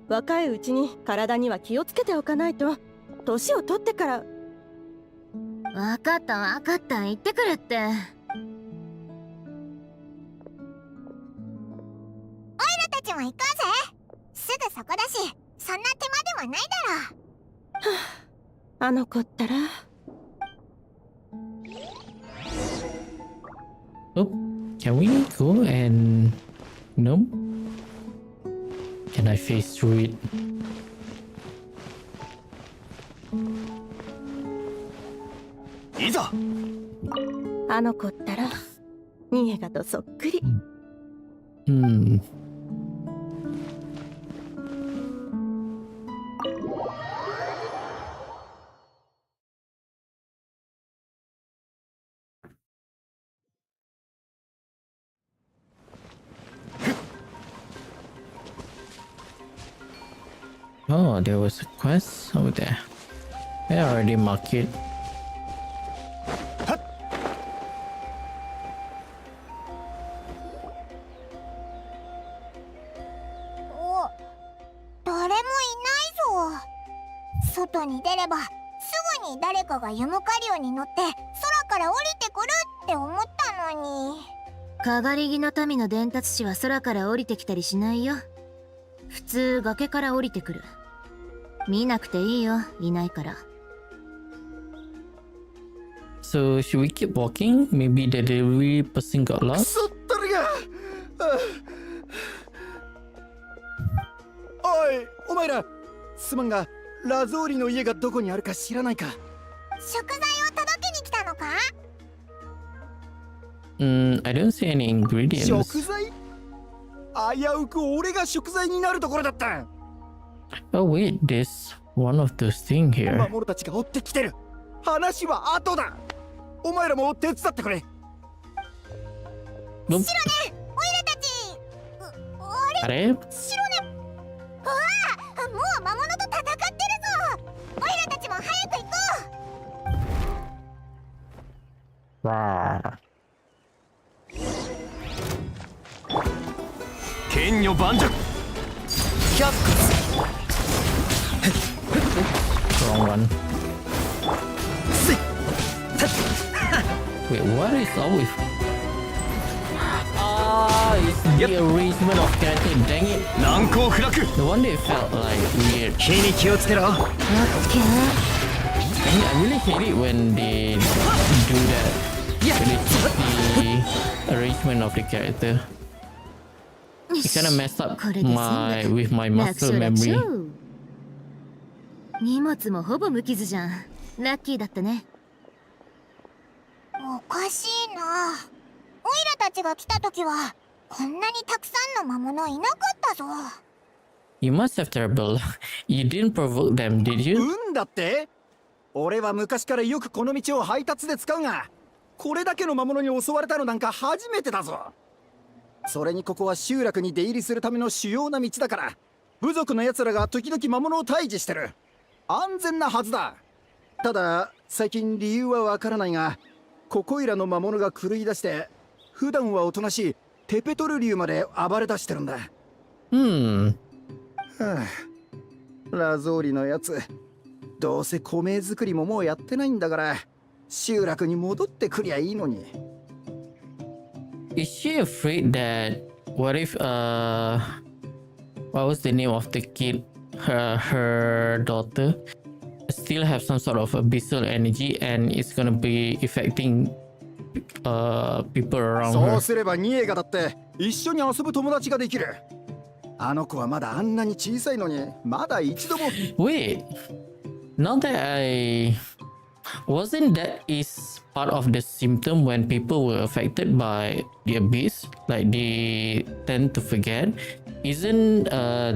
F: 若いうちに体には気をつけておかないと、年を取ってから。
E: わかったわかった、行ってくるって。
B: オイラたちも行こうぜ。すぐそこだし、そんな手間ではないだろう。
F: あの子ったら。
A: Oh, can we go and no? Can I face through it?
I: いざ。
F: あの子ったらニエガとそっくり。
A: Hmm. Oh, there was a quest over there. I already marked it.
B: お、誰もいないぞ。外に出ればすぐに誰かがユムカリオに乗って空から降りてくるって思ったのに。
E: かがり木の民の伝達士は空から降りてきたりしないよ。普通崖から降りてくる。見なくていいよ、いないから。
A: So should we keep walking? Maybe the delivery person got lost.
K: そったるが。おい、お前ら、すまんがラゾーリの家がどこにあるか知らないか。
B: 食材を届けに来たのか？I
A: don't see any ingredients.
K: 食材？危うく俺が食材になるところだった。
A: Oh wait, there's one of those things here.
K: 魔物たちが追ってきてる。話は後だ。お前らも手伝ってくれ。
A: Nope.
B: シロネン、オイラたち。あれ？
A: あれ？
B: シロネン。うわ！もう魔物と戦ってるぞ。オイラたちも早く行こう。
A: わ
I: 剣女盤石。
K: 百骨。
A: Wrong one. Wait, what is up with? Ah, it's the arrangement of character. Dang it!
I: 難攻不落。
A: No wonder it felt like weird.
K: 火に気をつけろ。
E: オッケー。
A: I really hate it when they do that. When they change the arrangement of the character. It kind of messed up
E: これで済んだ。
A: with my
E: 楽
A: muscle
E: 勝楽
A: memory.
E: 勝。荷物もほぼ無傷じゃん。ラッキーだったね。
B: おかしいな。オイラたちが来た時はこんなにたくさんの魔物いなかったぞ。
A: You must have terrible luck. You didn't provoke them, did you?
K: 運だって？俺は昔からよくこの道を配達で使うが、これだけの魔物に襲われたのなんか初めてだぞ。それにここは集落に出入りするための主要な道だから、部族の奴らが時々魔物を退治してる。安全なはずだ。ただ最近理由はわからないが、ここいらの魔物が狂い出して、普段はおとなしいテペトル竜まで暴れ出してるんだ。
A: Hmm.
K: はあ、ラゾーリのやつ、どうせ米作りももうやってないんだから、集落に戻ってくりゃいいのに。
A: Is she afraid that what if what was the name of the kid? Her daughter still have some sort of abyssal energy and it's gonna be affecting people around
K: そう
A: her.
K: すればニエガだって一緒に遊ぶ友達ができる。あの子はまだあんなに小さいのに、まだ一度も。
A: Wait, now that wasn't that is part of the symptom when people were affected by the abyss, like they tend to forget. Isn't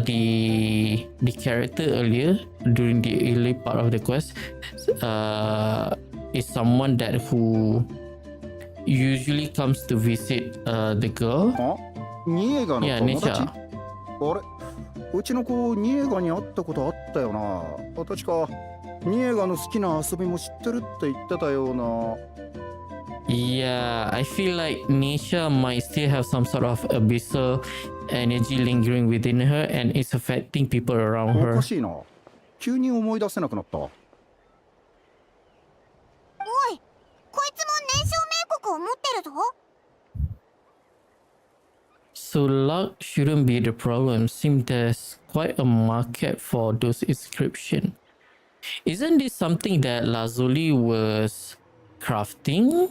A: the character earlier during the early part of the quest is someone that who usually comes to visit the girl?
K: あ、ニエガの
A: Yeah,
K: 友達？
A: Nisha.
K: あれ、うちの子ニエガに会ったことあったよな。確かニエガの好きな遊びも知ってるって言ってたような。
A: Yeah, I feel like Nisha might still have some sort of abyssal energy lingering within her and it's affecting people around
K: お
A: her.
K: かしいな。急に思い出せなくなった。
B: おい、こいつも燃焼名国を持ってるぞ。
A: So luck shouldn't be the problem. Seems there's quite a market for those inscriptions. Isn't this something that Lazuli was crafting?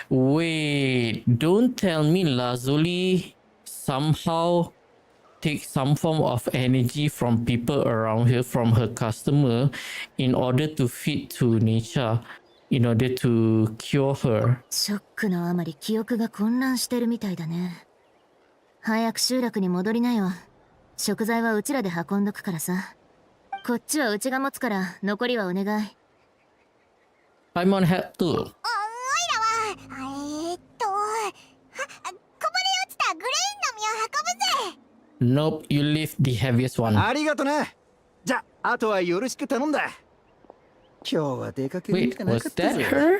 A: Wait, don't tell me Lazuli somehow takes some form of energy from people around her, from her customer, in order to feed to Nisha, in order to cure her.
E: ショックのあまり記憶が混乱してるみたいだね。早く集落に戻りなよ。食材はうちらで運んどくからさ。こっちはうちが持つから残りはお願い。
A: Paimon help too.
B: おいらは、こぼれ落ちたグレインの実を運ぶぜ。
A: Nope, you lift the heaviest one.
K: ありがとね。じゃあ、あとはよろしく頼んだ。今日は出かけるん
A: Wait,
K: じゃな
A: was
K: かった
A: that
K: ぜ。
A: her?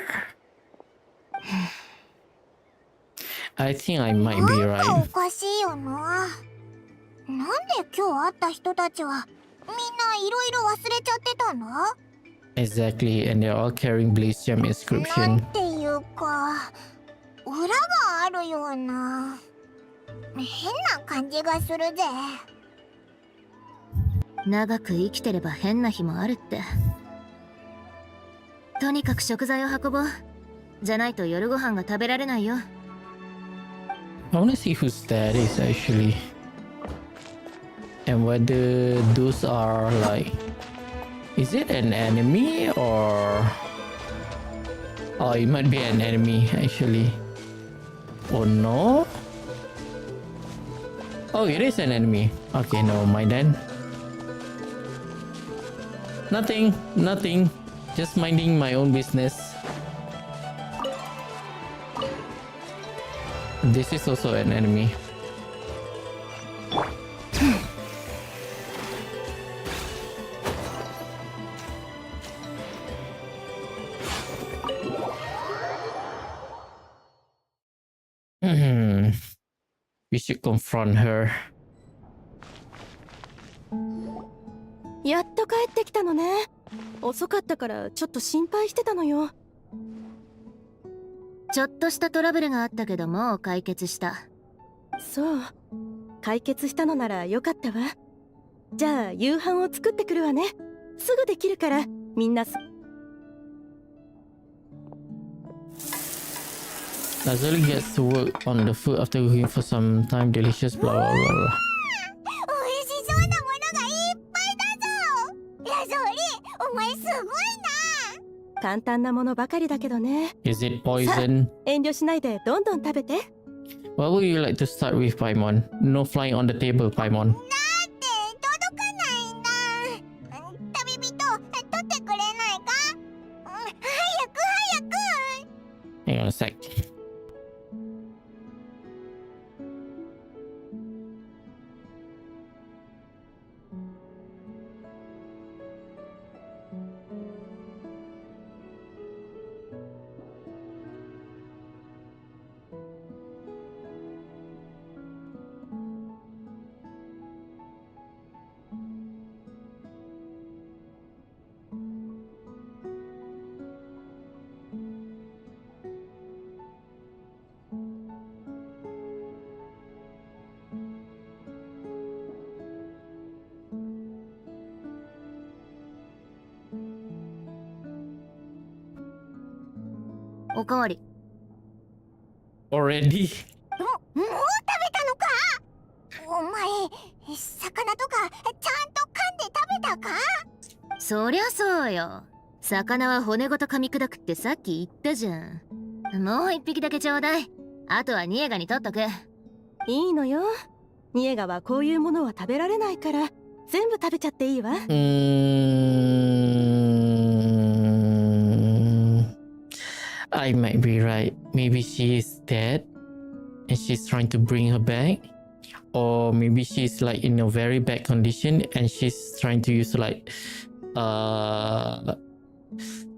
A: I think I might be
B: なんか
A: right.
B: おかしいよな。なんで今日会った人たちはみんないろいろ忘れちゃってたんだ？
A: Exactly, and they're all carrying Blaze Gem
B: なん
A: inscription.
B: ていうか、裏があるような変な感じがするぜ。
E: 長く生きてれば変な日もあるって。とにかく食材を運ぼう。じゃないと夜ご飯が食べられないよ。
A: I wanna see whose that is actually. And whether those are like... Is it an enemy or... Oh, it might be an enemy actually. Oh no? Oh, it is an enemy. Okay, never mind then. Nothing. Just minding my own business. This is also an enemy. We should confront her.
F: やっと帰ってきたのね。遅かったからちょっと心配してたのよ。
E: ちょっとしたトラブルがあったけどもう解決した。
F: そう、解決したのならよかったわ。じゃあ夕飯を作ってくるわね。すぐできるからみんな
A: Lazuli gets to work on the food after cooking for some time. Delicious, blah blah blah.
B: 美味しそうなものがいっぱいだぞ。ラゾーリ、お前すごいな。
F: 簡単なものばかりだけどね。
A: Is it poison?
F: 遠慮しないでどんどん食べて。
A: What would you like to start with, Paimon? No flying on the table, Paimon.
B: だって届かないんだ。旅人、取ってくれないか？早く。
A: Hang on a sec.
E: おかわり。
A: Already?
B: もう食べたのか？お前、魚とかちゃんと噛んで食べたか？
E: そりゃそうよ。魚は骨ごと噛み砕くってさっき言ったじゃん。もう一匹だけちょうだい。あとはニエガに取っとく。
F: いいのよ。ニエガはこういうものは食べられないから全部食べちゃっていいわ。
A: I might be right. Maybe she is dead and she's trying to bring her back. Or maybe she's like in a very bad condition and she's trying to use like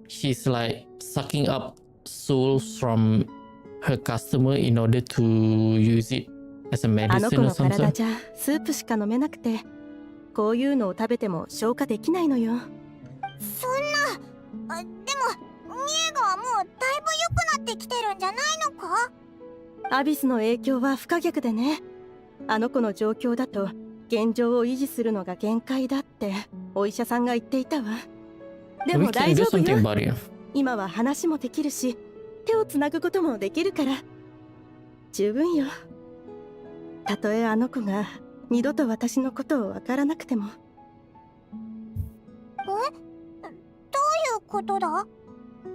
A: she's like sucking up souls from her customer in order to use it as a
F: あの子
A: medicine or
F: の体
A: something?
F: じゃスープしか飲めなくて、こういうのを食べても消化できないのよ。
B: そんな。でも、ニエガはもうだいぶ良くなってきてるんじゃないのか？
F: アビスの影響は不可逆でね。あの子の状況だと現状を維持するのが限界だってお医者さんが言っていたわ。で
A: We
F: も
A: can
F: 大
A: do
F: 丈夫
A: something
F: よ。
A: about it.
F: 今は話もできるし、手をつなぐこともできるから十分よ。たとえあの子が二度と私のことをわからなくても。
B: どういうことだ？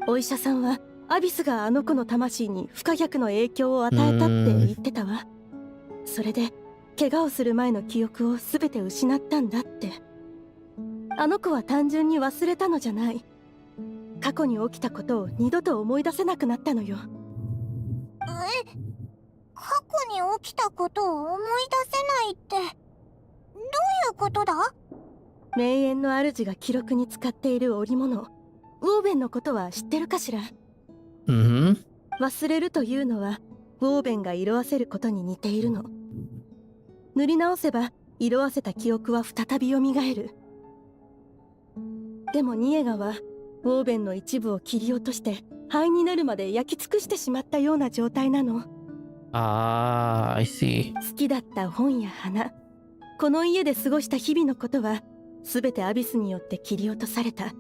F: お医者さんはアビスがあの子の魂に不可逆の影響を与えたって言ってたわ。それで怪我をする前の記憶を全て失ったんだって。あの子は単純に忘れたのじゃない。過去に起きたことを二度と思い出せなくなったのよ。
B: 過去に起きたことを思い出せないって、どういうことだ？
F: 名園の主が記録に使っている織物、ウォーベンのことは知ってるかしら？忘れるというのはウォーベンが色あせることに似ているの。塗り直せば色あせた記憶は再び蘇る。でもニエガはウォーベンの一部を切り落として灰になるまで焼き尽くしてしまったような状態なの。
A: Ah, I see.
F: 好きだった本や花、この家で過ごした日々のことは全てアビスによって切り落とされた。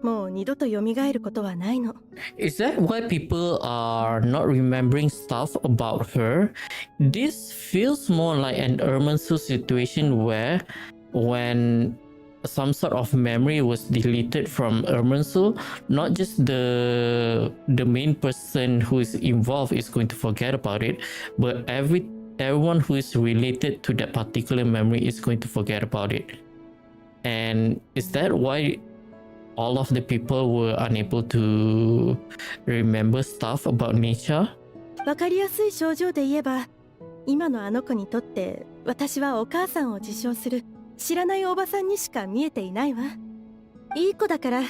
F: もう二度と蘇ることはないの。
A: Is that why people are not remembering stuff about her? This feels more like an Irminsul situation where when some sort of memory was deleted from Irminsul, not just the main person who is involved is going to forget about it, but everyone who is related to that particular memory is going to forget about it. And is that why all of the people were unable to remember stuff about nature?
F: わかりやすい症状で言えば、今のあの子にとって私はお母さんを自称する知らないおばさんにしか見えていないわ。いい子だから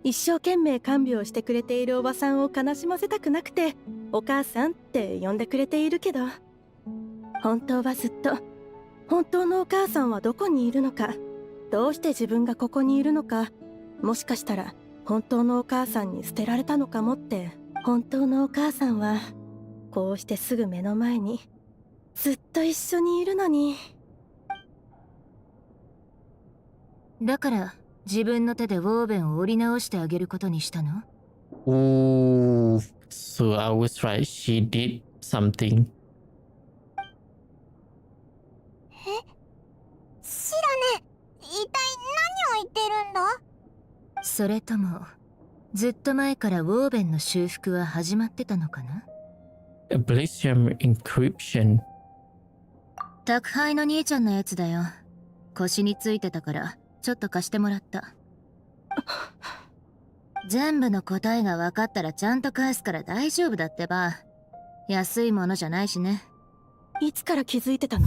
F: 一生懸命看病してくれているおばさんを悲しませたくなくてお母さんって呼んでくれているけど、本当はずっと本当のお母さんはどこにいるのか、どうして自分がここにいるのか、もしかしたら本当のお母さんに捨てられたのかもって。本当のお母さんはこうしてすぐ目の前にずっと一緒にいるのに。
E: だから自分の手でウォーベンを織り直してあげることにしたの？
A: Oh, so I was right. She did something.
B: シロネ、一体何を言ってるんだ？
E: それともずっと前からウォーベンの修復は始まってたのかな？
A: A Blasium encryption.
E: 宅配の兄ちゃんのやつだよ。腰についてたからちょっと貸してもらった。全部の答えが分かったらちゃんと返すから大丈夫だってば。安いものじゃないしね。
F: いつから気づいてたの？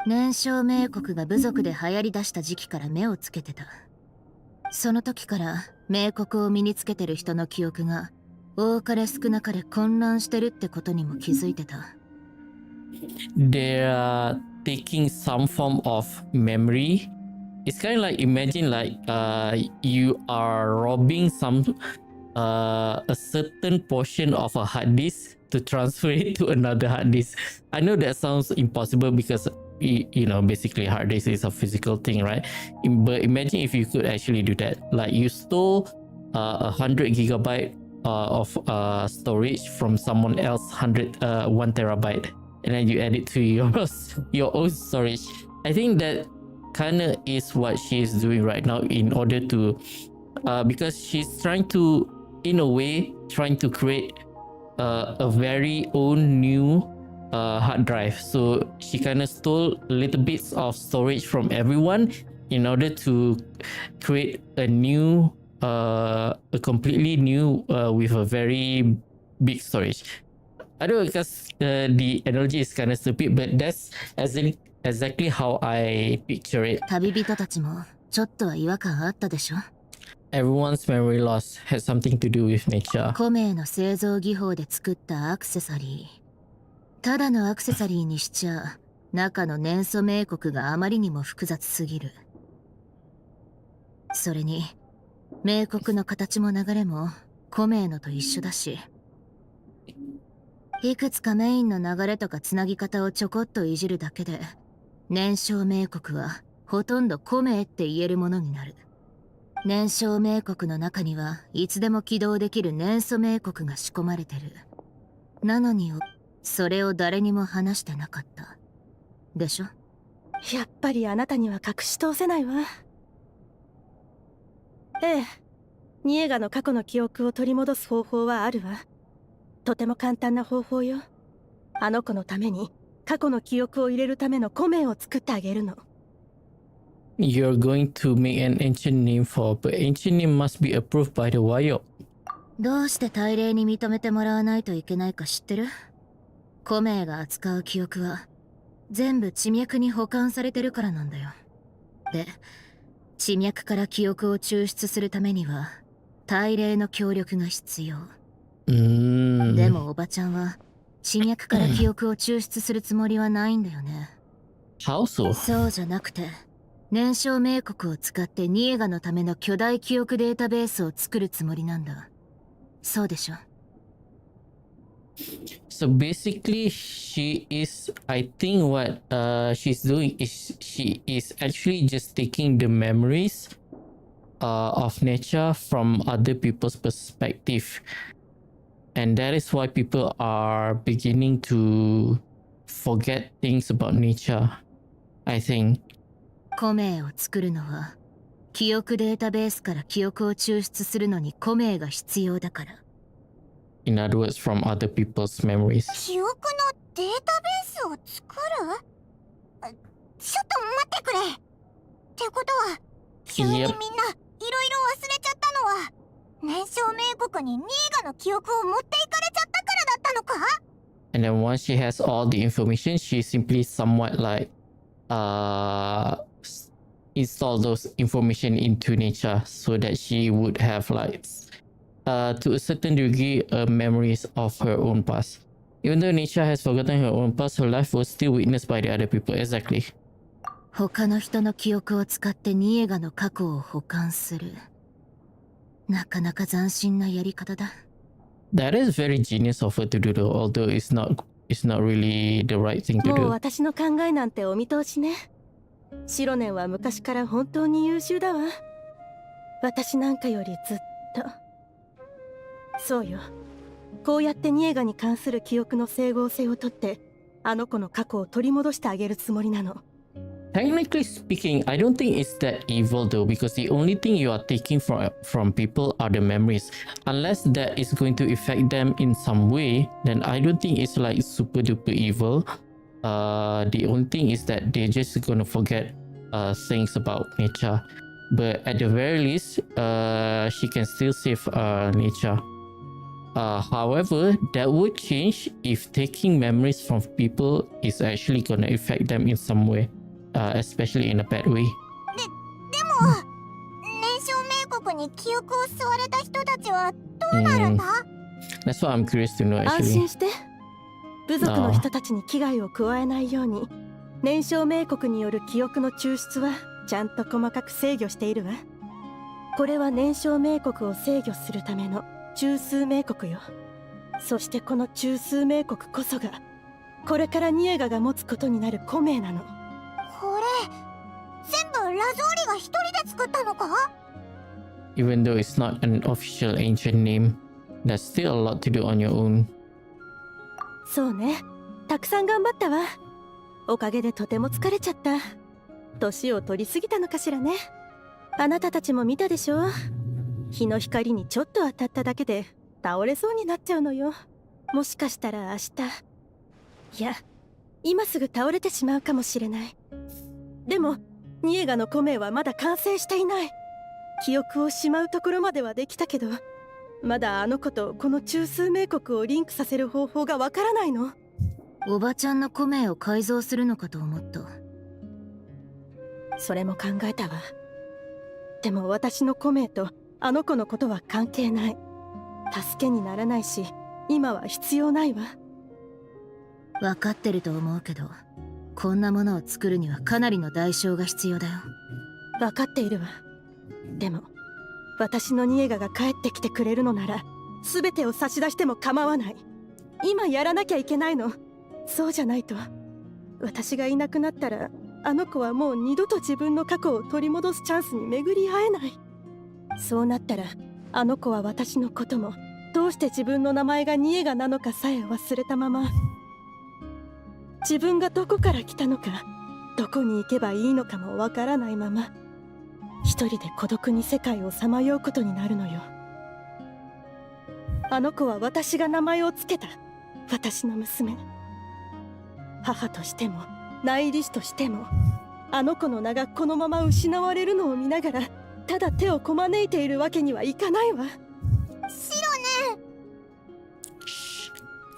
E: 年少冥国が部族で流行り出した時期から目をつけてた。その時から冥国を身につけてる人の記憶が多かれ少なかれ混乱してるってことにも気づいてた。
A: They're taking some form of memory. It's kind of like, imagine like you are robbing a certain portion of a hard disk to transfer it to another hard disk. I know that sounds impossible because you know, basically hard disk is a physical thing, right? But imagine if you could actually do that. Like you stole 100 gigabyte of storage from someone else, 1 terabyte, and then you add it to your own storage. I think that kind of is what she is doing right now in order to because she's trying to, in a way, trying to create a very own new hard drive. So she kind of stole little bits of storage from everyone in order to create a new a completely new with a very big storage. I don't know, because the analogy is kind of stupid, but that's exactly how I picture it.
E: 旅人たちもちょっとは違和感あったでしょ？
A: everyone's memory loss has something to do with nature.
E: コメの製造技法で作ったアクセサリー。ただのアクセサリーにしちゃ、中の年素銘刻があまりにも複雑すぎる。それに、銘刻の形も流れもコメのと一緒だし、いくつかメインの流れとかつなぎ方をちょこっといじるだけで、年少銘刻はほとんどコメって言えるものになる。年少銘刻の中にはいつでも起動できる年素銘刻が仕込まれてる。なのにそれを誰にも話してなかった。でしょ？
F: やっぱりあなたには隠し通せないわ。ええ、ニエガの過去の記憶を取り戻す方法はあるわ。とても簡単な方法よ。あの子のために過去の記憶を入れるためのコメを作ってあげるの。
A: You're going to make an ancient name for, but ancient name must be approved by the miHoYo.
E: どうして大礼に認めてもらわないといけないか知ってる？コメが扱う記憶は全部地脈に保管されてるからなんだよ。で、地脈から記憶を抽出するためには大礼の協力が必要。でもおばちゃんは地脈から記憶を抽出するつもりはないんだよね。
A: How so?
E: そうじゃなくて、年少銘刻を使ってニエガのための巨大記憶データベースを作るつもりなんだ。そうでしょ？
A: So basically, she is, I think what she's doing is she is actually just taking the memories of nature from other people's perspective. And that is why people are beginning to forget things about nature, I think.
E: コメを作るのは、記憶データベースから記憶を抽出するのにコメが必要だから。
A: In other words, from other people's memories.
B: 記憶のデータベースを作る？ちょっと待ってくれ。ってことは、急にみんな、いろいろ忘れちゃったのは、年少銘刻にニーガの記憶を持っていかれちゃったからだったのか？
A: And then once she has all the information, she simply somewhat like install those information into nature so that she would have like to a certain degree memories of her own past. Even though nature has forgotten her own past, her life was still witnessed by the other people. Exactly.
E: 他の人の記憶を使ってニエガの過去を保管する。なかなか斬新なやり方だ。
A: That is very genius of her to do though, although it's not really the right thing to
F: もう
A: do.
F: 私の考えなんてお見通しね。シロネンは昔から本当に優秀だわ。私なんかよりずっと。そうよ。こうやってニエガに関する記憶の整合性をとって、あの子の過去を取り戻してあげるつもりなの。
A: Technically speaking, I don't think it's that evil though, because the only thing you are taking from people are the memories. Unless that is going to affect them in some way, then I don't think it's like super duper evil. The only thing is that they're just gonna forget things about nature. But at the very least, she can still save nature. However, that would change if taking memories from people is actually gonna affect them in some way. Especially in a bad way.
B: でも、年少銘刻に記憶を吸われた人たちはどうなるんだ？
A: That's what I'm curious to know
F: 安
A: actually.
F: 心して。部族の人たちに危害を加えないように、年少銘刻による記憶の抽出はちゃんと細かく制御しているわ。これは年少銘刻を制御するための中枢銘刻よ。そしてこの中枢銘刻こそが、これからニエガが持つことになるコメなの。
B: これ、全部ラゾーリが一人で作ったのか？
A: Even though it's not an official ancient name, there's still a lot to do on your own.
F: そうね。たくさん頑張ったわ。おかげでとても疲れちゃった。年を取りすぎたのかしらね。あなたたちも見たでしょ？日の光にちょっと当たっただけで倒れそうになっちゃうのよ。もしかしたら明日、いや、今すぐ倒れてしまうかもしれない。でも、ニエガのコメはまだ完成していない。記憶をしまうところまではできたけど、まだあの子とこの中枢銘刻をリンクさせる方法がわからないの。
E: おばちゃんのコメを改造するのかと思った。
F: それも考えたわ。でも私のコメとあの子のことは関係ない。助けにならないし、今は必要ないわ。
E: 分かってると思うけど、こんなものを作るにはかなりの代償が必要だよ。
F: 分かっているわ。でも私のニエガが帰ってきてくれるのなら全てを差し出しても構わない。今やらなきゃいけないの。そうじゃないと私がいなくなったらあの子はもう二度と自分の過去を取り戻すチャンスに巡り会えない。そうなったらあの子は私のこともどうして自分の名前がニエガなのかさえ忘れたまま、自分がどこから来たのかどこに行けばいいのかもわからないまま一人で孤独に世界をさまようことになるのよ。あの子は私が名前をつけた私の娘。母としても内裏師としてもあの子の名がこのまま失われるのを見ながらただ手をこまねいているわけにはいかないわ。
B: シロネン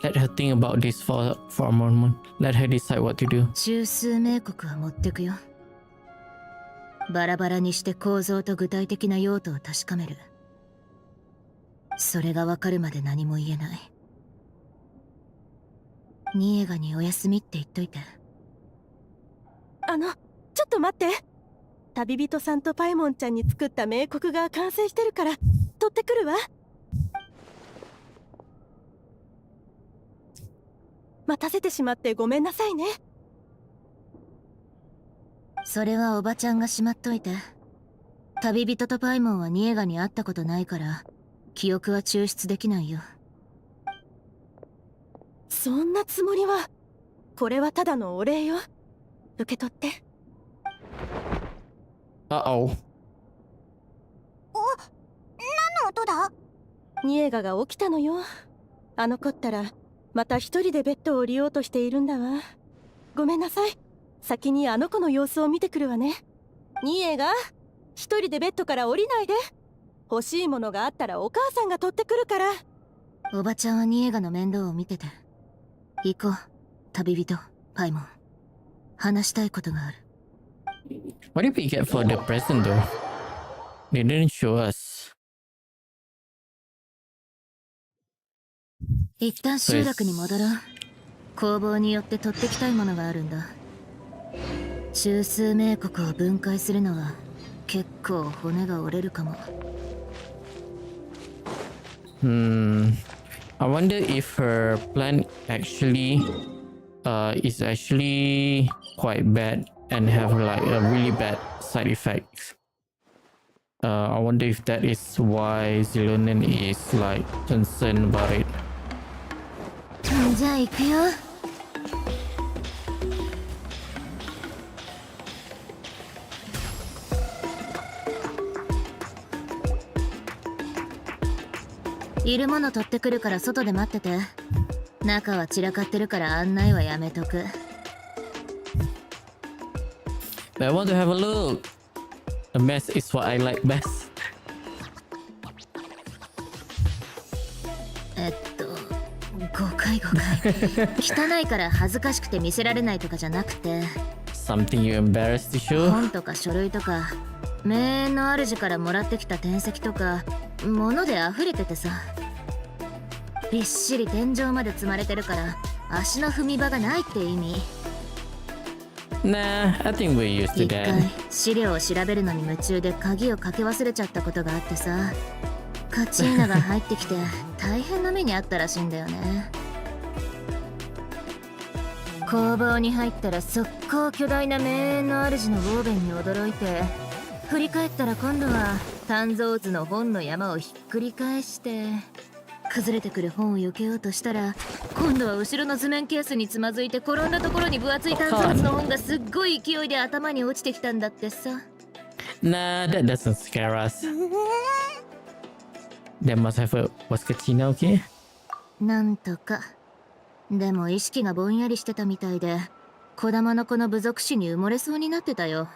A: Let her think about this for a moment. Let her decide what to do.
E: 中枢名国は持ってくよ。バラバラにして構造と具体的な用途を確かめる。それがわかるまで何も言えない。ニエガにお休みって言っといて。
F: ちょっと待って。旅人さんとパイモンちゃんに作った名国が完成してるから取ってくるわ。待たせてしまってごめんなさいね。
E: それはおばちゃんがしまっといて。旅人とパイモンはニエガに会ったことないから記憶は抽出できないよ。
F: そんなつもりは。これはただのお礼よ。受け取って。
A: Uh-oh.
B: お、何の音だ？
F: ニエガが起きたのよ。あの子ったらまた一人でベッドを降りようとしているんだわ。ごめんなさい。先にあの子の様子を見てくるわね。ニエガ、一人でベッドから降りないで。欲しいものがあったらお母さんが取ってくるから。
E: おばちゃんはニエガの面倒を見てて。行こう、旅人、パイモン。話したいことがある。
A: What did we get for the present though? They didn't show us.
E: 一旦集落に戻ろう。工房によって取ってきたいものがあるんだ。中枢名国を分解するのは結構骨が折れるかも。
A: I wonder if her plan actually is actually quite bad and have like a really bad side effects. I wonder if that is why Xilonen is like concerned about it.
E: じゃあ行くよ。いるもの取ってくるから外で待ってて。中は散らかってるから案内はやめとく。
A: I want to have a look. A mess is what I like best.
E: 誤解。汚いから恥ずかしくて見せられないとかじゃなくて。
A: Something you embarrassed to show?
E: 本とか書類とか、名園の主からもらってきた典籍とか、物で溢れててさ。びっしり天井まで積まれてるから足の踏み場がないって意味。
A: Nah, I think we're used to
E: 一
A: that.
E: 回資料を調べるのに夢中で鍵をかけ忘れちゃったことがあってさ、カチーナが入ってきて大変な目にあったらしいんだよね。工房に入ったら速攻巨大な名園の主のウォーベンに驚いて、振り返ったら今度は鍛造図の本の山をひっくり返して、崩れてくる本を避けようとしたら、今度は後ろの図面ケースにつまずいて転んだところに分厚い鍛造図の本がすっごい勢いで頭に落ちてきたんだってさ。
A: Nah, that doesn't scare us. That must have a was Katina, okay?
E: なんとか。でも意識がぼんやりしてたみたいで、児玉の子の部族史に埋もれそうになってたよ。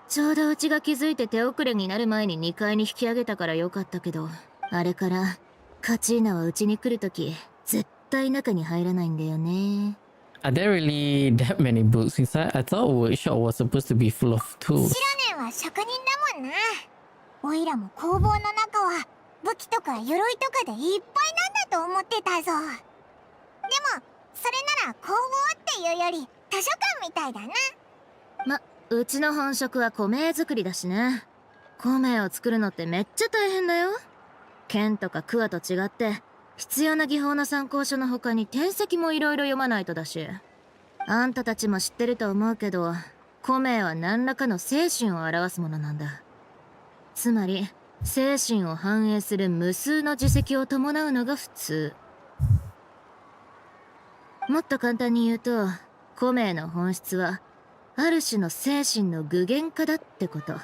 E: ちょうどうちが気づいて手遅れになる前に2階に引き上げたからよかったけど、あれからカチーナはうちに来るとき絶対中に入らないんだよね。
A: Are there really that many books inside? I thought workshop was supposed to be full of tools.
B: シロネンは職人だもんな。おいらも工房の中は武器とか鎧とかでいっぱいなんだと思ってたぞ。でもそれなら工房っていうより図書館みたいだな。
E: うちの本職は米作りだしね。米を作るのってめっちゃ大変だよ。剣とか桑と違って必要な技法の参考書の他に典籍もいろいろ読まないとだし。あんたたちも知ってると思うけど、米は何らかの精神を表すものなんだ。つまり精神を反映する無数の字跡を伴うのが普通。もっと簡単に言うと、米の本質はある種の精神の具現化だってこと。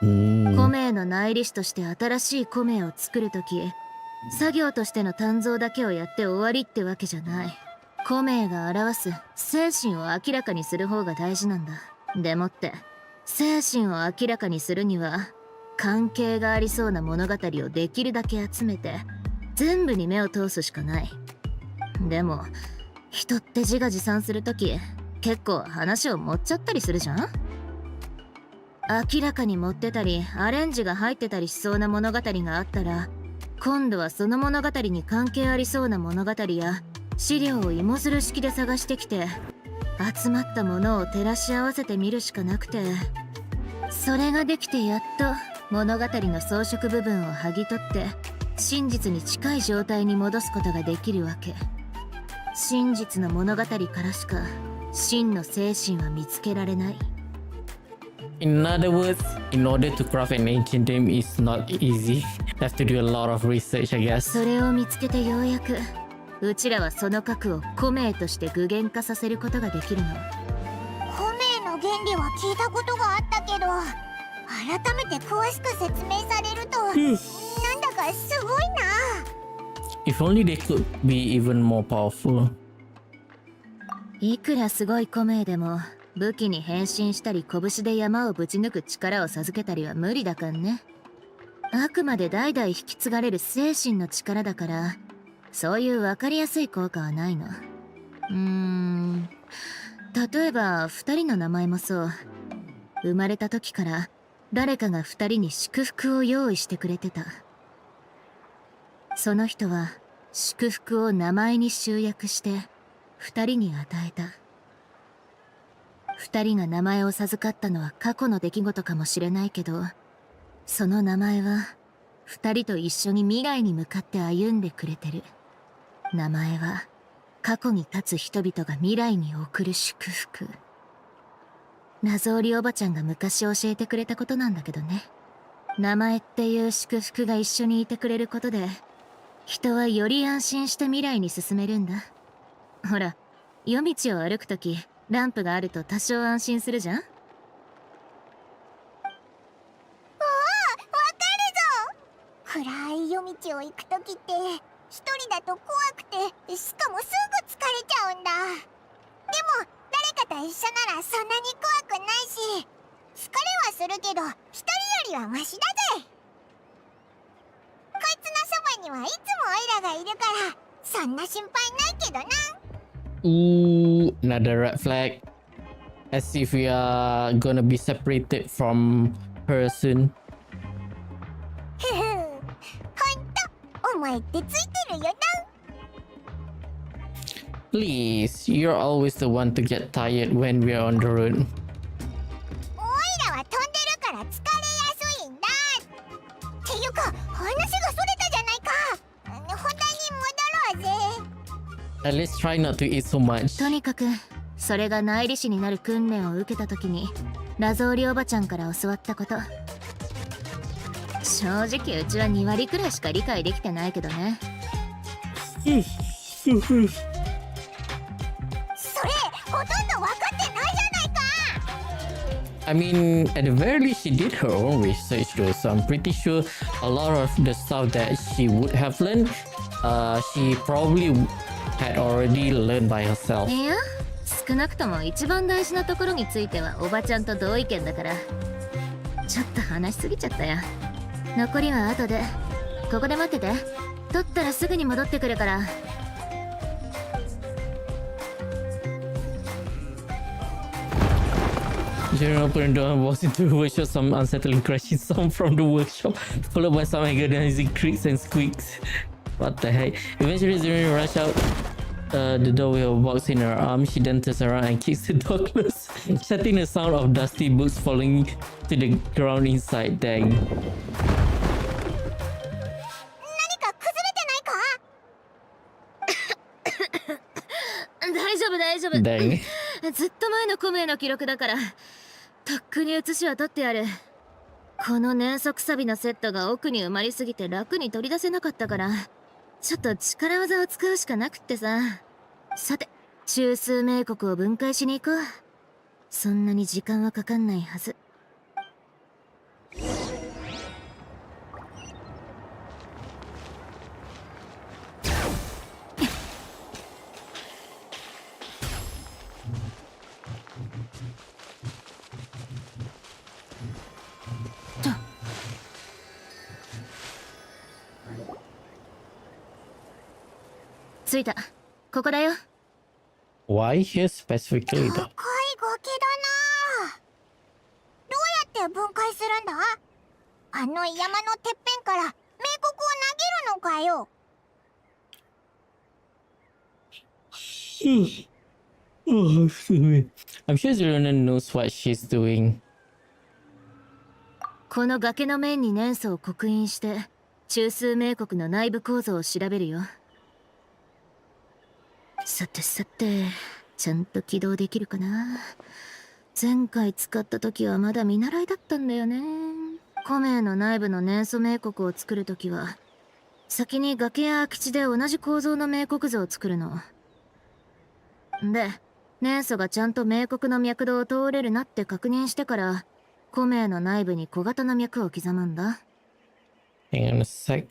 E: 米の内裏師として新しい米を作るとき、作業としての鍛造だけをやって終わりってわけじゃない。米が表す精神を明らかにする方が大事なんだ。でもって精神を明らかにするには関係がありそうな物語をできるだけ集めて全部に目を通すしかない。でも人って自画自賛するとき結構話を盛っちゃったりするじゃん。明らかに盛ってたりアレンジが入ってたりしそうな物語があったら、今度はその物語に関係ありそうな物語や資料を芋づる式で探してきて、集まったものを照らし合わせてみるしかなくて、それができてやっと物語の装飾部分を剥ぎ取って真実に近い状態に戻すことができるわけ。真実の物語からしか真の精神は見つけられない。
A: In other words, in order to craft an ancient name is not easy. Have to do a lot of research, I guess.
E: それを見つけてようやくうちらはその核を米として具現化させることができるの。
B: 米の原理は聞いたことがあったけど、改めて詳しく説明されると、なんだかすごいな。
A: If only they could be even more powerful.
E: いくらすごい米でも武器に変身したり拳で山をぶち抜く力を授けたりは無理だからね。あくまで代々引き継がれる精神の力だから、そういう分かりやすい効果はないの。例えば2人の名前もそう。生まれた時から誰かが2人に祝福を用意してくれてた。その人は祝福を名前に集約して2人に与えた。2人が名前を授かったのは過去の出来事かもしれないけど、その名前は2人と一緒に未来に向かって歩んでくれてる。名前は過去に立つ人々が未来に送る祝福。謎織おばちゃんが昔教えてくれたことなんだけどね。名前っていう祝福が一緒にいてくれることで、人はより安心して未来に進めるんだ。ほら、夜道を歩くときランプがあると多少安心するじゃん。
B: わかるぞ。暗い夜道を行くときって一人だと怖くて、しかもすぐ疲れちゃうんだ。でも誰かと一緒ならそんなに怖くないし、疲れはするけど一人よりはマシだぜ。こいつのそばにはいつもオイラがいるからそんな心配ないけどな。
A: Ooh, another red flag. As if we are gonna be separated from her soon.
B: ふふ、ほんとお前ってついてるよな。
A: Please, you're always the one to get tired when we're on the road.
B: オイラは飛んでるから疲れやすいんだ。っていうか話がそれたじゃないか。本題に戻ろうぜ。
A: At least try not to eat so much.
E: とにかくそれが内裏師になる訓練を受けた時に謎織おばちゃんから教わったこと。正直うちは2割くらいしか理解できてないけどね。
B: それほとんど分かってないじゃないか。
A: I mean, at the very least, she did her own research though, so I'm pretty sure a lot of the stuff that she would have learned, she probably had already learned by herself.
E: いや、少なくとも一番大事なところについてはおばちゃんと同意見だから。ちょっと話しすぎちゃったよ。残りは後で。ここで待ってて。取ったらすぐに戻ってくるから。
A: During opening door and walks into the workshop, some unsettling crashing sound from the workshop, followed by some agonizing creaks and squeaks. What the heck? Eventually, Zurina rushes out the door with a box in her arm. She then turns around and kicks the door closed, shutting the sound of dusty books falling to the ground inside. Dang.
B: 何か崩れてないか？
E: 大丈夫大丈夫。
A: Dang.
E: ずっと前のコメの記録だから、とっくに写しは取ってある。この年速サビのセットが奥に埋まりすぎて楽に取り出せなかったから、ちょっと力技を使うしかなくってさ。さて、中枢名国を分解しに行こう。そんなに時間はかかんないはず。着いた。ここだよ。
A: Why here specifically
B: 高い
A: though?
B: 崖だな。どうやって分解するんだ？あの山のてっぺんから名国を投げるのかよ。
A: Oh, excuse me. I'm sure Xilonen knows what she's doing.
E: この崖の面に年素を刻印して、中枢名国の内部構造を調べるよ。さてさて、ちゃんと起動できるかな。前回使った時はまだ見習いだったんだよね。古名の内部の年素名国を作る時は、先に崖や空き地で同じ構造の名国図を作るの。で、年素がちゃんと名国の脈動を通れるなって確認してから、古名の内部に小型の脈を刻むんだ。
A: Hang on a sec.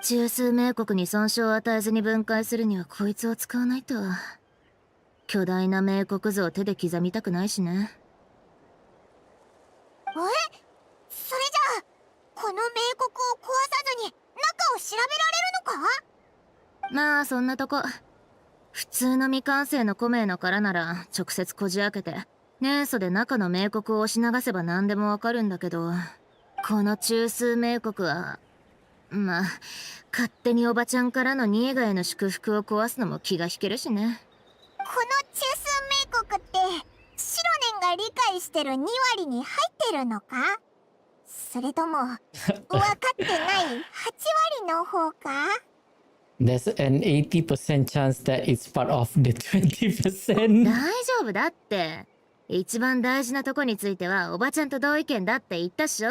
E: 中枢名国に損傷を与えずに分解するにはこいつを使わないと。巨大な名国図を手で刻みたくないしね。
B: それじゃあこの名国を壊さずに中を調べられるのか？
E: まあそんなとこ。普通の未完成の古名の殻なら直接こじ開けて年素で中の名国を押し流せば何でもわかるんだけど、この中枢名国はまあ勝手におばちゃんからのニエガへの祝福を壊すのも気が引けるしね。
B: この中枢名国ってシロネンが理解してる2割に入ってるのか？それとも分かってない8割の方か？
A: There's an 80% chance that it's part of the 20%.
E: 大丈夫だって。一番大事なとこについてはおばちゃんと同意見だって言ったっしょ。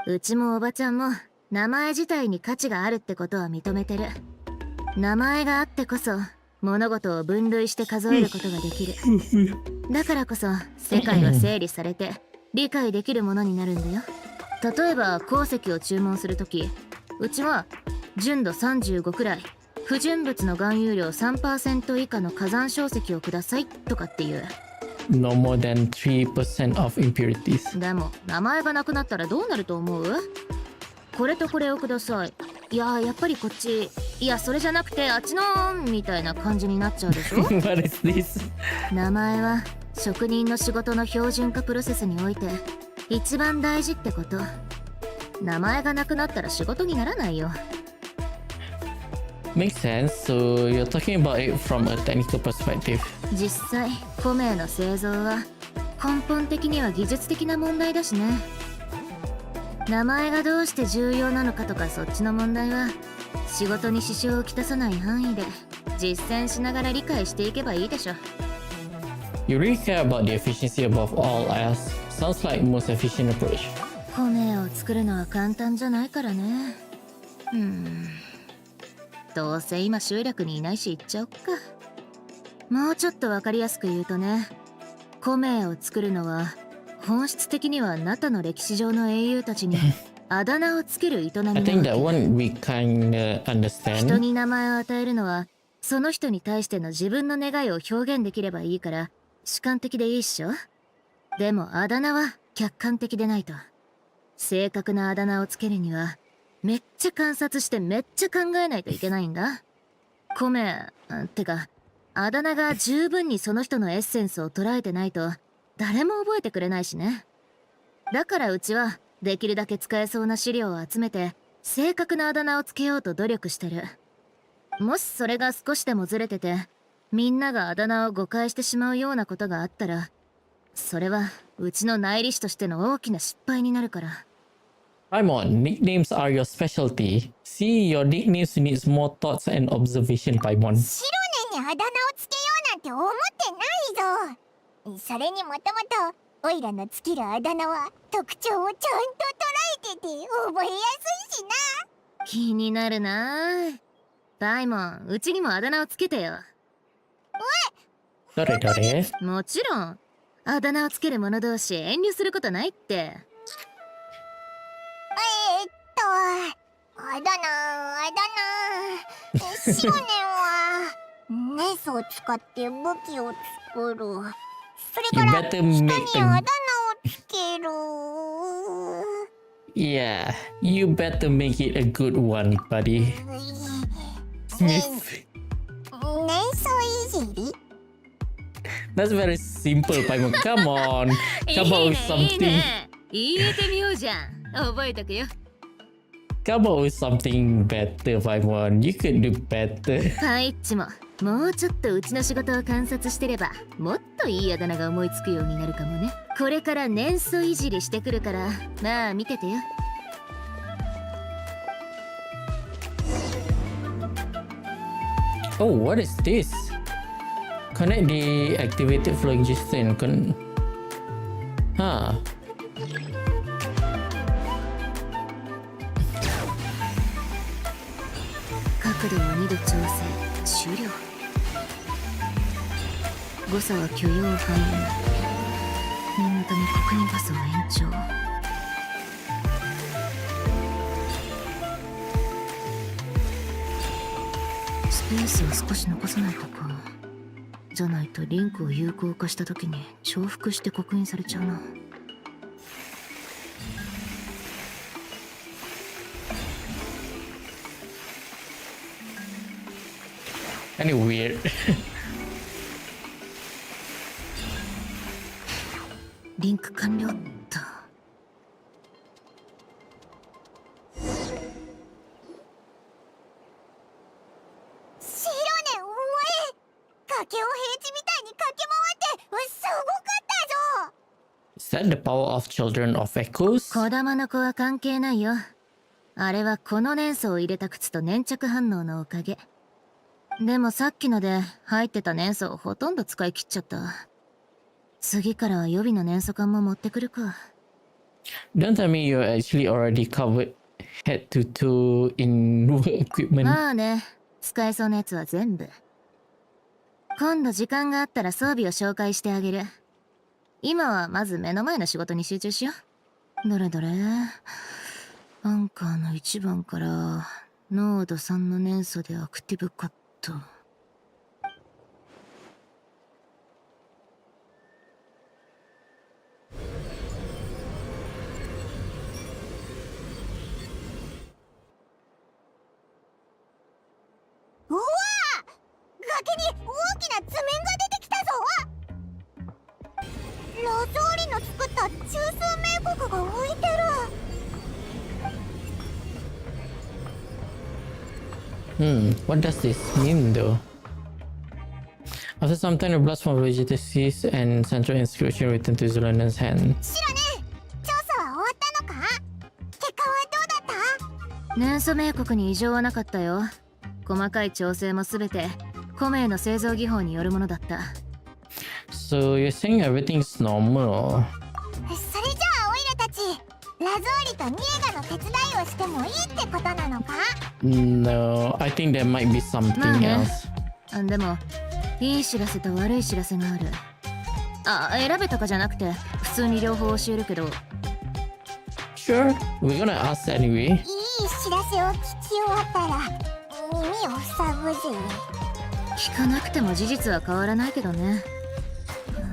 E: うちもおばちゃんも名前自体に価値があるってことは認めてる。名前があってこそ物事を分類して数えることができる。だからこそ世界は整理されて理解できるものになるんだよ。例えば鉱石を注文するとき、うちは純度35くらい、不純物の含有量 3% 以下の火山硝石をくださいとかっていう。
A: No more than 3% of impurities.
E: でも名前がなくなったらどうなると思う？これとこれをください。いややっぱりこっち。いやそれじゃなくてあっちのみたいな感じになっちゃうでしょ。
A: What is this?
E: 名前は職人の仕事の標準化プロセスにおいて一番大事ってこと。名前がなくなったら仕事にならないよ。
A: Makes sense. So you're talking about it from a technical perspective.
E: 実際古名の製造は根本的には技術的な問題だしね。名前がどうして重要なのかとかそっちの問題は仕事に支障をきたさない範囲で実践しながら理解していけばいいでしょ。
A: You really care about the efficiency above all else. Sounds like most efficient approach.
E: 古名を作るのは簡単じゃないからね。どうせ今集落にいないし言っちゃおっか。もうちょっとわかりやすく言うとね、古名を作るのは本質的にはナタの歴史上の英雄たちにあだ名をつける営みな
A: I
E: わ
A: think
E: け。
A: that one we kinda
E: 人
A: understand.
E: に名前を与えるのはその人に対しての自分の願いを表現できればいいから主観的でいいっしょ。でもあだ名は客観的でないと。正確なあだ名をつけるにはめっちゃ観察してめっちゃ考えないといけないんだ。コメ、てか、あだ名が十分にその人のエッセンスを捉えてないと誰も覚えてくれないしね。だからうちはできるだけ使えそうな資料を集めて正確なあだ名をつけようと努力してる。もしそれが少しでもずれててみんながあだ名を誤解してしまうようなことがあったら、それはうちの内理士としての大きな失敗になるから。
A: Paimon, nicknames are your specialty. See, your nicknames needs more thoughts and observation, Paimon.
B: シロネにあだ名をつけようなんて思ってないぞ。それにもともとオイラのつけるあだ名は特徴をちゃんと捉えてて覚えやすいしな。
E: 気になるなぁ。パイモン、うちにもあだ名をつけてよ。
A: どれどれ？
E: もちろん。あだ名をつける者同士遠慮することないって。
B: あだ名。シロネはネスを使って武器を作る。それから人にあだ名をつける。
A: Yeah, you better make it a good one, buddy. Smith.
B: 年相いじり？
A: That's very simple, Paimon. Come on. Come on with something.
E: 言えてみようじゃん。覚えとくよ。
A: Come on with something better, Paimon. You could do better.
E: パイッチも、もうちょっとうちの仕事を観察してれば、もっといいあだ名が思いつくようになるかもね。これから年相いじりしてくるから、まあ見ててよ。
A: Oh, what is this? Connect the activated flowing gesture. Huh.
E: 角度を2度調整終了。誤差は許容範囲内。念のため確認パスを延長。スペースを少し残さないとか。じゃないとリンクを有効化した時に重複して刻印されちゃうな。
A: Kind of weird.
E: リンク完了っと。
B: シロネ、お前崖を平地みたいに駆け回ってすごかったぞ。
A: Is that the power of children of echoes?
E: 子供の子は関係ないよ。あれはこの年素を入れた靴と粘着反応のおかげ。でもさっきので入ってた年素をほとんど使い切っちゃった。次からは予備の年素管も持ってくるか。
A: Don't tell me you're actually already covered head to toe in equipment.
E: まあね、使えそうなやつは全部。今度時間があったら装備を紹介してあげる。今はまず目の前の仕事に集中しよう。どれどれ。アンカーの1番からノード3の年素でアクティブカット。
B: うわあ、崖に大きな図面が出てきたぞ。ラゾーリの作った中枢名国が浮いてる。
A: What does this mean though? After some time, the blast from Vegeta ceased and central inscription returned to Xilonen's hand.
B: シロネ、調査は終わったのか？結果はどうだった？
E: 年素名国に異常はなかったよ。細かい調整もすべてコメの製造技法によるものだった。
A: So you're saying everything's normal?
B: それじゃあオイラたちラゾーリとニエガの手伝いをしてもいいってことなのか？
A: No, I think there might be something
E: まあね。
A: else.
E: でもいい知らせと悪い知らせがある。あ、選べとかじゃなくて普通に両方教えるけど。
A: Sure, we're gonna ask anyway.
B: いい知らせを聞き終わったら耳を塞ぐぜ。
E: 聞かなくても事実は変わらないけどね。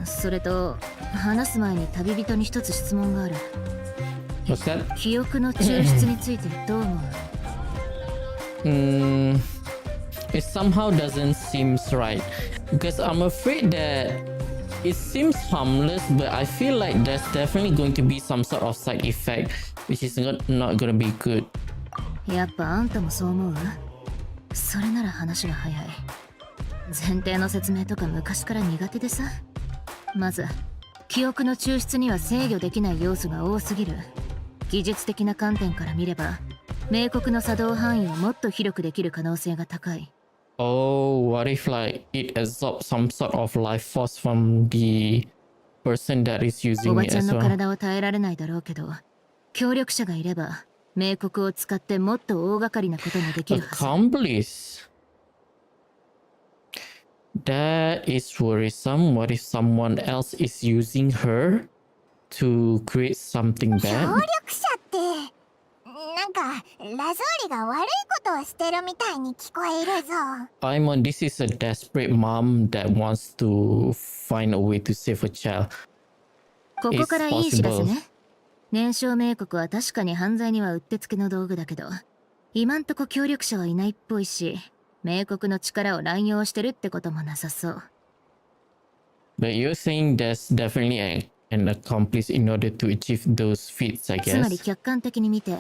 E: それと話す前に旅人に一つ質問がある。
A: What's that?
E: 記憶の抽出についてどう思う？
A: It somehow doesn't seem right because I'm afraid that it seems harmless, but I feel like there's definitely going to be some sort of side effect, which is not gonna be good.
E: やっぱあんたもそう思う？それなら話が早い。前提の説明とか昔から苦手でさ。まず記憶の抽出には制御できない要素が多すぎる。技術的な観点から見れば冥国の作動範囲をもっと広くできる可能性が高い。
A: Oh, what if like it absorbs some sort of life force from the person that is
E: お
A: using
E: ば
A: it
E: ちゃん
A: as
E: の
A: well?
E: 体を耐えられないだろうけど、協力者がいれば冥国を使ってもっと大掛かりなこともできるはず。
A: Accomplice. That is worrisome. What if someone else is using her to create something
B: 協
A: bad?
B: 力者ってなんかラゾーリが悪いことをしてるみたいに聞こえるぞ。
A: Paimon, this is a desperate mom that wants to find a way to save her child.
E: ここからいい知らせ
A: It's possible.
E: ね。燃焼冥国は確かに犯罪にはうってつけの道具だけど、今んとこ協力者はいないっぽいし、冥国の力を乱用してるってこともなさそう。
A: But you're saying there's definitely an accomplice in order to achieve those feats, I
E: つまり
A: guess.
E: 客観的に見て、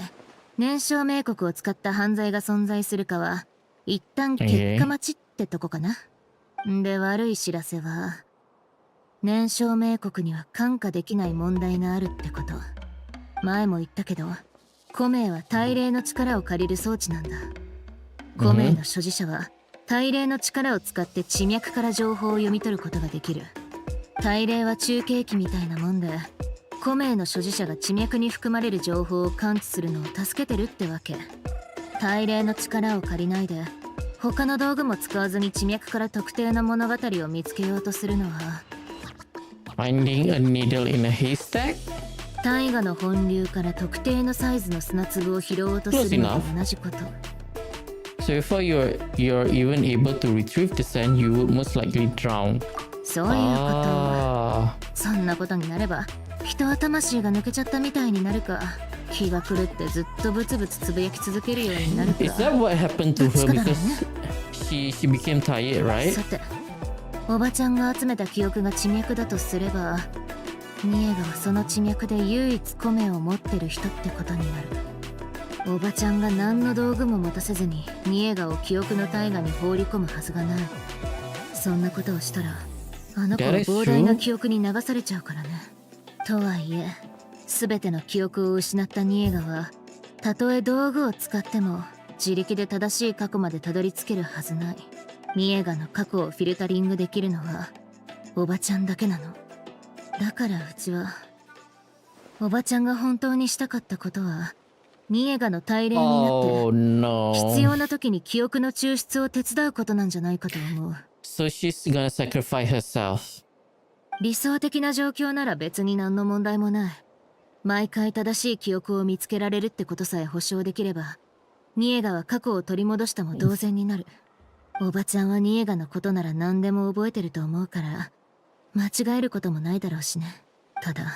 E: 燃焼冥国を使った犯罪が存在するかは、一旦結果待ちってとこかな。で、悪い知らせは、燃焼冥国には看過できない問題があるってこと。前も言ったけど、古名は大霊の力を借りる装置なんだ。古名の所持者は大霊の力を使って地脈から情報を読み取ることができる。大霊は中継機みたいなもんで、古名の所持者が地脈に含まれる情報を感知するのを助けてるってわけ。大霊の力を借りないで他の道具も使わずに地脈から特定の物語を見つけようとするのは、
A: Finding a needle in a haystack?
E: 大河の本流から特定のサイズの砂粒を拾おうとするのと同じこと。
A: So before you're even able to retrieve the sand, you would most likely drown.
E: そういうこと。
A: Ah.
E: そんなことになれば人は魂が抜けちゃったみたいになるか、気が狂ってずっとブツブツつぶやき続けるようになるか。
A: Is that what happened to
E: どっち
A: her?
E: かだろう
A: Because
E: ね。
A: she became tired, right?
E: さて、おばちゃんが集めた記憶が地脈だとすれば、ニエガはその地脈で唯一米を持ってる人ってことになる。おばちゃんが何の道具も持たせずにニエガを記憶の大河に放り込むはずがない。そんなことをしたらあの子は膨大な記憶に流されちゃうからね。とはいえ全ての記憶を失ったニエガはたとえ道具を使っても自力で正しい過去までたどり着けるはずない。ニエガの過去をフィルタリングできるのはおばちゃんだけなの。だからうちはおばちゃんが本当にしたかったことはニエガの大霊になって、
A: Oh
E: 必要
A: no.
E: な時に記憶の抽出を手伝うことなんじゃないかと思う。
A: So she's gonna sacrifice herself.
E: 理想的な状況なら別に何の問題もない。毎回正しい記憶を見つけられるってことさえ保証できれば、ニエガは過去を取り戻したも同然になる。おばちゃんはニエガのことなら何でも覚えてると思うから間違えることもないだろうしね。ただ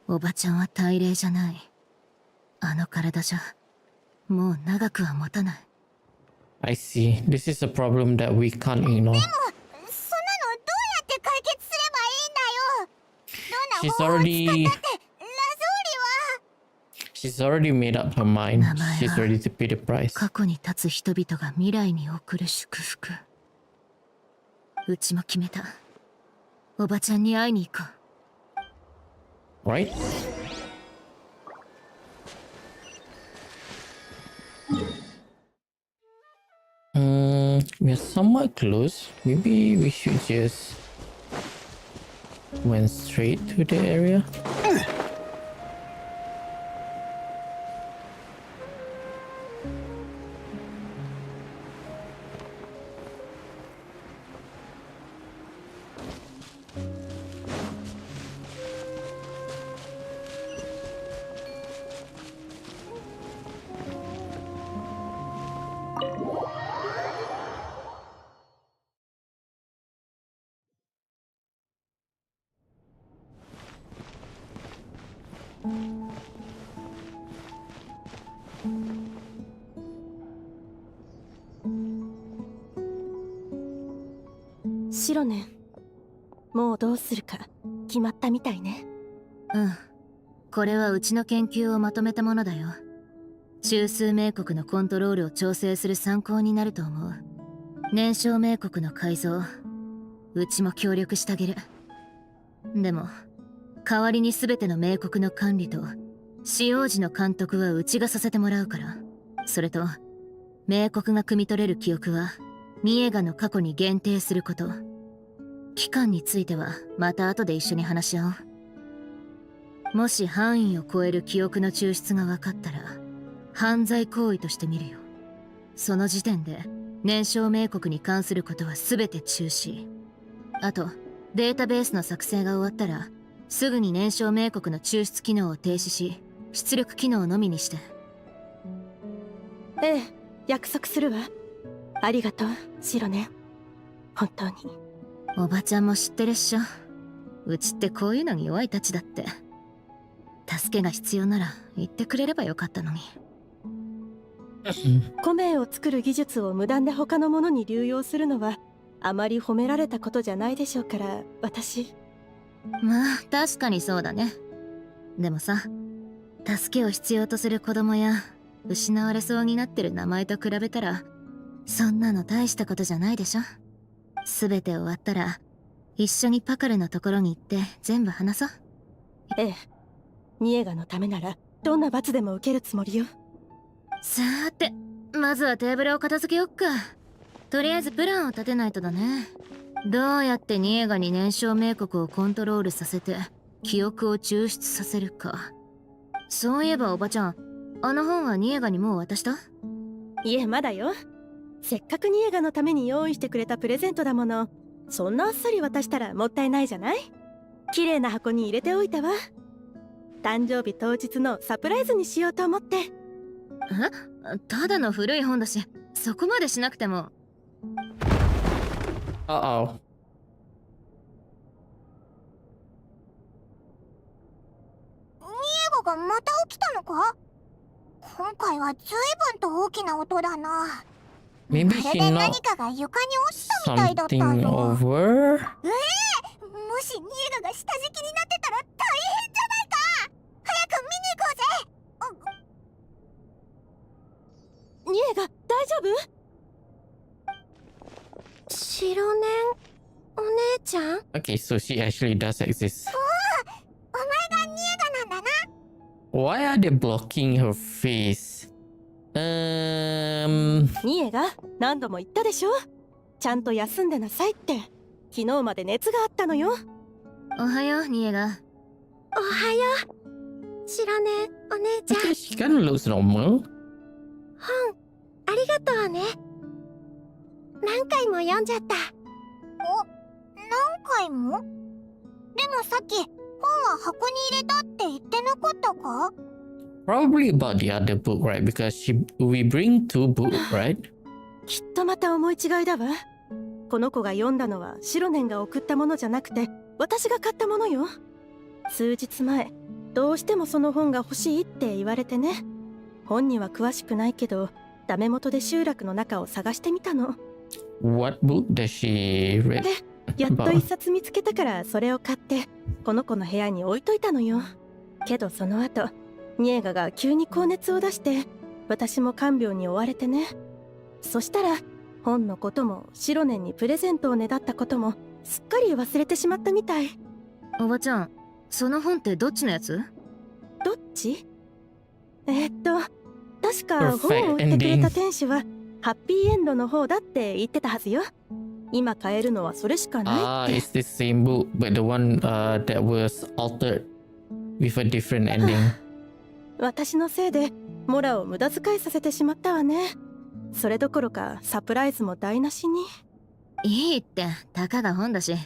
E: おばちゃんは大霊じゃない。あの体じゃもう長くは持たない。
A: I see. This is a problem that we can't ignore.
B: そんなのどうやって解決すればいいんだよ。どんな
A: She's
B: 方法を使ったって
A: already
B: ラゾーリは
A: she's already made up her mind.
E: 名前
A: She's
E: は
A: ready to pay the price.
E: 過去に立つ人々が未来に送る祝福。うちも決めた。おばちゃんに会いに行こう。
A: Right? We're somewhat close. Maybe we should just went straight to the area.
F: シロネン、もうどうするか決まったみたいね。
E: うん。これはうちの研究をまとめたものだよ。中枢名国のコントロールを調整する参考になると思う。燃焼名国の改造、うちも協力してあげる。でも代わりに全ての名国の管理と使用時の監督はうちがさせてもらうから。それと名国が汲み取れる記憶はミエガの過去に限定すること。期間についてはまた後で一緒に話し合おう。もし範囲を超える記憶の抽出が分かったら犯罪行為として見るよ。その時点で燃焼名国に関することは全て中止。あとデータベースの作成が終わったらすぐに燃焼名国の抽出機能を停止し、出力機能のみにして。
F: ええ、約束するわ。ありがとう、シロネン。本当に。
E: おばちゃんも知ってるっしょ。うちってこういうのに弱いたちだって。助けが必要なら言ってくれればよかったのに。
F: 米を作る技術を無断で他のものに流用するのはあまり褒められたことじゃないでしょうから、私。
E: まあ確かにそうだね。でもさ、助けを必要とする子供や失われそうになってる名前と比べたらそんなの大したことじゃないでしょ。全て終わったら一緒にパカルのところに行って全部話そう。
F: ええ、ニエガのためならどんな罰でも受けるつもりよ。
E: さーて、まずはテーブルを片付けよっか。とりあえずプランを立てないとだね。どうやってニエガに燃焼名国をコントロールさせて記憶を抽出させるか。そういえばおばちゃん、あの本はニエガにもう渡した？
F: いえ、まだよ。せっかくニエガのために用意してくれたプレゼントだもの。そんなあっさり渡したらもったいないじゃない。綺麗な箱に入れておいたわ。誕生日当日のサプライズにしようと思って。
E: え？ただの古い本だし、そこまでしなくても。
A: Uh-oh.
B: ニエガがまた起きたのか？今回は随分と大きな音だな。
A: Maybe
B: まる
A: she
B: で
A: knocked
B: 何かが床に落ちたみたいだった
A: something
B: ぞ。
A: over?
B: もしニエガが下敷きになってたら大変じゃないか。早く見に行こうぜ。
F: ニエガ、大丈夫？
B: シロネンお姉ちゃん？
A: Okay, so she actually does exist.
B: お前がニエガなんだな。
A: Why are they blocking her face?
F: ニエガ、何度も言ったでしょ。ちゃんと休んでなさいって。昨日まで熱があったのよ。
E: おはよう、ニエガ。
B: おはよう。シロネンお姉ちゃん。
A: Okay, she kind of looks normal.
B: 本ありがとうね。何回も読んじゃった。お、何回も？でもさっき本は箱に入れたって言ってなかったか？
A: Probably about the other book, right? Because we bring two books, right?
F: きっとまた思い違いだわ。この子が読んだのはシロネンが送ったものじゃなくて私が買ったものよ。数日前、どうしてもその本が欲しいって言われてね。本には詳しくないけどダメ元で集落の中を探してみたの。
A: What book does she read?
F: で、やっと一冊見つけたからそれを買ってこの子の部屋に置いといたのよ。けどその後ニエガが急に高熱を出して私も看病に追われてね。そしたら本のこともシロネンにプレゼントをねだったこともすっかり忘れてしまったみたい。
E: おばちゃん、その本ってどっちのやつ？
F: どっち？確か本を売ってくれた店主はハッピーエンドの方だって言ってたはずよ。今買えるのはそれしかないって。
A: It's the same book, but the one that was altered with a different ending.
F: 私のせいでモラを無駄遣いさせてしまったわね。それどころかサプライズも台無しに。
E: いいって、たかが本だし。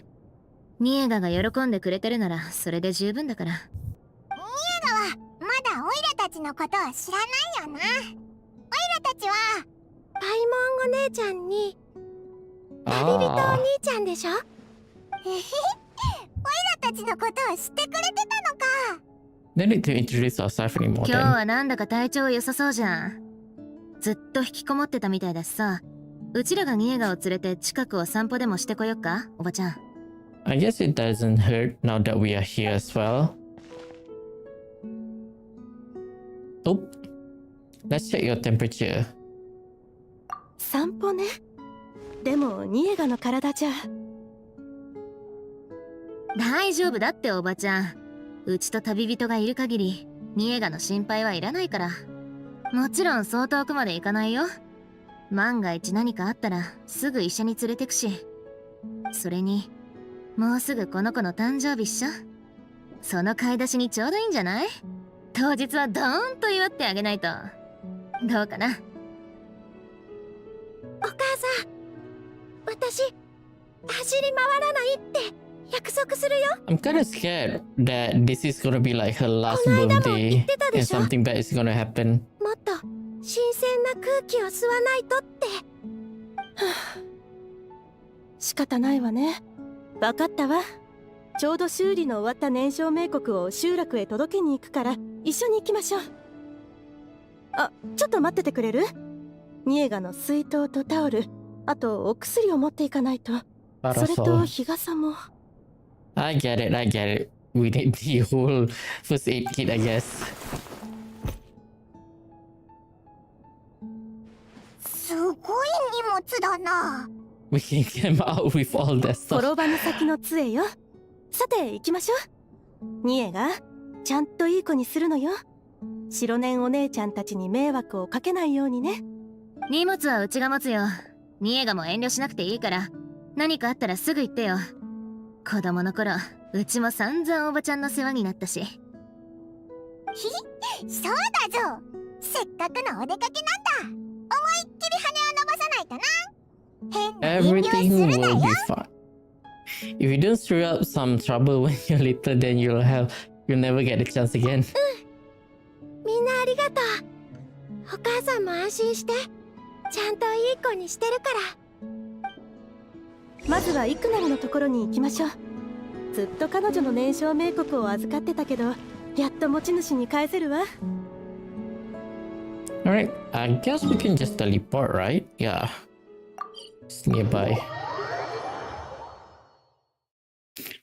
E: ニエガが喜んでくれてるならそれで十分だから。
B: ニエガはまだオイラたちのことは知らないよな。オイラたちはパイモンお姉ちゃんに旅人お兄ちゃんでしょ。オイラたちのことを知ってくれてたのか。
A: They need to introduce ourselves anymore.
E: 今日はなんだか体調良さそうじゃん。ずっと引きこもってたみたいだしさ、うちらがニエガを連れて近くを散歩でもしてこよっか、おばちゃん。
A: I guess it doesn't hurt now that we are here as well. Oh, let's check your temperature.
F: 散歩ね。でもニエガの体じゃ。
E: 大丈夫だっておばちゃん。うちと旅人がいる限りニエガの心配はいらないから。もちろんそう遠くまで行かないよ。万が一何かあったらすぐ医者に連れてくし。それにもうすぐこの子の誕生日っしょ。その買い出しにちょうどいいんじゃない？当日はドーンと祝ってあげないと。どうかな。
B: お母さん、私走り回らないって約束するよ。
A: I'm kind of scared that this is gonna be like her last birthday and something bad is gonna happen.
B: もっと新鮮な空気を吸わないとって。
F: 仕方ないわね。分かったわ。ちょうど修理の終わった燃焼冥国を集落へ届けに行くから一緒に行きましょう。あ、ちょっと待っててくれる？ニエガの水筒とタオル、あとお薬を持っていかないと。それと日傘も。
A: I get it, I get it. We need the whole first aid kit, I guess.
B: すごい荷物だな。
A: We can come out with all that stuff.
F: 転ばぬ先の杖よ。さて行きましょう。ニエガ、ちゃんといい子にするのよ。白年お姉ちゃんたちに迷惑をかけないようにね。
E: 荷物はうちが持つよ。ニエガも遠慮しなくていいから、何かあったらすぐ言ってよ。子供の頃、うちも散々おばちゃんの世話になったし。
B: そうだぞ。せっかくのお出かけなんだ。思いっきり羽を伸ばさないとな。変な遠慮
A: Everything
B: する
A: will
B: なよ。
A: be fine. If you don't stir up some trouble when you're little, then you'll never get a chance again.
B: みんなありがとう。お母さんも安心して。ちゃんといい子にしてるから。
F: まずはイクナルのところに行きましょう。ずっと彼女の燃焼冥国を預かってたけど、やっと持ち主に返せるわ。
A: Alright, I guess we can just teleport, right? Yeah. It's nearby.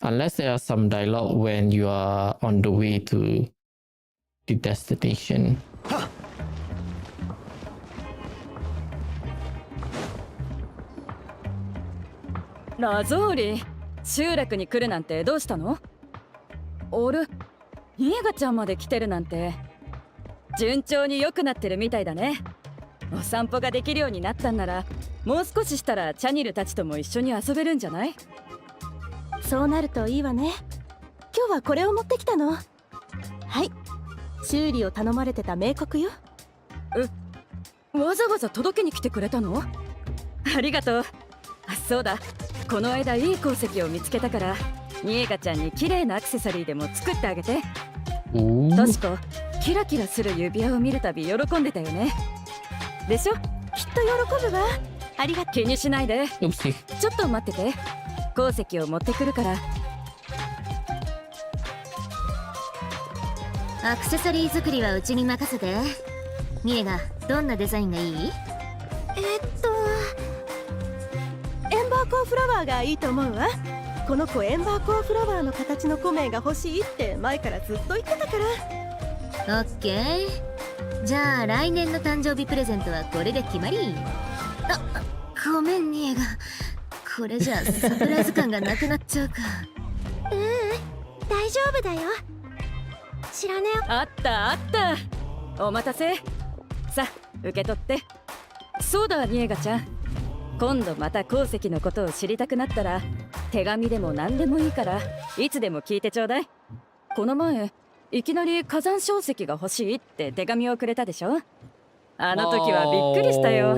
A: Unless there are some dialogue when you are on the way to the destination.
J: ラゾーリ、集落に来るなんてどうしたの？あれ、ニエガちゃんまで来てるなんて。順調に良くなってるみたいだね。お散歩ができるようになったんなら、もう少ししたらチャニルたちとも一緒に遊べるんじゃない？
F: そうなるといいわね。今日はこれを持ってきたの。はい、修理を頼まれてた冥国よ。
J: わざわざ届けに来てくれたの？ありがとう。あ、そうだ、この間いい鉱石を見つけたから、ニエガちゃんに綺麗なアクセサリーでも作ってあげて。確かキラキラする指輪を見るたび喜んでたよね。でしょ？きっと
F: 喜ぶわ。ありがとう。
J: 気にしないで。
A: Oopsie.
J: ちょっと待ってて。鉱石を持ってくるから。
E: アクセサリー作りはうちに任せて。ミエがどんなデザインがいい？
F: エンバーコーフラワーがいいと思うわ。この子エンバーコーフラワーの形のコメが欲しいって前からずっと言ってたから。
E: オッケー。じゃあ来年の誕生日プレゼントはこれで決まり。あ、ごめんニエが。これじゃサプライズ感がなくなっちゃうか。
B: 大丈夫だよ。知らねえ。
J: あったあった。お待たせ。さあ受け取って。そうだニエガちゃん、今度また鉱石のことを知りたくなったら手紙でも何でもいいからいつでも聞いてちょうだい。この前いきなり火山硝石が欲しいって手紙をくれたでしょ。あの時はびっくりしたよ。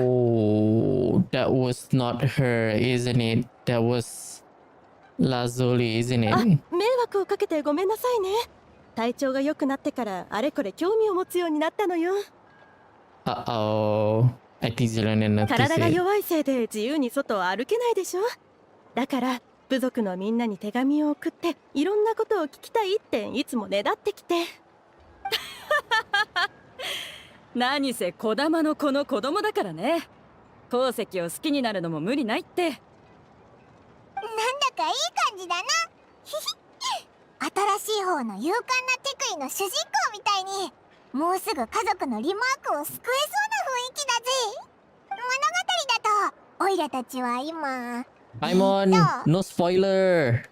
A: That was not her, isn't it? That was Lazuli, isn't it?
F: あ、迷惑をかけてごめんなさいね。体調が良くなってからあれこれ興味を持つようになったのよ。
A: Uh-oh. I think Xilonen noticed
F: 体が
A: it.
F: 弱いせいで自由に外を歩けないでしょ。だから部族のみんなに手紙を送っていろんなことを聞きたいっていつもねだってきて。
J: 何せ小玉の子の子供だからね。鉱石を好きになるのも無理ないって。
B: なんだかいい感じだな。ひひ新しい方の勇敢なテクイの主人公みたいに、もうすぐ家族のリマークを救えそうな雰囲気だぜ。物語だとオイラたちは今
A: Paimon, no spoiler.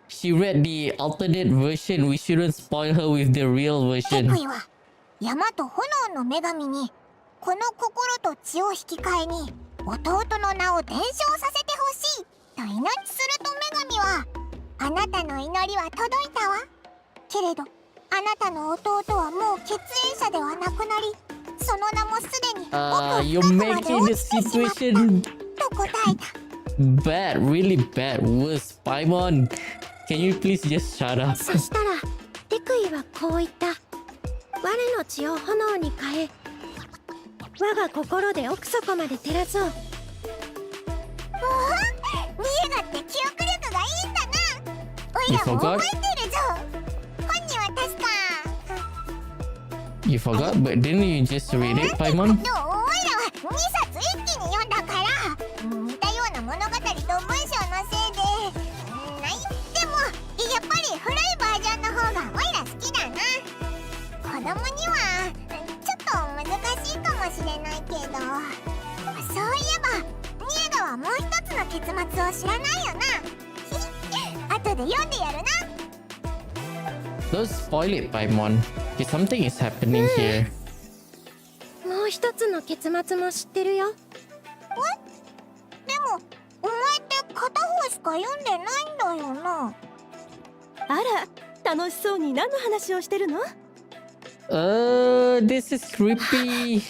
A: She read the alternate version. We shouldn't spoil her with the real
B: テ
A: version.
B: クイは山と炎の女神にこの心と血を引き換えに弟の名を伝承させてほしいと祈りすると女神は、あなたの祈りは届いたわ。けれどあなたの弟はもう血縁者ではなくなり、その名もすでに奥
A: You're
B: 深くまで
A: making
B: 落
A: the
B: ちてしまった
A: situation
B: と答えた。
A: bad, really bad, worse. Paimon, can you please just shut up?
B: そしたらテクイはこう言った。我の血を炎に変え、我が心で奥底まで照らそう。ミエガって記憶力がいいんだな。おいらも覚えてるぞ。本人は確か
A: You forgot, but didn't you just read it, Paimon?
B: おいらは2冊一気に読んだから、似たような物語と文章のせいで、でもやっぱり古いバージョンの方がおいら好きだな。子供にはちょっと難しいかもしれないけど、そういえばニエガはもう一つの結末を知らないよな。後で読んでやるな。
A: Don't spoil it, Paimon. Okay, something is happening here.
B: もう一つの結末も知ってるよ。でもお前って片方しか読んでないんだよな。
F: あら、楽しそうに何の話をしてるの？
A: This is creepy.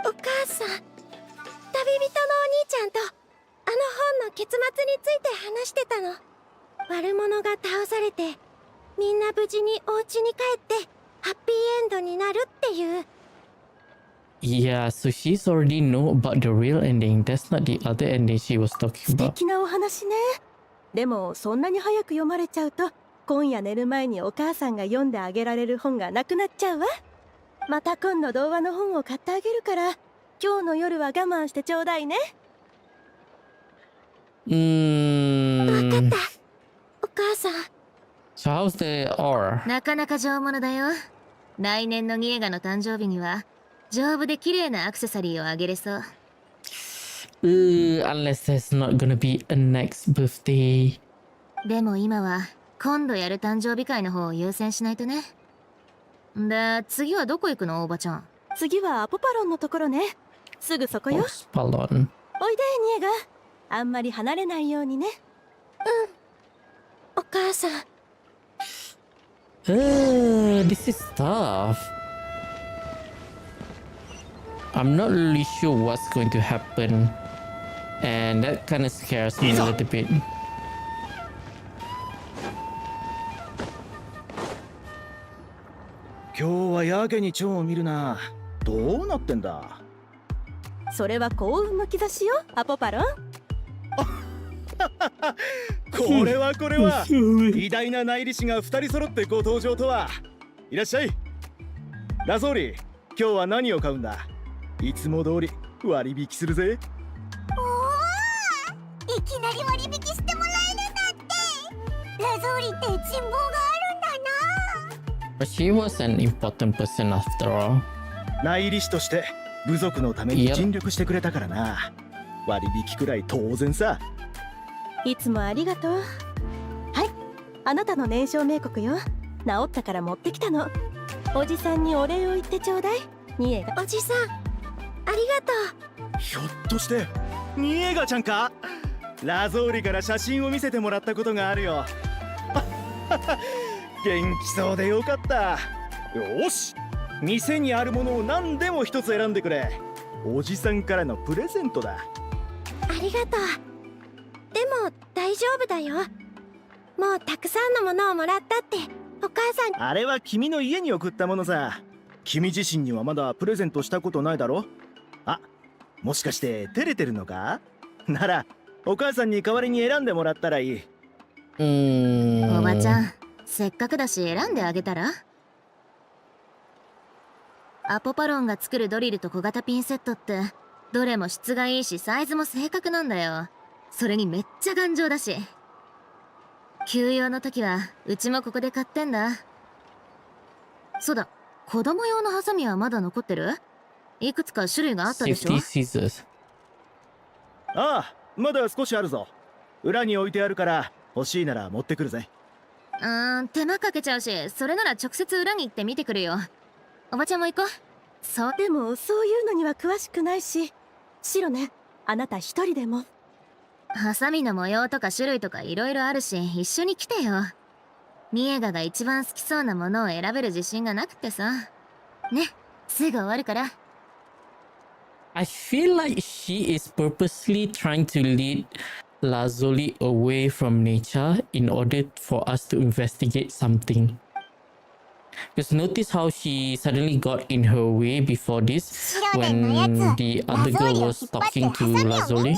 B: お母さん、旅人のお兄ちゃんとあの本の結末について話してたの。悪者が倒されてみんな無事にお家に帰ってハッピーエンドになるっていう。
A: Yeah, so she's already know about the real ending. That's not the other ending she was talking
F: 素
A: about.
F: 敵なお話ね。でもそんなに早く読まれちゃうと、今夜寝る前にお母さんが読んであげられる本がなくなっちゃうわ。また今度童話の本を買ってあげるから、今日の夜は我慢してちょうだいね。分かった、お母さん。
A: So how's the aura?
E: なかなか上物だよ。来年のニエガの誕生日には丈夫で綺麗なアクセサリーをあげれそう。
A: Unless there's not gonna be a next birthday.
E: でも今は今度やる誕生日会の方を優先しないとね。で、次はどこ行くの、おばちゃん？
F: 次はアポパロンのところね。すぐそこよ。
A: Paimon.
F: おいで、ニエガ。あんまり離れないようにね。
B: お母さん。
A: This is tough. I'm not really sure what's going to happen, and that kind of scares me a little bit.
K: 今日はやけに蝶を見るな。どうなってんだ？
F: それは幸運の兆しよ、アポパロン。
K: これは偉大な内裏士が2人揃ってご登場とは。いらっしゃい。ラゾーリ、今日は何を買うんだ？いつも通り割引するぜ。
B: おお、いきなり割引してもらえるなんて。ラゾーリって人望があるんだな。
A: But she was an important person after all.
K: 内裏士として部族のために尽力してくれたからな。割引くらい当然さ。
F: いつもありがとう。はい、あなたの燃焼冥国よ。治ったから持ってきたの。おじさんにお礼を言ってちょうだい。ニエガ。
B: おじさん、ありがとう。
K: ひょっとしてニエガちゃんか？ラゾーリから写真を見せてもらったことがあるよ。元気そうでよかった。よし、店にあるものを何でも一つ選んでくれ。おじさんからのプレゼントだ。
B: ありがとう。でも大丈夫だよ。もうたくさんのものをもらったってお母さんに。
K: あれは君の家に送ったものさ。君自身にはまだプレゼントしたことないだろ。あ、もしかして照れてるのか？ならお母さんに代わりに選んでもらったらいい。
E: おばちゃん、せっかくだし選んであげたら？アポパロンが作るドリルと小型ピンセットってどれも質がいいしサイズも正確なんだよ。それにめっちゃ頑丈だし。休養の時はうちもここで買ってんだ。そうだ、子供用のハサミはまだ残ってる？いくつか種類があったでしょ？
A: Safety scissors.
L: ああ、まだ少しあるぞ。裏に置いてあるから欲しいなら持ってくるぜ。
E: 手間かけちゃうし、それなら直接裏に行って見てくるよ。おばちゃんも行こう。
F: そうでもそういうのには詳しくないし。シロね、あなた一人でも。
E: ハサミの模様とか種類とかいろいろあるし、一緒に来てよ。ミエガが一番好きそうなものを選べる自信がなくてさ。ね、すぐ終わるから。
A: I feel like she is purposely trying to lead Lazuli away from nature in order for us to investigate something. Just notice how she suddenly got in her way before this when the other girl was talking to Lazuli.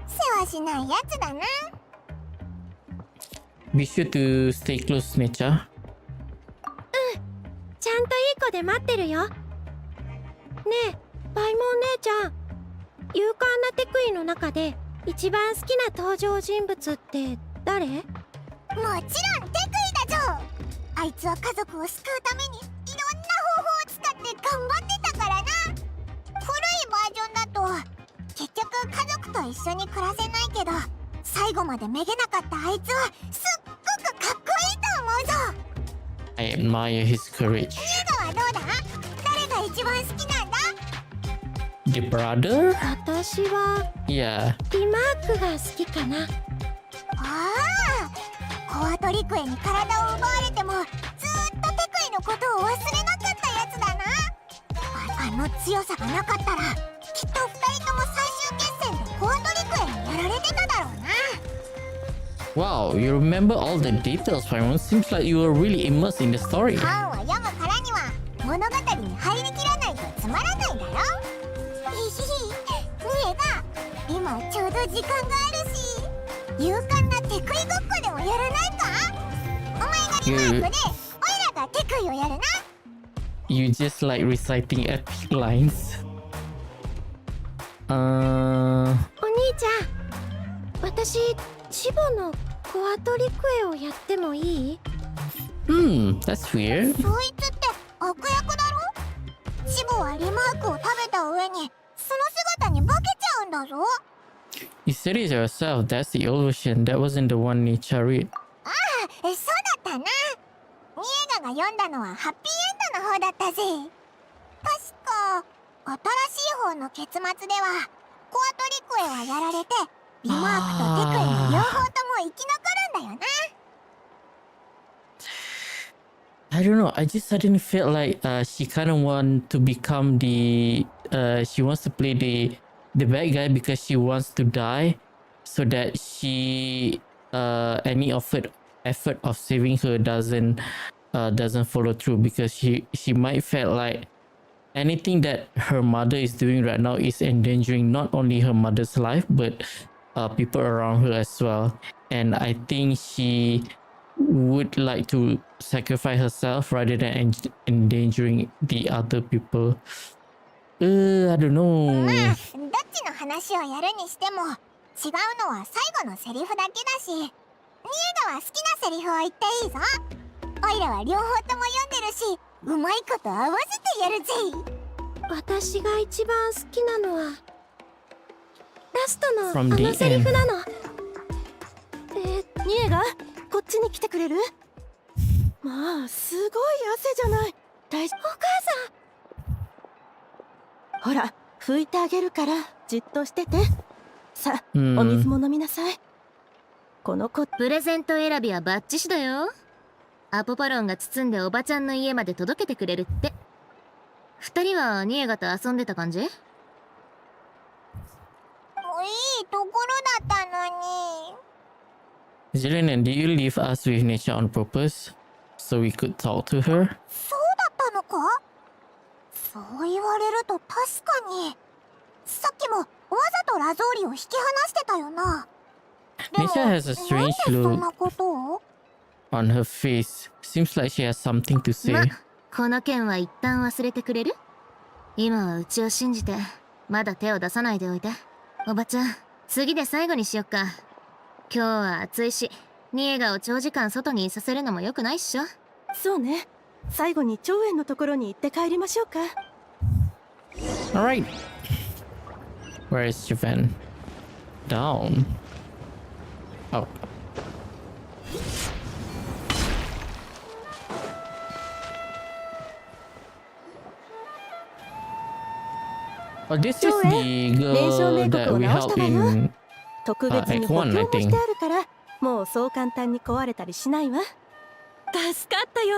B: 世話しないやつだな。
A: Be sure to stay close to nature.
B: ちゃんといい子で待ってるよ。ねえ、パイモン姉ちゃん。勇敢なテクイの中で一番好きな登場人物って誰？もちろんテクイだぞ。あいつは家族を救うためにいろんな方法を使って頑張ってたからな。古いバージョンだと結局家族と一緒に暮らせないけど、最後までめげなかったあいつはすっごくかっこいいと思うぞ。
A: I admire his courage.
B: 家がはどうだ？誰が一番好きなんだ？
A: The brother?
B: 私は
A: Yeah.
B: リマークが好きかな。ああ、コアトリクエに体を奪われてもずーっとテクイのことを忘れなかったやつだな。あの強さがなかったらきっと二人とも最終決戦でコアトリクエにやられてただろうな。
A: Wow, you remember all the details, Paimon. Seems like you were really immersed in the story.
B: 本を読むからには物語に入りきらないとつまらないだろ。ひひひ、ミエが今ちょうど時間があるし、勇敢なテクイごっこでもやらないか？お前がリマークで、オイラがテクイをやるな。
A: You just like reciting epic lines.
B: お兄ちゃん、私チボのコアトリクエをやってもいい？
A: That's weird.
B: そいつって悪役だろ？チボはリマークを食べた上にその姿に化けちゃうんだぞ。
A: You said it yourself. That's the old version. That wasn't the one Nietzsche read.
B: ああ、そうだったな。ニエガが読んだのはハッピーエンドの方だったぜ。確か新しい方の結末ではコアトリクエはやられてリマークとテクイの両方とも生き残るんだよな。
A: I don't know. I just suddenly felt like she kind of want to become the she wants to play the bad guy because she wants to die, so that she any effort of saving her doesn't follow through, because she might feel like anything that her mother is doing right now is endangering not only her mother's life but people around her as well. And I think she would like to sacrifice herself rather than endangering the other people. I don't know.
B: まあ、どっちの話をやるにしても違うのは最後のセリフだけだし、ニエガは好きなセリフを言っていいぞ。オイラは両方とも読んでるし、うまいこと合わせてやるぜ。私が一番好きなのはラストのあのセリフなの。
F: ニエガ、こっちに来てくれる？まあ、すごい汗じゃない。大丈夫？お母さん。ほら、拭いてあげるからじっとしてて。さあ、お水も飲みなさい。この子、
E: プレゼント選びはバッチシだよ。アポパロンが包んでおばちゃんの家まで届けてくれるって。二人はニエガと遊んでた感じ？
B: いいところだったのに。
A: Xilonen, did you leave us with nature on purpose so we could talk to her?
B: そうだったのか？そう言われると確かに。さっきもわざとラゾーリを引き離してたよな。
A: Nature has a strange look on her face. Seems like she has something to say.
E: この件は一旦忘れてくれる？今はうちを信じてまだ手を出さないでおいて。おばちゃん、次で最後にしよっか。今日は暑いし、ニエガを長時間外にいさせるのも良くないっしょ。
F: そうね。最後に長園のところに行って帰りましょうか。
A: Alright. Where is Japan? Down. Oh. Oh, this is the girl that we helped in
F: 特別に
A: Act
F: 補
A: 1,
F: 強
A: I
F: もし
A: think.
F: てあるから、もうそう簡単に壊れたりしないわ。
M: 助かったよ。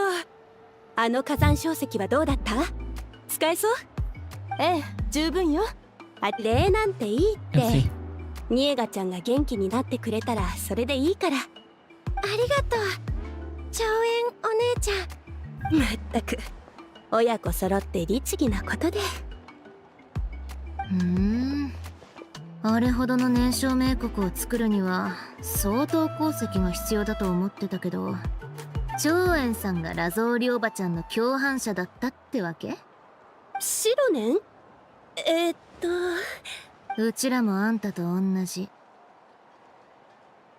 M: あの火山硝石はどうだった？使えそう？
F: ええ、十分よ。
M: あ、礼なんていいっ
A: Let's
M: て。
A: see.
M: ニエガちゃんが元気になってくれたらそれでいいから。ありがとう、長園お姉ちゃん。まったく、親子揃って律儀なことで。
E: あれほどの燃焼冥国を作るには相当鉱石が必要だと思ってたけど、長園さんがラゾーリおばちゃんの共犯者だったってわけ？
M: シロネン？
E: うちらもあんたと同じ。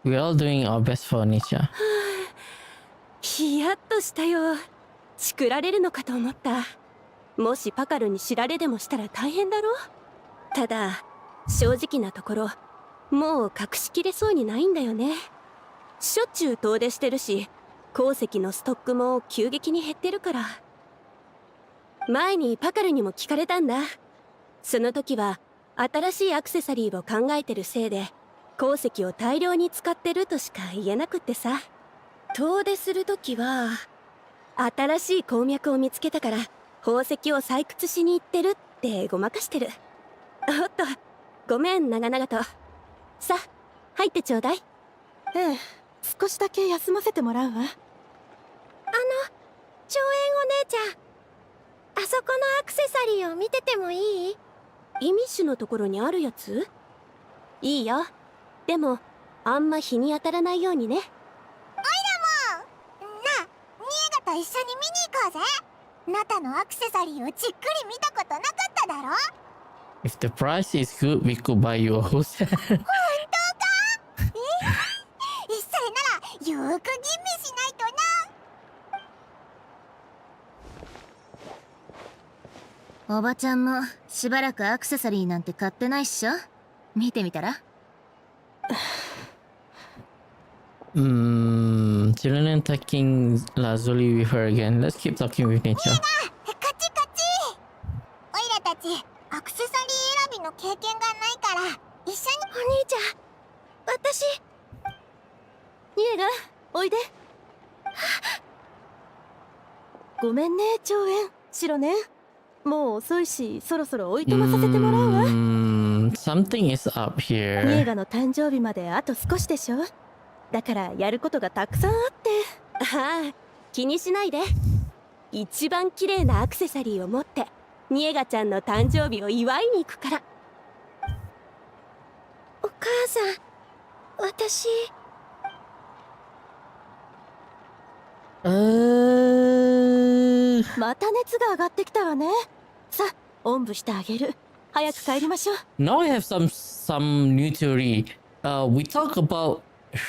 A: We're all doing our best for nature.
M: ヒヤッとしたよ。チクられるのかと思った。もしパカルに知られでもしたら大変だろ。ただ正直なところ、もう隠しきれそうにないんだよね。しょっちゅう遠出してるし、鉱石のストックも急激に減ってるから。前にパカルにも聞かれたんだ。その時は新しいアクセサリーを考えてるせいで鉱石を大量に使ってるとしか言えなくってさ。遠出する時は新しい鉱脈を見つけたから宝石を採掘しに行ってるってごまかしてる。おっと、ごめん長々と。さあ入ってちょうだい。
F: ええ、少しだけ休ませてもらうわ。
M: 長園お姉ちゃん、あそこのアクセサリーを見ててもいい？イミッシュのところにあるやつ？いいよ。でもあんま日に当たらないようにね。
B: おいらもなあ、ニエガと一緒に見に行こうぜ。ナタのアクセサリーをじっくり見たことなかっただろ。
A: If the price is good, we could buy you a whole set.
B: 本当か？一切ならよーく吟味しないとな。
E: おばちゃんもしばらくアクセサリーなんて買ってないっしょ。見てみたら。
A: Xilonen taking Lazuli with her again. Let's keep talking with nature.
B: カチカチ。おいらたちアクセサリー選びの経験がないから一緒に。
M: お兄ちゃん、私。
F: ニエガ、おいで。ごめんね長園、シロネン。もう遅いし、そろそろおいとまさせてもらうわ。
A: Something is up
F: ニエ
A: here.
F: ガの誕生日まであと少しでしょ。だからやることがたくさんあって。
M: ああ、気にしないで。一番綺麗なアクセサリーを持ってニエガちゃんの誕生日を祝いに行くから。お母さん、私。
F: また熱が上がってきたわね。さあ、おんぶしてあげる。早く帰りましょう。
A: Now I have some new theory. We talk about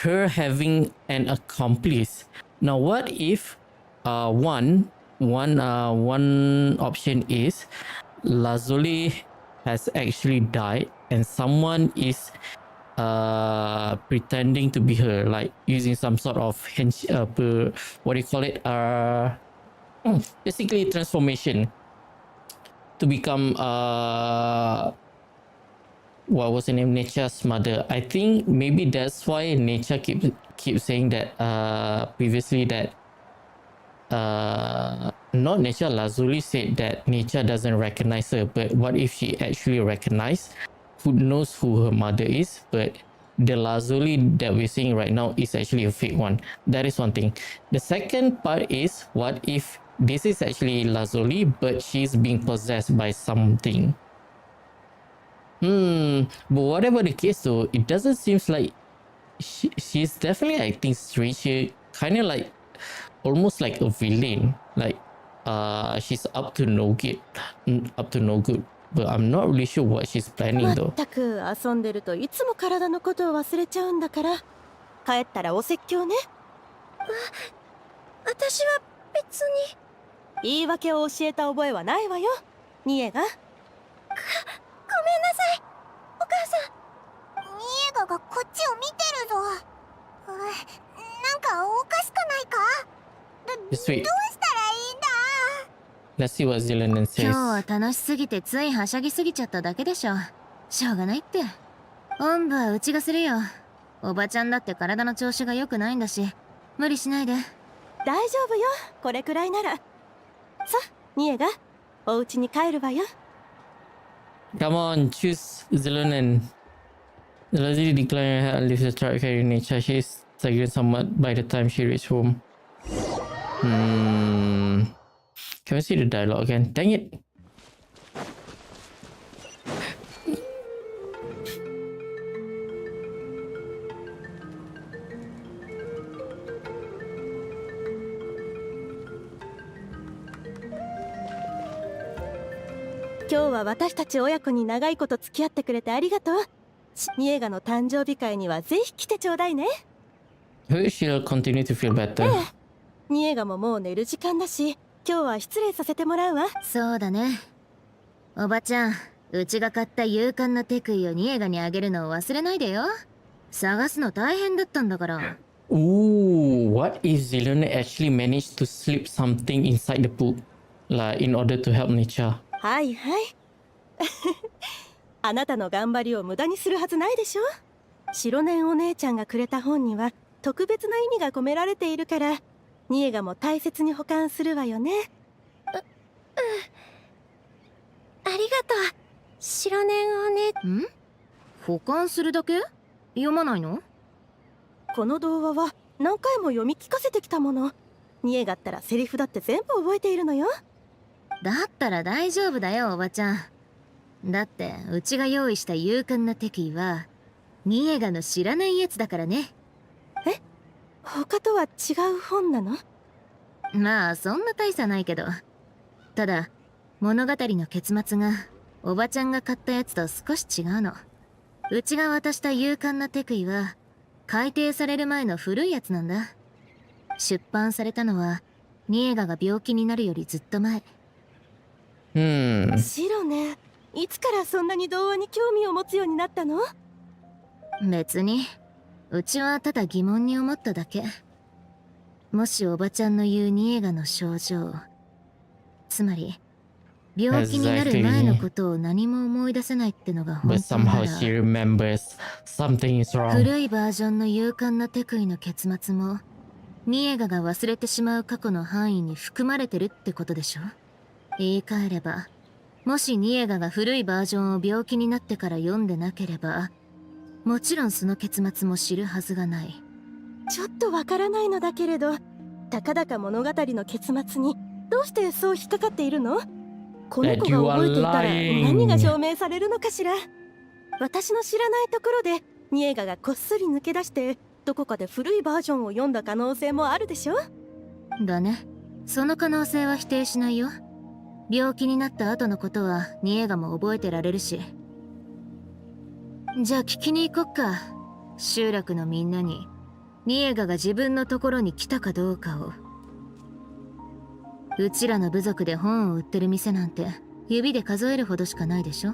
A: her having an accomplice. Now, what if one option is Lazuli has actually died and someone is pretending to be her, like using some sort of what do you call it? Basically transformation to become what was her name? Nature's mother. I think maybe that's why Nature keeps saying that previously that not Nature, Lazuli said that Nature doesn't recognize her, but what if she actually recognized? Who knows who her mother is? But the Lazuli that we're seeing right now is actually a fake one. That is one thing. The second part is, what if this is actually Lazuli, but she's being possessed by something? But whatever the case though, it doesn't seem like she's definitely acting strange here, kind of like almost like a villain, like she's up to no good. but I'm not really sure what she's planning
F: ま
A: though.
F: ったく遊んでるといつも体のことを忘れちゃうんだから。帰ったらお説教ね。
B: 私は別に。
F: 言い訳を教えた覚えはないわよ、ニエが。
B: ごめんなさい、お母さん。ニエガがこっちを見てるぞ。なんかおかしくないか？どうしたらいいんだ？
A: Let's see what Xilonen
E: 今
A: says.
E: 日は楽しすぎてついはしゃぎすぎちゃっただけでしょ。しょうがないって。おんぶはうちがするよ。おばちゃんだって体の調子が良くないんだし、無理しないで。
F: 大丈夫よ、これくらいなら。さあ、ニエがお家に帰るわよ。
A: Come on, choose Xilonen. The lady declared her leaves the chart carrying nature. She is staggering somewhat by the time she reached home. Can we see the dialogue again? Dang it!
F: 今日は私たち親子に長いこと付き合ってくれてありがとう。ニエガの誕生日会にはぜひ来てちょうだいね。
A: Hope she'll continue to feel better.
F: ニエガももう寝る時間だし、今日は失礼させてもらうわ。
E: そうだね。おばちゃん、うちが買った勇敢なテクイをニエガにあげるのを忘れないでよ。探すの大変だったんだから。
A: Ooh, what if Xilonen actually managed to slip something inside the poop? Like, in order to help nature?
F: はいはい。あなたの頑張りを無駄にするはずないでしょ。白年お姉ちゃんがくれた本には特別な意味が込められているから、ニエガも大切に保管するわよね。
B: ありがとう、白年お姉。
E: ん？保管するだけ？読まないの？
F: この童話は何回も読み聞かせてきたもの。ニエガったらセリフだって全部覚えているのよ。
E: だったら大丈夫だよ、おばちゃん。だってうちが用意した勇敢なテクイはニエガの知らないやつだからね。
F: え？他とは違う本なの？
E: まあそんな大差ないけど、ただ物語の結末がおばちゃんが買ったやつと少し違うの。うちが渡した勇敢なテクイは改訂される前の古いやつなんだ。出版されたのはニエガが病気になるよりずっと前。
F: 白ね、いつからそんなに童話に興味を持つようになったの？
E: 別に、うちはただ疑問に思っただけ。もしおばちゃんの言うニエガの症状、つまり病気になる前のことを何も思い出せないってのが本
A: But
E: 当な
A: somehow
E: ら、
A: she remembers something is wrong.
E: 古いバージョンの勇敢なテクイの結末もニエガが忘れてしまう過去の範囲に含まれてるってことでしょ。言い換えれば、もしニエガが古いバージョンを病気になってから読んでなければ、もちろんその結末も知るはずがない。
F: ちょっとわからないのだけれど、たかだか物語の結末にどうしてそう引っかかっているの？この子が覚えていたら何が証明されるのかしら。私の知らないところでニエガがこっそり抜け出してどこかで古いバージョンを読んだ可能性もあるでしょ。
E: だね。その可能性は否定しないよ。病気になった後のことはニエガも覚えてられるし。じゃあ聞きに行こっか。集落のみんなにニエガが自分のところに来たかどうかを。うちらの部族で本を売ってる店なんて指で数えるほどしかないでしょ。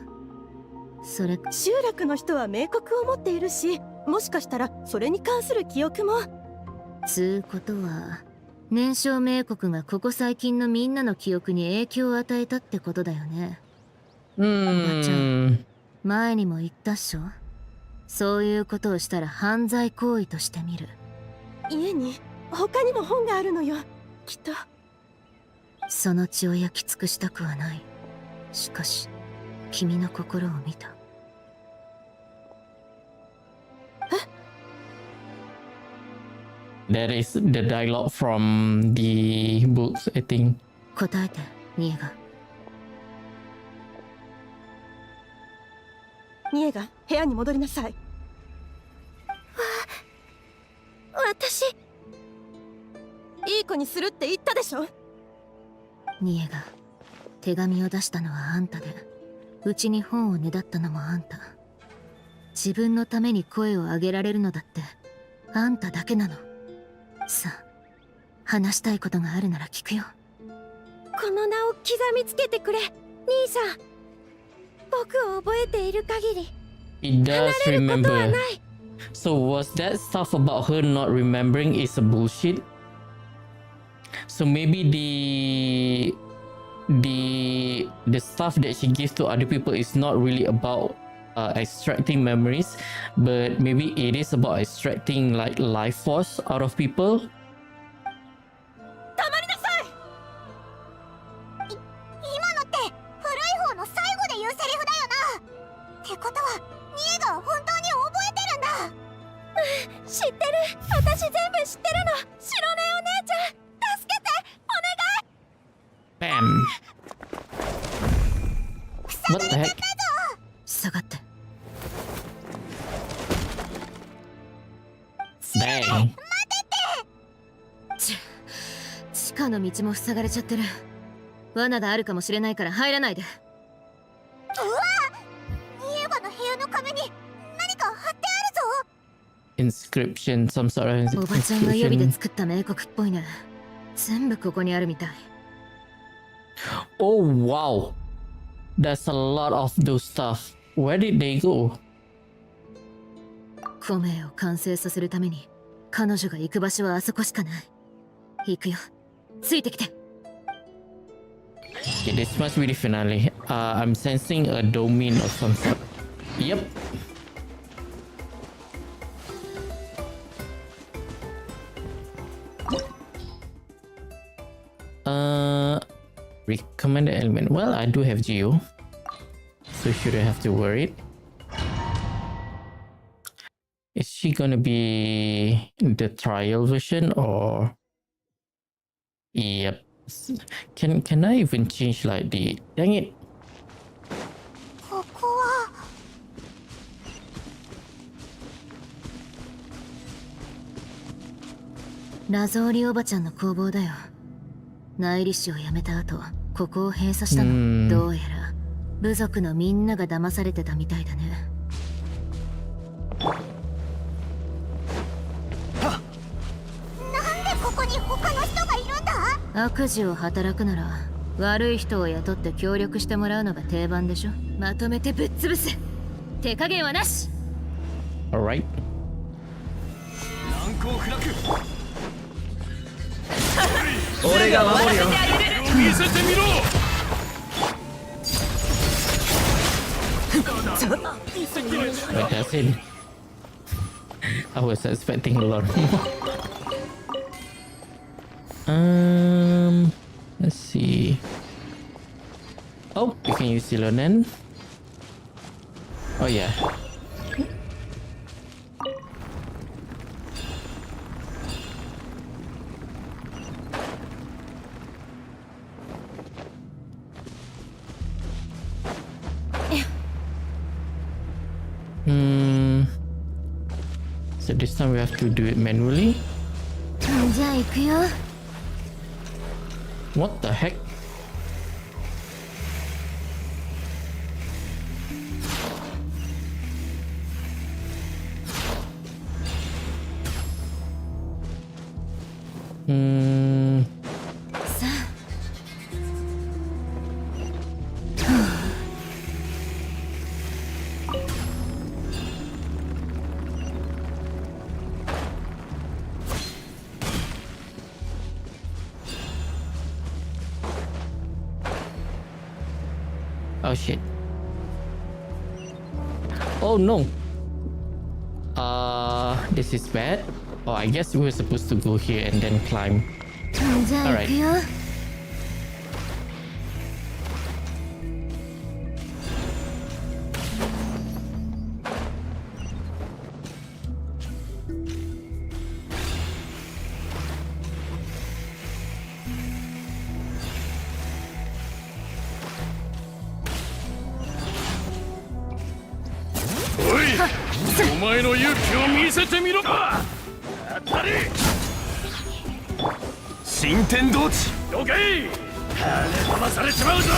E: それ、
F: 集落の人は冥黒を持っているし、もしかしたらそれに関する記憶も。
E: つうことは年少冥黒がここ最近のみんなの記憶に影響を与えたってことだよね。おばちゃん、前にも言ったっしょ。そういうことをしたら犯罪行為として見る。
F: 家に他にも本があるのよ、きっと。
E: その血を焼き尽くしたくはない。しかし君の心を見た。
A: That is the dialogue from the books, I think.
E: 答えて、ニエガ。
F: ニエガ、部屋に戻りなさい。
B: 私、
F: いい子にするって言ったでしょ。
E: ニエガ、手紙を出したのはあんたで、うちに本をねだったのもあんた。自分のために声を上げられるのだってあんただけなの。さあ、話したいことがあるなら聞くよ。
M: この名を刻みつけてくれ、兄さん。僕を覚えている限り
A: He does
M: 離れることは
A: remember.
M: ない。
A: So was that stuff about her not remembering is a bullshit? So maybe the stuff that she gives to other people is not really about extracting memories, but maybe it is about extracting like life force out of people.
M: 黙りなさい。
B: 今のって古い方の最後で言うセリフだよな。ってことはニエが本当に覚えてるんだ。
M: 知ってる。私全部知ってるの。シロネお姉ちゃん、助けて、お願い。
A: Bam. What the heck?
E: 下がって。
A: Dang.
E: 地下の道も塞がれちゃってる。罠があるかもしれないから入らないで。
B: うわ、ニエバの部屋の壁に何か貼ってあるぞ。
A: Inscription, some sort of
E: おばちゃんが予備で
A: inscription.
E: 作った名国っぽいね。全部ここにあるみたい。
A: Oh wow, that's a lot of those stuff. Where did they go?
E: コメを完成させるために彼女が行く場所はあそこしかない。行くよ、ついてきて。
A: Okay, this must be the finale. I'm sensing a domain of some sort. Yep. Recommended element. Well, I do have Geo, so shouldn't have to worry. Is she gonna be the trial version or? Yep. Can I even change like the? Dang it.
B: ここは
E: 謎織りおばちゃんの工房だよ。内裏師を辞めた後、ここを閉鎖したの。どうやら部族のみんなが騙されてたみたいだね。
B: なんでここに他の人がいるんだ。
E: 悪事を働くなら悪い人を雇って協力してもらうのが定番でしょ。まとめてぶっ潰す。手加減はなし。
A: Alright.
L: 難攻不落。俺が守るよ。見せてみろ。
A: But that's it. I was expecting a lot more. Let's see. Oh, you can use Xilonen. Oh yeah. So this time we have to do it manually.
E: じゃあ行くよ。
A: What the heck?
E: さあ。
A: Oh shit. Oh no. This is bad. Oh, I guess we were supposed to go here and then climb.
E: じゃあ行くよ。
L: お前の勇気を見せてみろ。当たり。新天道地。どけ。跳ね飛ばされちまうぞ。よ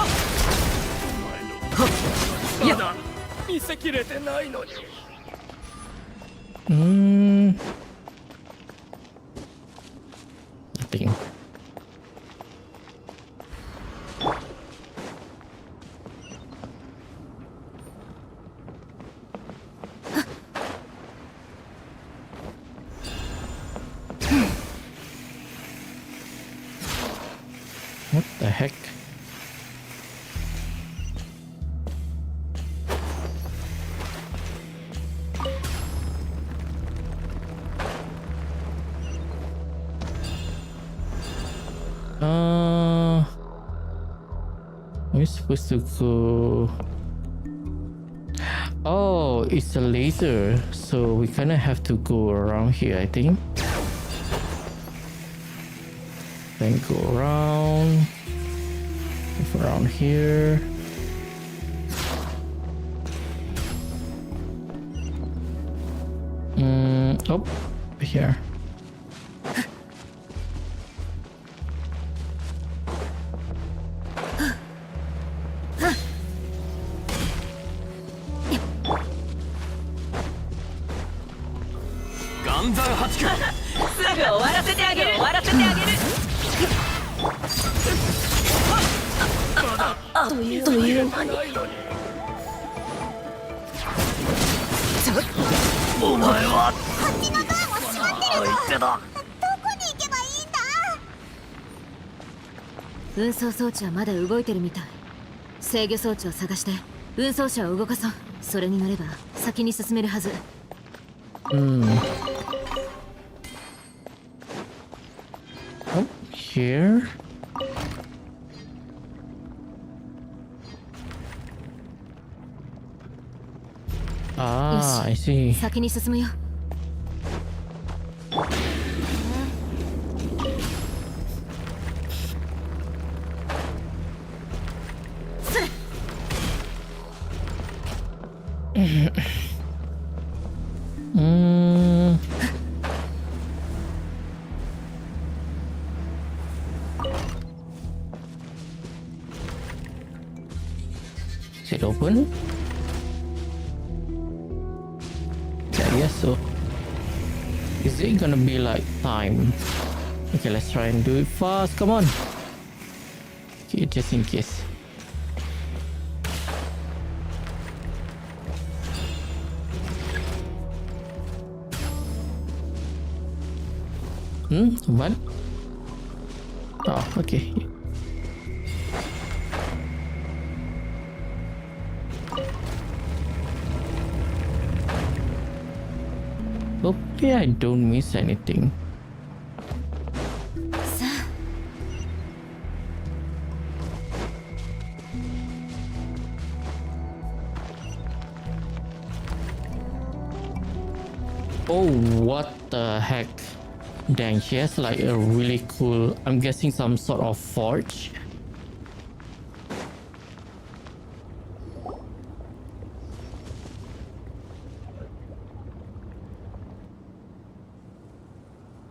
L: っ。お前の
D: まだ見せきれてないのに。
A: Nothing. What the heck? We're supposed to go. Oh, it's a laser, so we kind of have to go around here, I think. Then go around, move around here. Oh, here.
E: Unso 装置はまだ動いてるみたい。制御装置を探して運送車を動かそう。それに乗れば先に進めるはず。
A: Oh, here. Ah, I see.
E: 先に進むよ。
A: Is it open? Yeah, yes, so. Is it gonna be like time? Okay, let's try and do it fast. Come on. Okay, just in case. What? Oh, okay. Hopefully I don't miss anything. Oh, what the heck? Dang, she has like a really cool, I'm guessing some sort of forge.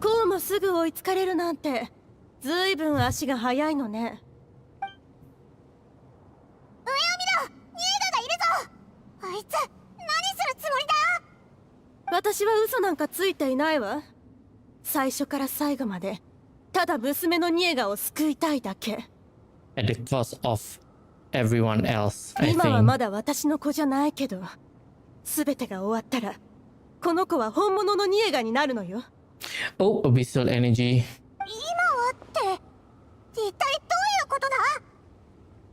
F: Ko もすぐ追いつかれるなんて、ずいぶん足が速いのね。上を見ろ、ニーガがいるぞ。あいつ、何するつもりだ。私は嘘なんかついていないわ。最初から最後までただ娘のニエガを救いたいだけ。
A: At the cost of everyone else, I
F: 今はま
A: think.
F: だ私の子じゃないけど、全てが終わったらこの子は本物のニエガになるのよ。
A: Oh, abyssal energy.
B: 今はって一体どういうことだ？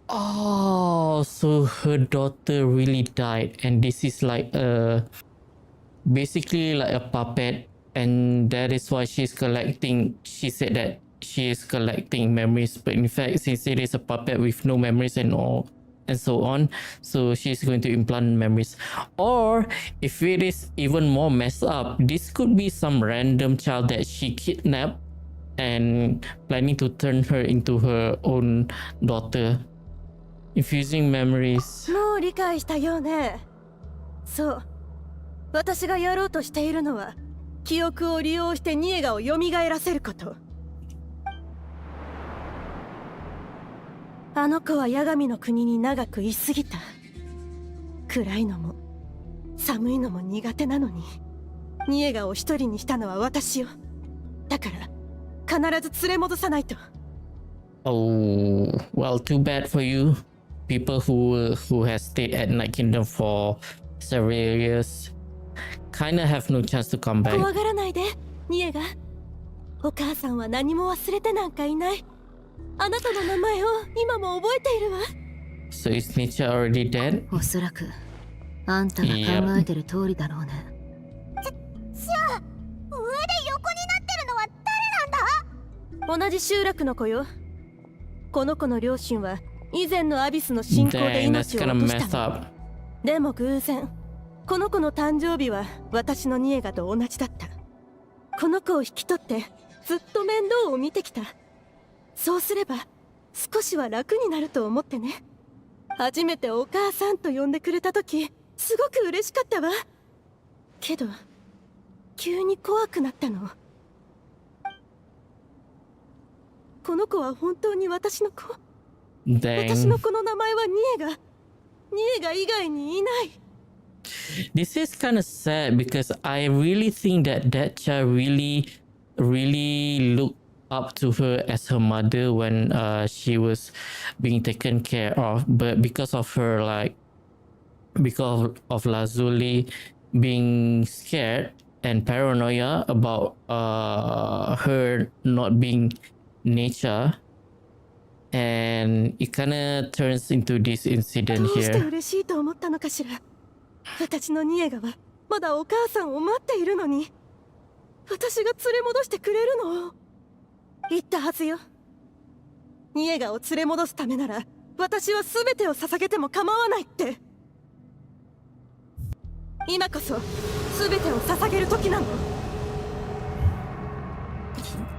A: Oh, so her daughter really died, and this is like a basically like a puppet, and that is why she's collecting. She said that she is collecting memories, but in fact, since it is a puppet with no memories and all and so on, so she's going to implant memories. Or if it is even more messed up, this could be some random child that she kidnapped and planning to turn her into her own daughter, infusing memories.
F: もう理解したよね。そう、私がやろうとしているのは記憶を利用してニエガを蘇らせること。あの子は八神の国に長くいすぎた。暗いのも寒いのも苦手なのにニエガを一人にしたのは私よ。だから必ず連れ戻さないと。
A: Oh, well, too bad for you. People who has stayed at Night Kingdom for several years kinda have no chance to come back.
F: 怖がらないでニエガ。お母さんは何も忘れてなんかいない。あなたの名前を今も覚えているわ。
A: So is Nietzsche already dead?
E: おそらくあんたが考えてる通りだろうね。
B: じゃあ上で横になってるのは誰なんだ？
F: 同じ集落の子よ。この子の両親は以前のアビスの侵攻で
A: Dang, that's
F: 命を
A: kinda
F: 落とした
A: messed
F: の。
A: up.
F: でも偶然この子の誕生日は私のニエガと同じだった。この子を引き取ってずっと面倒を見てきた。そうすれば少しは楽になると思ってね。初めてお母さんと呼んでくれた時すごく嬉しかったわ。けど急に怖くなったの。この子は本当に私の子。私
A: Dang.
F: の子の名前はニエガ以外にいない。
A: This is kind of sad because I really think that child really looked up to her as her mother when she was being taken care of, but because of her because of Lazuli being scared and paranoia about her not being nature, and it kind of turns into this incident
F: どうして
A: here.
F: 嬉しいと思ったのかしら。私のニエガはまだお母さんを待っているのに、私が連れ戻してくれるのを言ったはずよ。ニエガを連れ戻すためなら私は全てを捧げても構わないって。今こそ全てを捧げる時なの。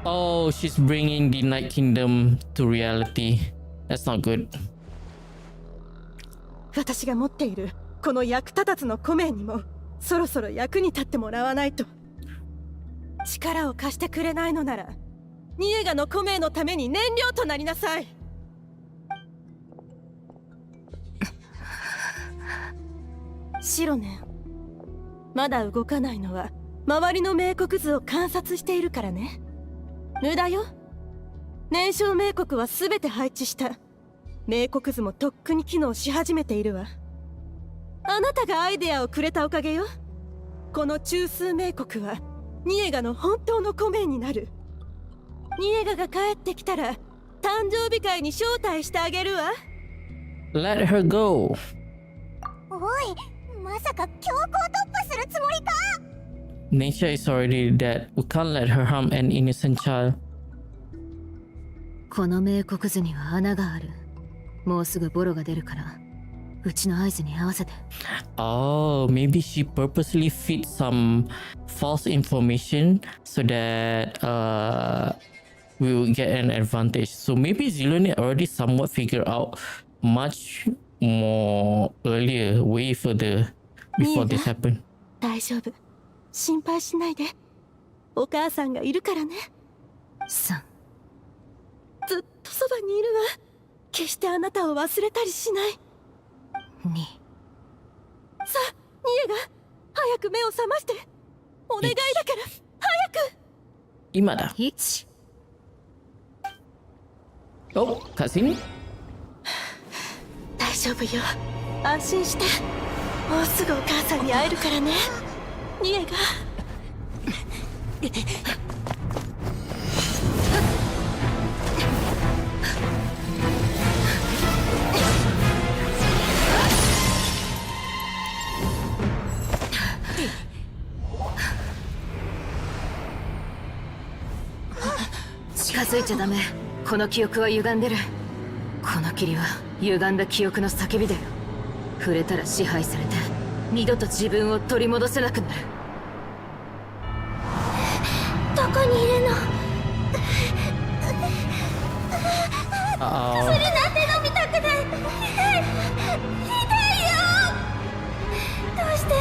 A: Oh, she's bringing the Night Kingdom to reality. That's not good.
F: 私が持っているこの役立たずのコメンにもそろそろ役に立ってもらわないと。力を貸してくれないのならニエガのコメンのために燃料となりなさい。シロネン、まだ動かないのは周りの冥国図を観察しているからね。無駄よ。燃焼冥国は全て配置した。冥国図もとっくに機能し始めているわ。あなたがアイデアをくれたおかげよ。この中枢冥国はニエガの本当のコメンになる。ニエガが帰ってきたら誕生日会に招待してあげるわ。
A: Let her go.
B: おい、まさか強行突破するつもりか？
A: Nature is already dead. We can't let her harm an innocent child.
E: この冥国図には穴がある。もうすぐボロが出るからうちの合図に合わせて。
A: Oh, maybe she purposely feed some false information so that we will get an advantage. So maybe Xilonen already somewhat figured out much more earlier, way further before this happened.
F: 大丈夫。心配しないで。お母さんがいるからね。
E: 3、
F: ずっとそばにいるわ。決してあなたを忘れたりしない。
E: 2、
F: さあ、ニエガ、早く目を覚まして。お願いだから、早く。
A: 今だ。
E: 1。
A: Oh, kat sini?
F: 大丈夫よ。安心して。もうすぐお母さんに会えるからね。ニエガ。
E: 近づいちゃダメ。この記憶は歪んでる。この霧は歪んだ記憶の叫びだよ。触れたら支配されて二度と自分を取り戻せなくなる。
B: どこにいるの？それなんて飲みたくない。痛いよ。どうして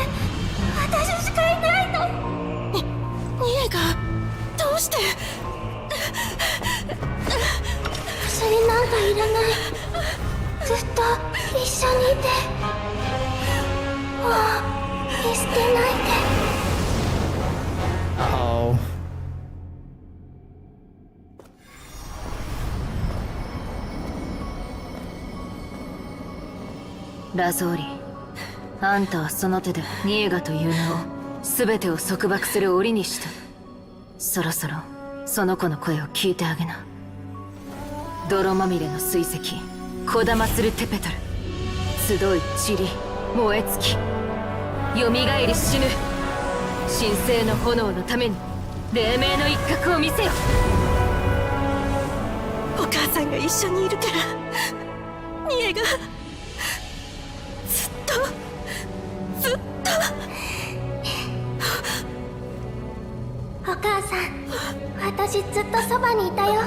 B: 私しかいないの？
F: ニエガ、どうして？
B: 薬なんかいらない。ずっと一緒にいて。見捨てないで。
A: Uh-oh.
E: ラゾーリ、あんたはその手でニエガという名を全てを束縛する檻にした。そろそろその子の声を聞いてあげな。泥まみれの水石、こだまするテペトル、集い塵、燃え尽き、よみがえり死ぬ。神聖の炎のために黎明の一角を見せよ。
F: お母さんが一緒にいるから、ニエがずっと
B: お母さん、私ずっとそばにいたよ。やっ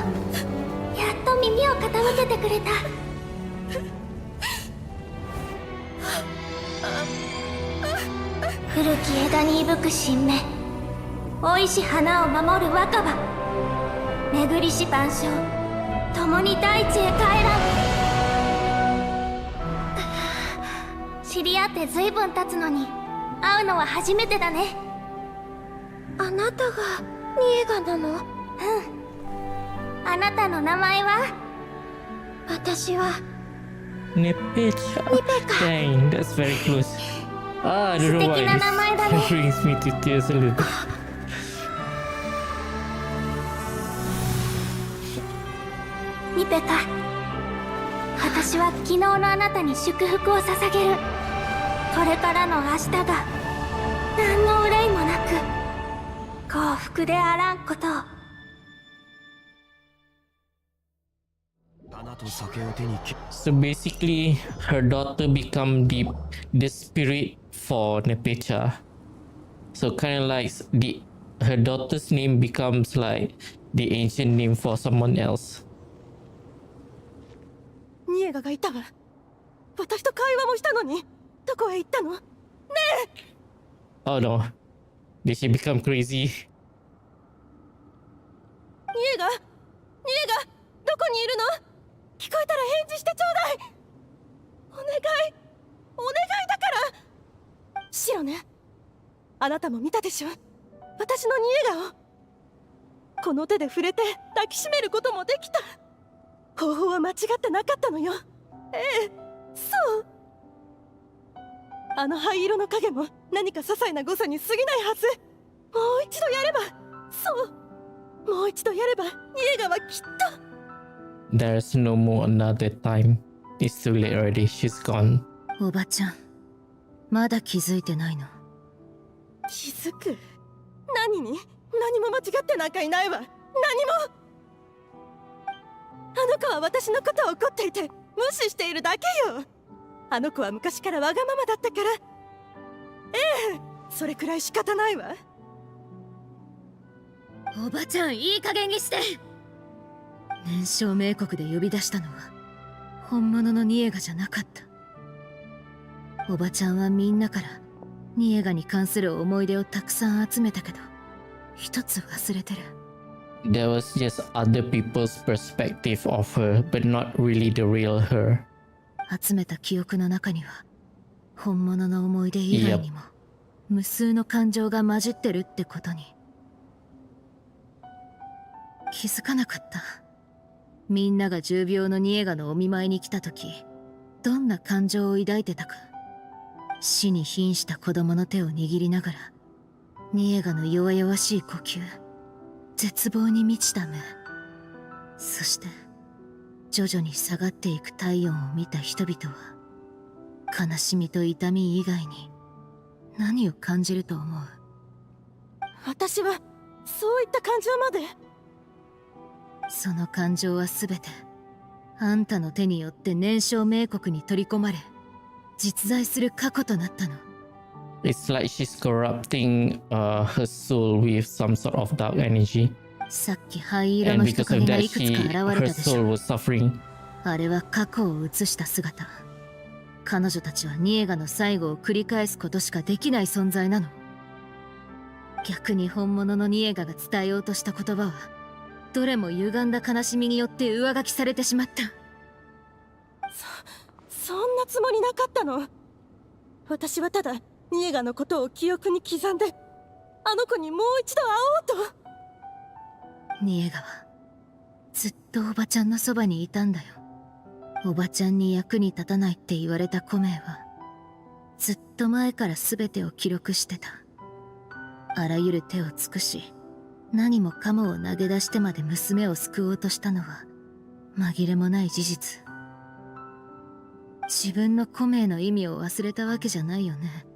B: と耳を傾けてくれた。古き枝に息吹く新芽、生いし花を守る若葉、巡りし万象、共に大地へ帰らん。知り合って随分経つのに会うのは初めてだね。あなたがニエガなの？うん。あなたの名前は？私は
A: Nepecha.
B: Nepecha.
A: Dang, that's very close. I don't know why this brings me to tears a little bit.
B: ニペカ、私は昨日のあなたに祝福を捧げる。これからの明日が何の憂いもなく幸福であらんことを。
A: So basically, her daughter become the spirit for Nepecha. So kind of like her daughter's name becomes like the ancient name for someone else.
F: ニエガがいたわ。私と会話もしたのに、どこへ行ったの？ねえ。
A: Oh no, did she become crazy?
F: ニエガ、どこにいるの？聞こえたら返事してちょうだい。お願いだから。シロね、あなたも見たでしょ、私のニエガを。この手で触れて抱きしめることもできた。方法は間違ってなかったのよ。ええ、そう。あの灰色の影も何か些細な誤差に過ぎないはず。もう一度やれば、そう、もう一度やればニエガはきっと。
A: There's no more another time. It's too late already. She's gone.
E: おばちゃん、まだ気づいてないの？
F: 気づく？何に？何も間違ってなんかいないわ。何も。あの子は私のことを怒っていて無視しているだけよ。あの子は昔からわがままだったから。ええ、それくらい仕方ないわ。
E: おばちゃん、いい加減にして。年少冥国で呼び出したのは本物のニエガじゃなかった。おばちゃんはみんなからニエガに関する思い出をたくさん集めたけど、一つ忘れてる。
A: There was just other people's perspective of her, but not really the real her.
E: 集めた記憶の中には本物の思い出以外にも無数の感情が混じってるってことに気づかなかった。みんなが重病のニエガのお見舞いに来た時、どんな感情を抱いてたか。死に瀕した子供の手を握りながら、ニエガの弱々しい呼吸、絶望に満ちた目、そして徐々に下がっていく体温を見た人々は、悲しみと痛み以外に何を感じると思う？
F: 私はそういった感情まで。
E: その感情はすべてあんたの手によって年少冥国に取り込まれ、実在する過去となったの。
A: It's like she's corrupting her soul with some sort of dark energy.
E: さっき灰色
A: And
E: の人
A: because of
E: 影が
A: that,
E: いくつか現れ
A: her
E: たでし
A: soul
E: ょ。
A: was suffering.
E: あれは過去を映した姿。彼女たちはニエガの最後を繰り返すことしかできない存在なの。逆に本物のニエガが伝えようとした言葉は、どれも歪んだ悲しみによって上書きされてしまった。
F: そんなつもりなかったの。私はただニエガのことを記憶に刻んであの子にもう一度会おうと。
E: ニエガはずっとおばちゃんのそばにいたんだよ。おばちゃんに役に立たないって言われたコメはずっと前から全てを記録してた。あらゆる手を尽くし何もかもを投げ出してまで娘を救おうとしたのは紛れもない事実。自分のコメの意味を忘れたわけじゃないよね。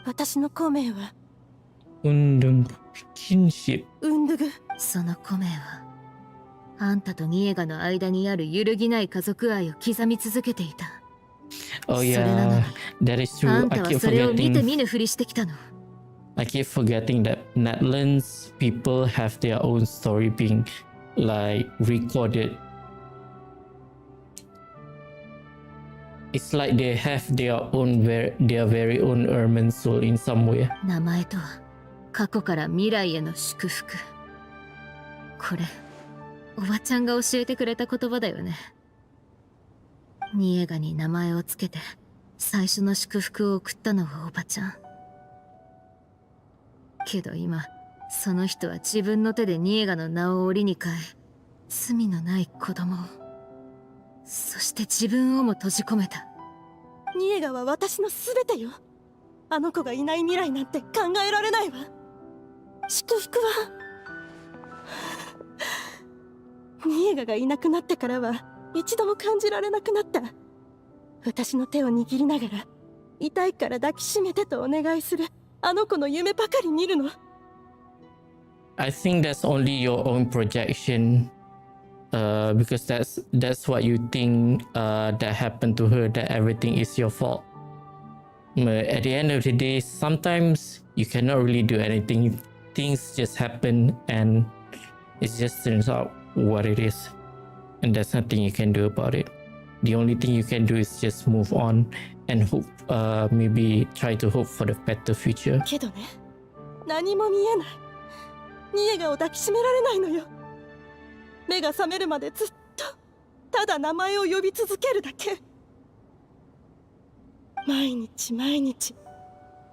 F: 私のコメは
A: Undang kinship.
F: ウンドゥグ。
E: そのコメはあんたとニエガの間にある揺るぎない家族愛を刻み続けていた。
A: Oh
E: それなの
A: yeah,
E: に
A: that is
E: あ
A: true.
E: ん
A: I
E: たは
A: keep
E: それを見て
A: forgetting.
E: 見ぬふりしてきたの。
A: I keep forgetting that Netherlands people have their own story being like recorded. It's like they have their very own Erman soul in some way.
E: 名前とは過去から未来への祝福。これおばちゃんが教えてくれた言葉だよね。ニエガに名前をつけて最初の祝福を送ったのはおばちゃん。けど今その人は自分の手でニエガの名を檻に変え罪のない子供を、そして自分をも閉じ込めた。
F: ニエガは私の全てよ。あの子がいない未来なんて考えられないわ。祝福はニエガがいなくなってからは一度も感じられなくなった。私の手を握りながら痛いから抱きしめてとお願いするあの子の夢ばかり見るの。
A: I think that's only your own projection, because that's what you think that happened to her, that everything is your fault. But at the end of the day, sometimes you cannot really do anything. Things just happen and it just turns out what it is, and there's nothing you can do about it. The only thing you can do is just move on and hope, maybe try to hope for the better future.
F: けどね、何も見えない。ニエガを抱きしめられないのよ。目が覚めるまでずっとただ名前を呼び続けるだけ。毎日毎日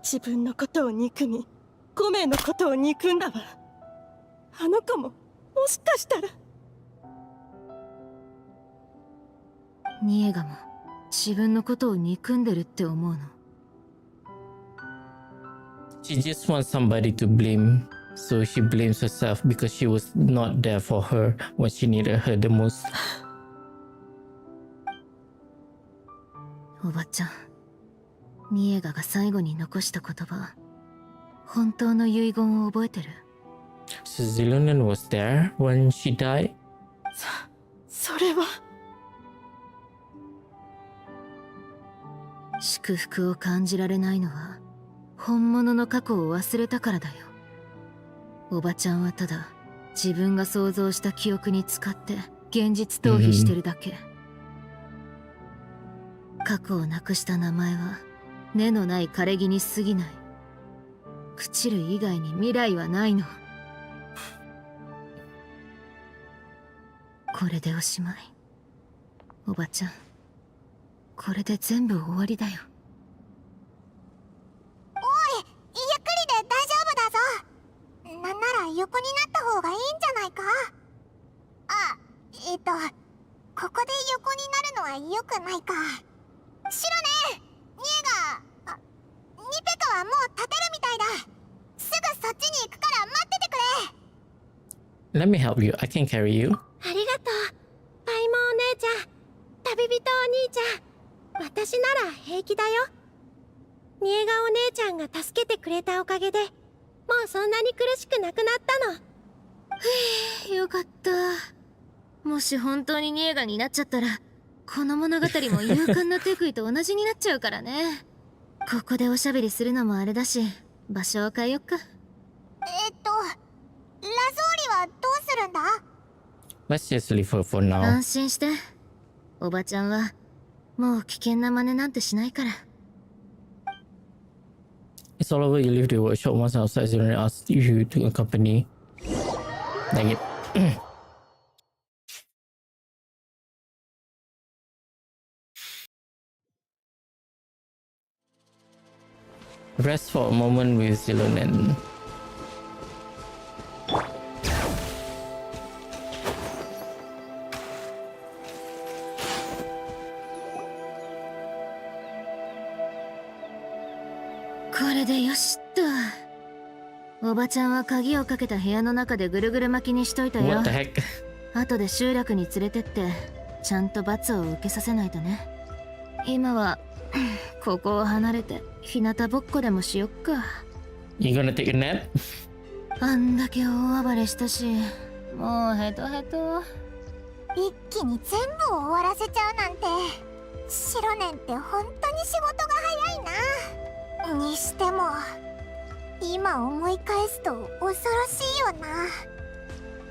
F: 自分のことを憎み、コメのことを憎んだわ。あの子ももしかしたら。
E: ニエガも自分のことを憎んでるって思うの。
A: She just wants somebody to blame, so she blames herself because she was not there for her when she needed her the most.
E: おばちゃん、ニエガが最後に残した言葉、本当の遺言を覚えてる？
A: So Xilonen was there when she died?
F: それは
E: 祝福を感じられないのは本物の過去を忘れたからだよ。おばちゃんはただ自分が想像した記憶に使って現実逃避してるだけ。過去をなくした名前は根のない枯れ木に過ぎない。朽ちる以外に未来はないの。これでおしまい。おばちゃん、これで全部終わりだよ。
B: おい、ゆっくりで大丈夫だぞ。なんなら横になった方がいいんじゃないか。ここで横になるのは良くないか。シロネ、ニエガ、ニペカはもう立てるみたいだ。すぐそっちに行くから待っててくれ。
A: Let me help you. I can carry you.
M: ありがとう、パイモンお姉ちゃん、旅人お兄ちゃん。私なら平気だよ。ニエガお姉ちゃんが助けてくれたおかげでもうそんなに苦しくなくなったの。
E: へえ、よかった。もし本当にニエガになっちゃったらこの物語も勇敢なテクイと同じになっちゃうからね。ここでおしゃべりするのもあれだし、場所を変えよっか。
B: ラゾーリはどうするんだ？
A: Let's just leave her for now.
E: 安心して。おばちゃんはもう危険な真似なんてしないから。
A: It's all over. You leave the workshop once outside. Xilonen asks you to accompany. Dang it. Rest for a moment with Xilonen.
E: 「おばちゃんは鍵をかけた部屋の中でぐるぐる巻きにしといたよ。
A: What the heck?
E: 後で集落に連れてってちゃんと罰を受けさせないとね。今はここを離れて日向ぼっこでもしよっか。
A: You gonna take a nap?
E: あんだけ大暴れしたしもうヘトヘト。
B: 一気に全部終わらせちゃうなんて、シロネンって本当に仕事が早いな。にしても今思い返すと恐ろしいよな。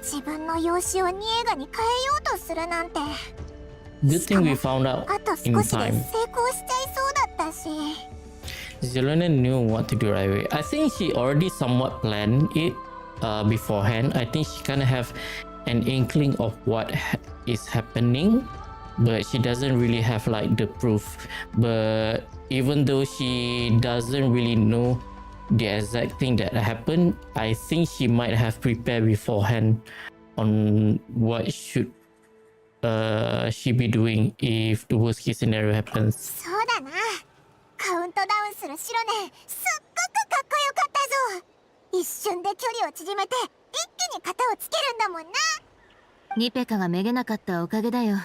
B: 自分の容姿をニエガに変えようとするなんて。
A: Good thing we found out
B: あと
A: in
B: 少しで
A: time.
B: 成功しちゃいそうだったし。
A: Xilonen knew what to do right away. I think she already somewhat planned it beforehand. I think she kind of have an inkling of what is happening, but she doesn't really have like the proof. But even though she doesn't really know the exact thing that happened, I think she might have prepared beforehand on what should she be doing if the worst case scenario happens.
B: そうだな。カウントダウンするシロネン、すっごくかっこよかったぞ。一瞬で距離を縮めて一気に型をつけるんだもんな。
E: ニペカがめげなかったおかげだよ。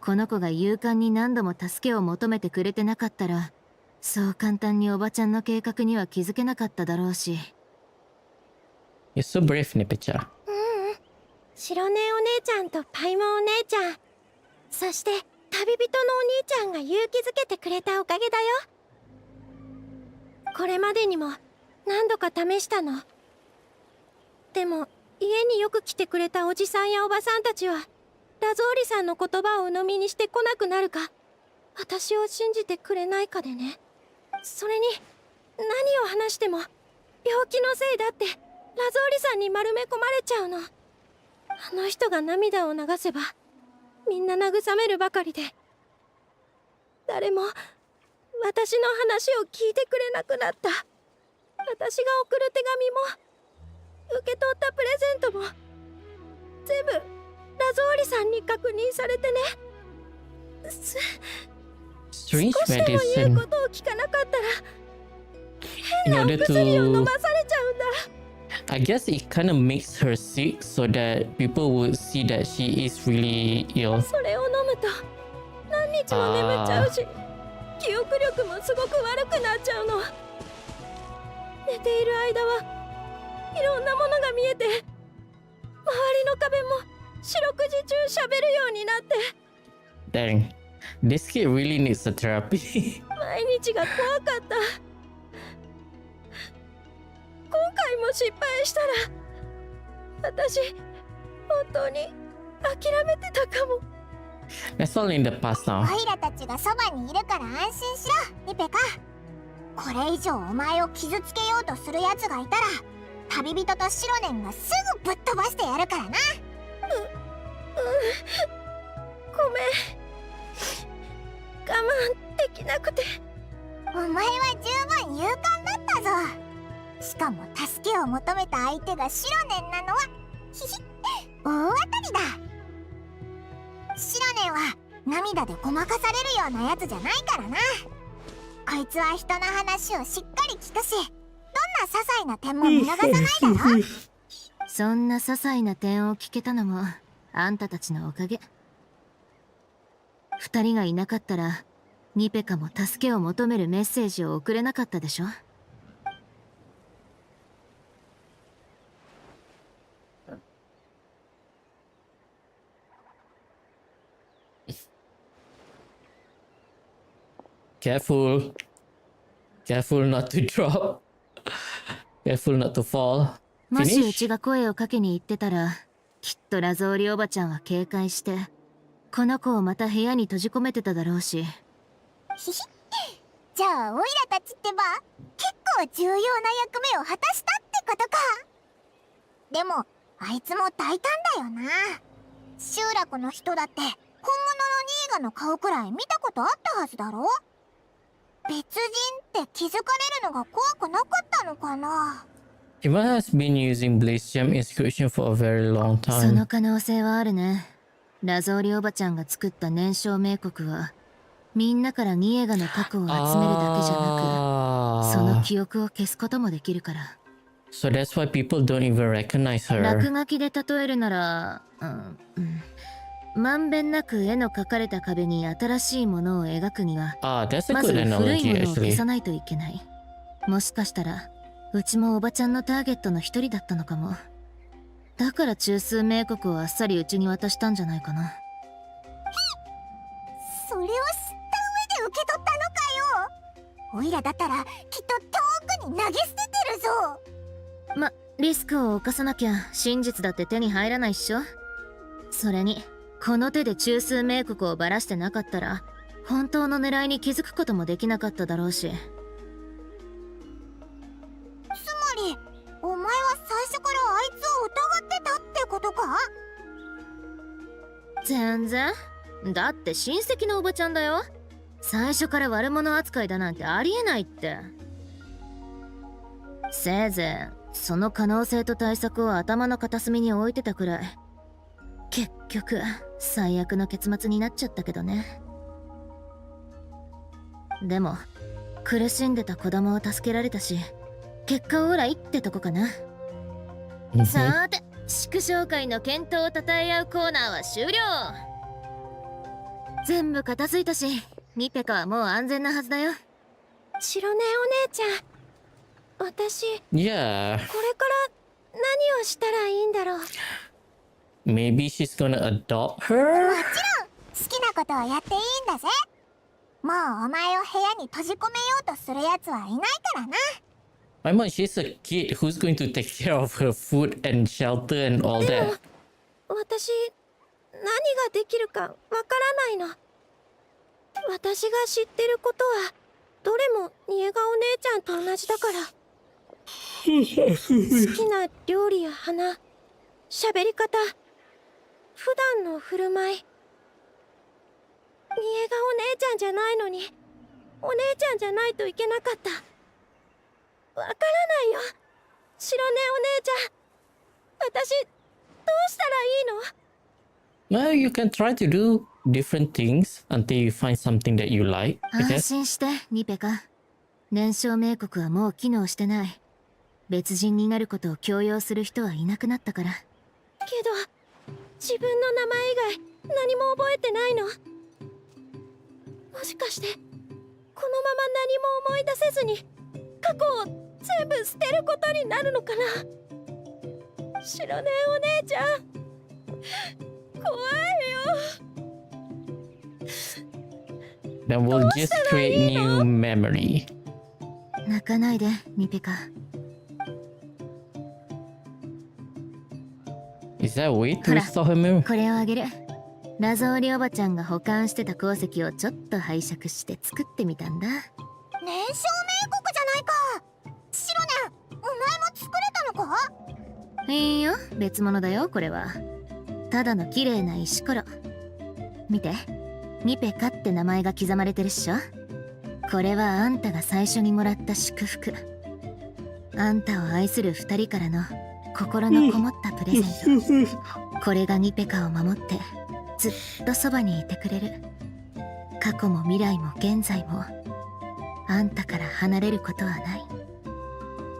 E: この子が勇敢に何度も助けを求めてくれてなかったら、そう簡単におばちゃんの計画には気づけなかっただろうし。
A: You're so brave, Nipecha.
M: シロネンお姉ちゃんとパイモンお姉ちゃん、そして旅人のお兄ちゃんが勇気づけてくれたおかげだよ。これまでにも何度か試したの。でも家によく来てくれたおじさんやおばさんたちはラゾーリさんの言葉を鵜呑みにしてこなくなるか、私を信じてくれないかでね。それに何を話しても病気のせいだってラゾーリさんに丸め込まれちゃうの。あの人が涙を流せばみんな慰めるばかりで、誰も私の話を聞いてくれなくなった。私が送る手紙も受け取ったプレゼントも全部ラゾーリさんに確認されてね。
A: Strange
M: 少しでも言う
A: medicine
M: ことを聞かなかったら
A: in
M: 変なお
A: order
M: 薬を飲
A: to
M: まされちゃうんだ。
A: I guess it kind of makes her sick so that people would see that she is really ill.
M: それを飲むと何日も眠っちゃうし、記憶力もすごく悪くなっちゃうの。寝ている間はいろんなものが見えて、周りの壁も四六時中喋るようになって、
A: Dang, this kid really needs a therapy.
M: 毎日が怖かった。今回も失敗したら私本当に諦めてたかも。
A: That's all in the past now.
B: オイラたちがそばにいるから安心しろ、リペカ。これ以上お前を傷つけようとするやつがいたら、旅人とシロネンがすぐぶっ飛ばしてやるからな。
M: ごめん、我慢できなくて。
B: お前は十分勇敢だったぞ。しかも助けを求めた相手がシロネンなのはひひ大当たりだ。シロネンは涙でごまかされるようなやつじゃないからな。こいつは人の話をしっかり聞くし、どんな些細な点も見逃さないだろ。
E: そんな些細な点を聞けたのもあんたたちのおかげ。二人がいなかったらニペカも助けを求めるメッセージを送れなかったでしょ。
A: Careful. Careful not to drop. Careful not to fall.
E: もしう
A: Finish?
E: ちが声をかけに行ってたら、きっとラゾーリおばちゃんは警戒してこの子をまた部屋に閉じ込めてただろうし。
B: ひひじゃあオイラたちってば結構重要な役目を果たしたってことか。でもあいつも大胆だよな。集落の人だって本物のニーガの顔くらい見たことあったはずだろ。別人って気づかれるのが怖くなかったのかな。
A: Eva has been using Blaze Gem inscription for a very long
E: その
A: time.
E: 可能性はあるね。ラゾーリおばちゃんが作った燃焼冥国はみんなからニエガの過去を集めるだけじゃなく、その記憶を消すこともできるから。
A: So that's why people don't even recognize
E: 落
A: her.
E: 書きで例えるなら、まんべんなく絵の描かれた壁に新しいものを描くには、
A: That's a
E: まず
A: good
E: 古い
A: analogy
E: ものを消
A: actually.
E: さないといけない。もしかしたらうちもおばちゃんのターゲットの一人だったのかも。だから中枢冥国をあっさりうちに渡したんじゃないかな。
B: それを知った上で受け取ったのかよ。オイラだったらきっと遠くに投げ捨ててるぞ。
E: ま、リスクを冒さなきゃ真実だって手に入らないっしょ。それにこの手で中枢冥国をばらしてなかったら本当の狙いに気づくこともできなかっただろうし。
B: つまりお前は最初からあいつを疑ってたってことか。
E: 全然。だって親戚のおばちゃんだよ。最初から悪者扱いだなんてありえないって。せいぜいその可能性と対策を頭の片隅に置いてたくらい。結局最悪の結末になっちゃったけどね。でも苦しんでた子供を助けられたし、結果オーライってとこかな。さーて、祝勝会の健闘をたたえ合うコーナーは終了。全部片付いたし、ミペカはもう安全なはずだよ。
M: 白根お姉ちゃん、私
A: Yeah.
M: これから何をしたらいいんだろう。
A: Maybe she's gonna adopt
B: も
A: her?
B: ちろん好きなことをやっていいんだぜ。もうお前を部屋に閉じ込めようとするやつはいないからな。
A: Paimon, she's a kid who's going to take care of her food and shelter and all
M: でも
A: that.
M: 私何ができるかわからないの。私が知ってることはどれもニエガお姉ちゃんと同じだから。好きな料理や花、喋り方、普段の振る舞い。ニエガお姉ちゃんじゃないのにお姉ちゃんじゃないといけなかった。わからないよ、白根お姉ちゃん。私どうしたらいいの？
A: Well, you can try to do different things until you find something that you like. I
E: 安
A: guess.
E: 心してミペカ。燃焼冥国はもう機能してない。別人になることを強要する人はいなくなったから。
M: けど自分の名前以外何も覚えてないの。もしかしてこのまま何も思い出せずに過去を全部捨てることになるのかな。白根お姉ちゃん、怖いよ。
A: Then we'll just create new memory.
E: 泣かないでミペカ。
A: Is that a way
E: ほ
A: to
E: ら
A: restore her memory?
E: これをあげる。ラゾーリおばちゃんが保管してた鉱石をちょっと拝借して作ってみたんだ。
B: 燃焼冥国じゃないか。白根、お前も作れたのか。
E: いいよ、別物だよこれは。ただの綺麗な石ころ。見て、ミペカって名前が刻まれてるっしょ。これはあんたが最初にもらった祝福。あんたを愛する二人からの心のこもったプレゼント。これがミペカを守ってずっとそばにいてくれる。過去も未来も現在もあんたから離れることはない。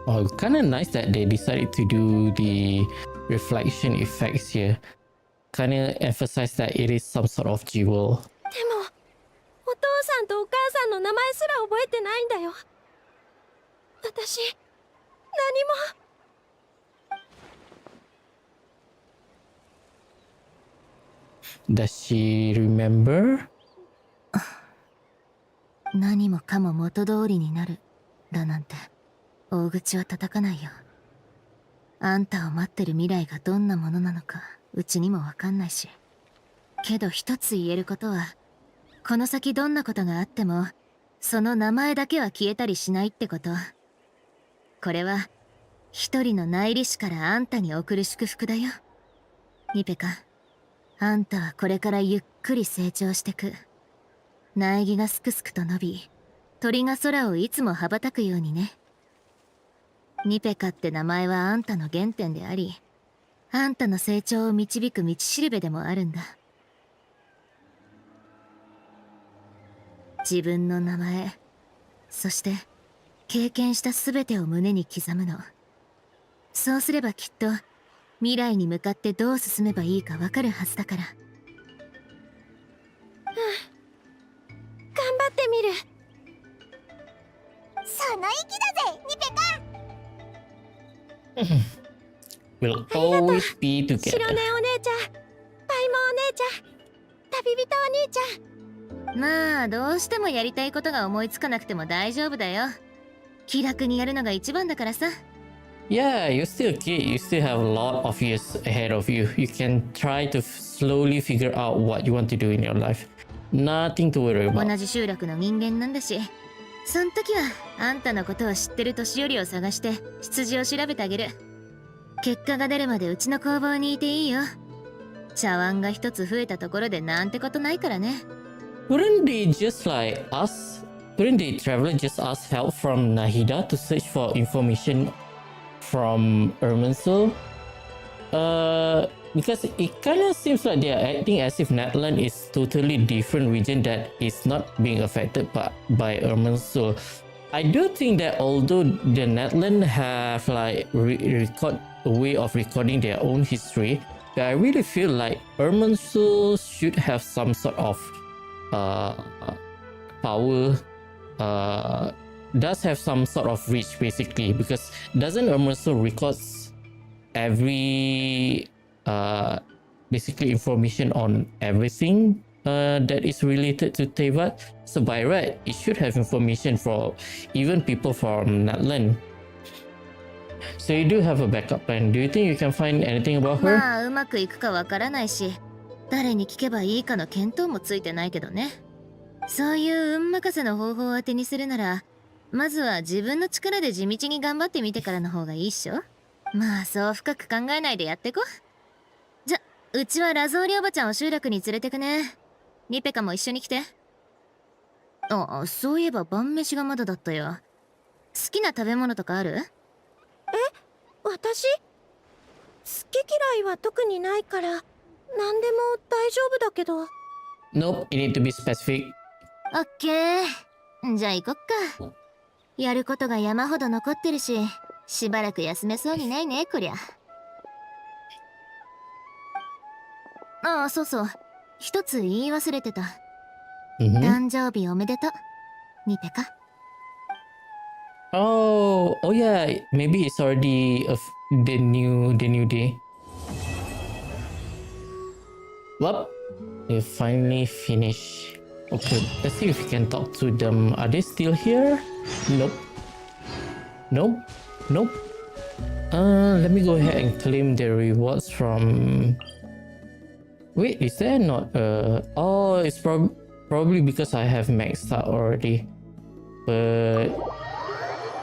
A: Oh, kind of nice that they decided to do the reflection effects here. Kind of emphasize that it is some sort of jewel.
M: でもお父さんとお母さんの名前すら覚えてないんだよ。私何も。
A: Does she remember?
E: 何もかも元通りになるだなんて大口は叩かないよ。あんたを待ってる未来がどんなものなのかうちにもわかんないし。けど一つ言えることは、この先どんなことがあってもその名前だけは消えたりしないってこと。これは一人の内裏師からあんたに送る祝福だよ。ミペカ、あんたはこれからゆっくり成長してく。苗木がすくすくと伸び、鳥が空をいつも羽ばたくようにね。ニペカって名前はあんたの原点であり、あんたの成長を導く道しるべでもあるんだ。自分の名前、そして経験した全てを胸に刻むの。そうすればきっと未来に向かってどう進めばいいかわかるはずだから。
B: 頑張ってみる。その意気だぜ、ニペカ。
A: We'll always be
M: シロ
A: together.
M: ネお姉ちゃん、パイモンお姉ちゃん、旅人お兄ちゃん。
E: まあどうしてもやりたいことが思いつかなくても大丈夫だよ。気楽にやるのが一番だからさ。
A: Yeah, you're still a kid. You still have a lot of years ahead of you. You can try to slowly figure out what you want to do in your life. Nothing to worry
E: 同
A: about.
E: じ集落の人間なんだし、そん時はあんたのことを知ってる年寄りを探して出自を調べてあげる。結果が出るまでうちの工房にいていいよ。茶碗が一つ増えたところでなんてことないからね。
A: Couldn't they just like us? Couldn't the traveler just ask help from Nahida to search for information from Ermensul? Because it kind of seems like they are acting as if Natlan is totally different region that is not being affected by Ermensul. I do think that although the Natlan have like record a way of recording their own history, but I really feel like Ermensul should have some sort of power, does have some sort of reach basically, because doesn't Ermensul records every basically information on everything that is related to Teyvat? So by right, it should have information for even people from Natlan. So you do have a backup plan. Do you think you can find anything about her?
E: まあうまくいくかわからないし、誰に聞けばいいかの見当もついてないけどね。そういう運任せの方法を当てにするなら、まずは自分の力で地道に頑張ってみてからの方がいいっしょ。まあそう深く考えないでやってこ。じゃ、うちはラゾーリおばちゃんを集落に連れてくね。ニペカも一緒に来て。あ、そういえば晩飯がまだだったよ。好きな食べ物とかある？
M: 私？好き嫌いは特にないから、何でも大丈夫だけど。
A: Nope, you need to be specific.
E: オッケー。じゃあ行こっか。やることが山ほど残ってるし、しばらく休めそうにないね、こりゃ。ああ、そうそう。一つ言い忘れてた。誕生日おめでとう。ニペカ。
A: Oh yeah, maybe it's already the new day. Well, they finally finished. Okay, let's see if we can talk to them. Are they still here? Nope. Nope. Nope. Let me go ahead and claim the rewards from... Wait, is there not oh, it's probably because I have maxed out already. But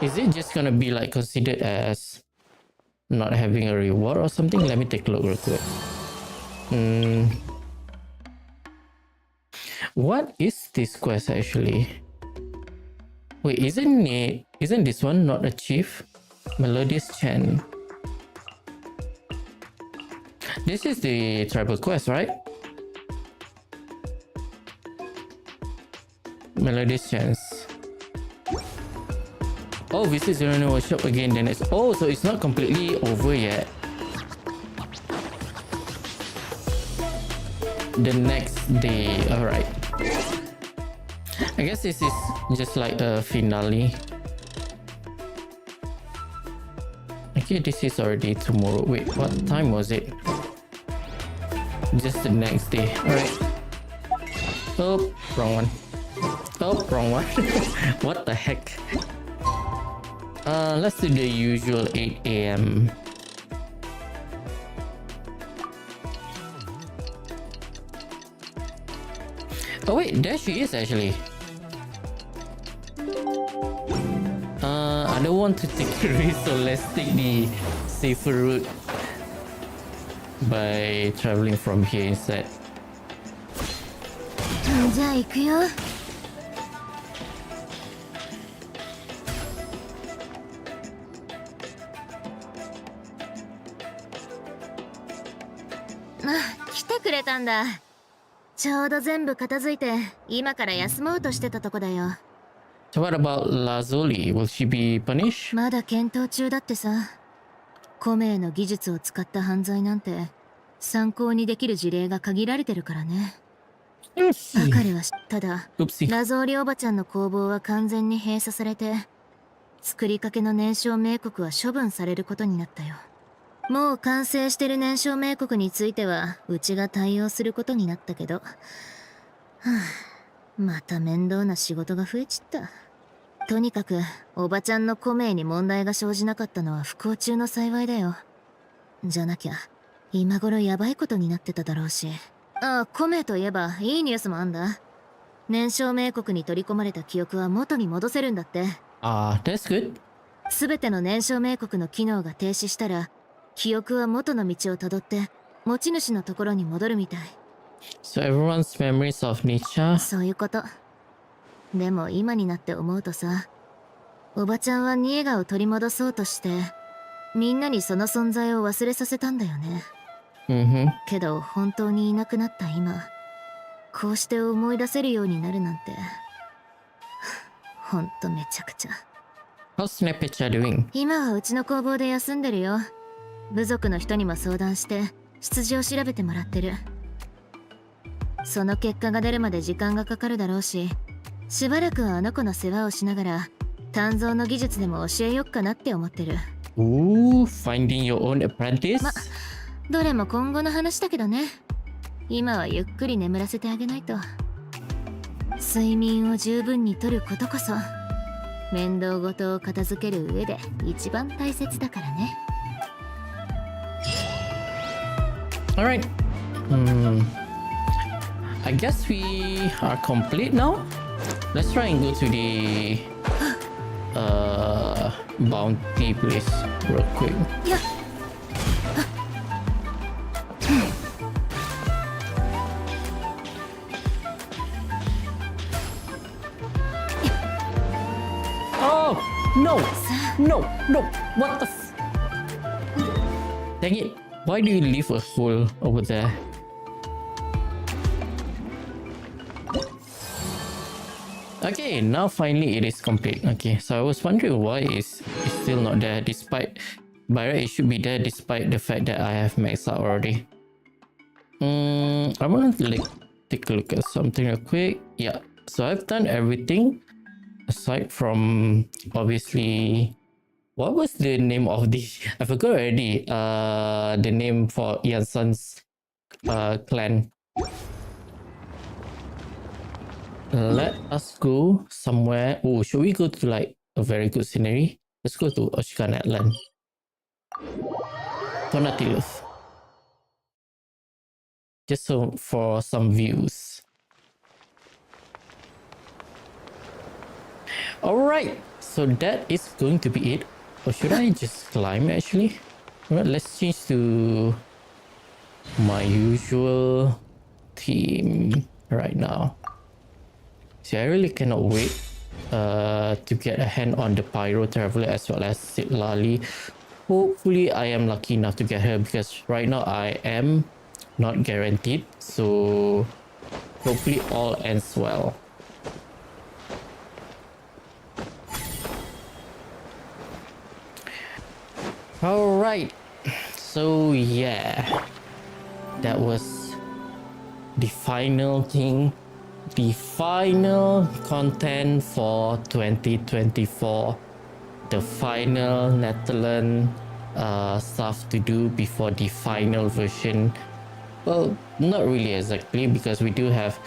A: is it just gonna be like considered as not having a reward or something? Let me take a look real quick. What is this quest actually? Wait, isn't this one not achieved? Melodious chant. This is the tribal quest, right? Melodious chants. Oh, visit Xilonen workshop again. Then it's so it's not completely over yet. The next day, all right. I guess this is just like a finale. Okay, this is already tomorrow. Wait, what time was it? Just the next day. Alright. Oh, wrong one. Oh, wrong one. What the heck? Let's do the usual 8 AM. Oh wait, there she is actually. I don't want to take a risk, so let's take the safer route by traveling from here instead.
E: じゃあ行くよ。けたんだ。ちょうど全部片付いて、今から休もうとしてたとこだよ。
A: So what about Lazuli? Will she be punished?
E: まだ検討中だってさ。コメへの技術を使った犯罪なんて、参考にできる事例が限られてるからね。バカルはただ、ラゾーリおばちゃんの工房は完全に閉鎖されて、作りかけの燃焼銘刻は処分されることになったよ。もう完成してる燃焼銘刻については、うちが対応することになったけど、また面倒な仕事が増えちった。とにかく、おばちゃんのコメに問題が生じなかったのは不幸中の幸いだよ。じゃなきゃ、今頃やばいことになってただろうし。ああ、コメといえば、いいニュースもあんだ。燃焼銘刻に取り込まれた記憶は元に戻せるんだって。
A: That's good.
E: すべての燃焼銘刻の機能が停止したら、記憶は元の道をたどって、持ち主のところに戻るみたい。
A: So everyone's memories of nature?
E: そういうこと。でも今になって思うとさ、おばちゃんはニエガを取り戻そうとして、みんなにその存在を忘れさせたんだよね。けど本当にいなくなった今、こうして思い出せるようになるなんて、ほんとめちゃくちゃ。
A: How's Nepecha doing?
E: 今はうちの工房で休んでるよ。部族の人にも相談して出自を調べてもらってる。その結果が出るまで時間がかかるだろうし、しばらくはあの子の世話をしながら鍛造の技術でも教えよっかなって思ってる。
A: Finding your own apprentice?
E: ま、どれも今後の話だけどね。今はゆっくり眠らせてあげないと。睡眠を十分にとることこそ面倒事を片付ける上で一番大切だからね。
A: Alright. I guess we are complete now. Let's try and go to the bounty place real quick.
E: Yeah.
A: Oh no! No! No! What the Dang it! Why do you leave a hole over there? Okay, now finally it is complete. Okay, so I was wondering why it's still not there despite... By right, it should be there despite the fact that I have maxed out already. I want to take a look at something real quick. Yeah, so I've done everything aside from obviously... What was the name of this? I forgot already. The name for Yansan's clan. Let us go somewhere. Oh, should we go to like a very good scenery? Let's go to Oshkan Atlan. Tonatilus. Just so for some views. Alright, so that is going to be it. Or should I just climb actually? Alright, let's change to my usual theme right now. See, I really cannot wait to get a hand on the Pyro Traveler as well as Sitlali. Hopefully I am lucky enough to get her because right now I am not guaranteed. So hopefully all ends well. Alright, so yeah, that was the final thing, the final content for 2024, the final Netherlands stuff to do before the final version. Well, not really exactly because we do have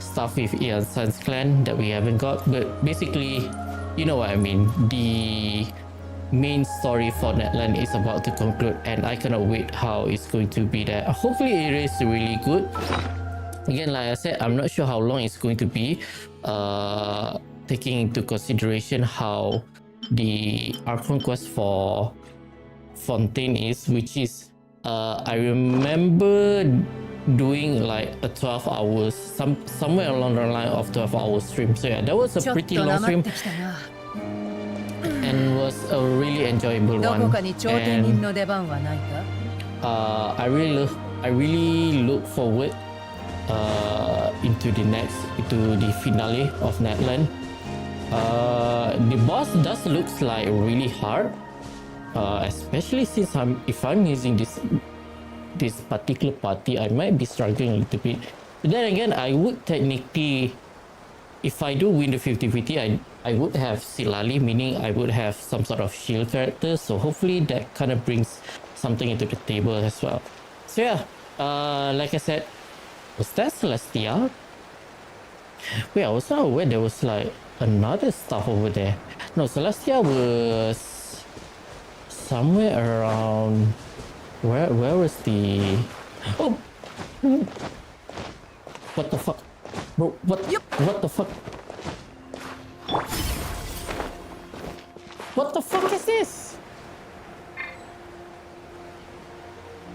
A: stuff with Ian Sun's clan that we haven't got, but basically, you know what I mean. The main story for Netland is about to conclude and I cannot wait how it's going to be there. Hopefully it is really good. Again, like I said, I'm not sure how long it's going to be, taking into consideration how the Archon quest for Fontaine is, which is I remember doing like a 12 hours, somewhere along the line of 12 hours stream. So yeah, that was a pretty long stream and was a really enjoyable one. And I really I really look forward into the finale of Netland. The boss does looks like really hard, especially since if I'm using this particular party, I might be struggling a little bit. But then again, I would technically, if I do win the 50-50, I would have Silali, meaning I would have some sort of shield character. So hopefully that kind of brings something into the table as well. So yeah, like I said, was that Celestia? Wait, I was not aware there was like another stuff over there. No, Celestia was somewhere around. Where was the? Oh, what the fuck, bro? What the fuck? What the fuck is this?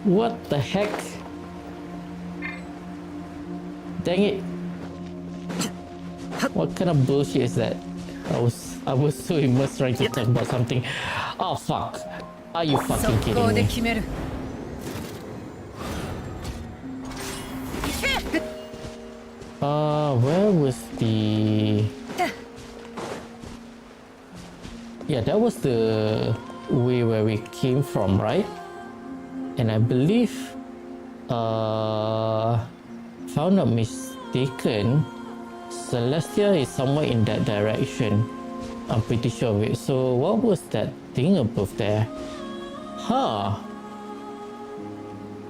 A: What the heck? Dang it! What kind of bullshit is that? I was so immersed trying to talk about something. Oh fuck! Are you fucking kidding me? Where was the? Yeah, that was the way where we came from, right? And I believe, if I'm not mistaken, Celestia is somewhere in that direction. I'm pretty sure of it. So what was that thing above there? Huh.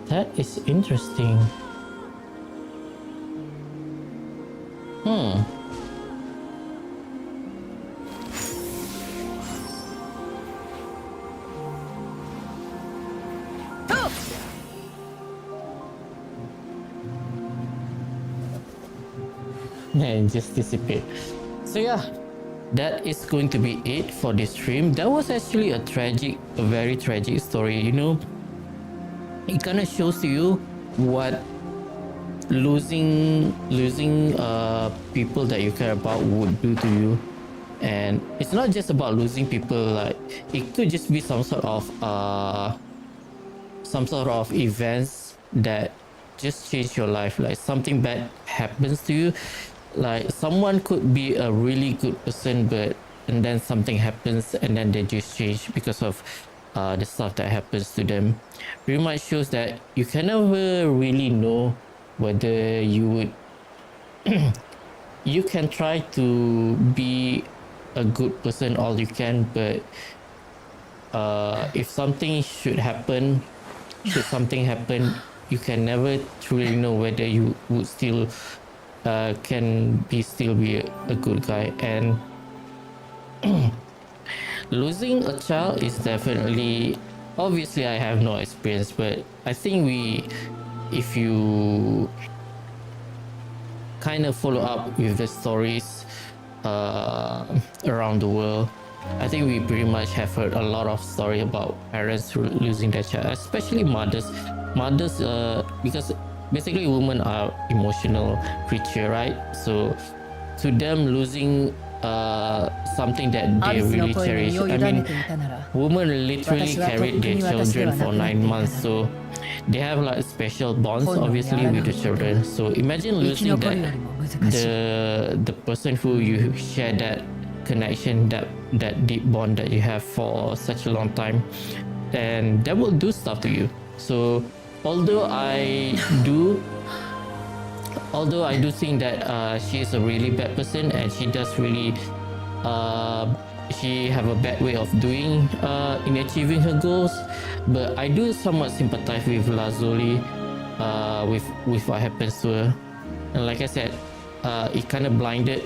A: That is interesting. And just dissipate. So yeah, that is going to be it for this stream. That was actually a very tragic story, you know. It kind of shows to you what losing people that you care about would do to you. And it's not just about losing people, like it could just be some sort of events that just change your life. Like something bad happens to you, like someone could be a really good person, and then something happens and then they just change because of the stuff that happens to them. Pretty much shows that you can never really know whether you would you can try to be a good person all you can, but if something should happen, you can never truly know whether you would still still be a good guy. And losing a child is definitely, obviously I have no experience, but I think if you kind of follow up with the stories around the world, I think we pretty much have heard a lot of story about parents losing their child, especially mothers, because basically women are emotional creature, right? So to them, losing something that they really cherish. I mean, women literally carried their children for 9 months, so they have like special bonds obviously with the children. So imagine losing the person who you share that connection, that deep bond that you have for such a long time, and that will do stuff to you. So although I do think that she is a really bad person, and she does really she have a bad way of doing in achieving her goals, but I do somewhat sympathize with Lazuli with what happens to her. And like I said, it kind of blinded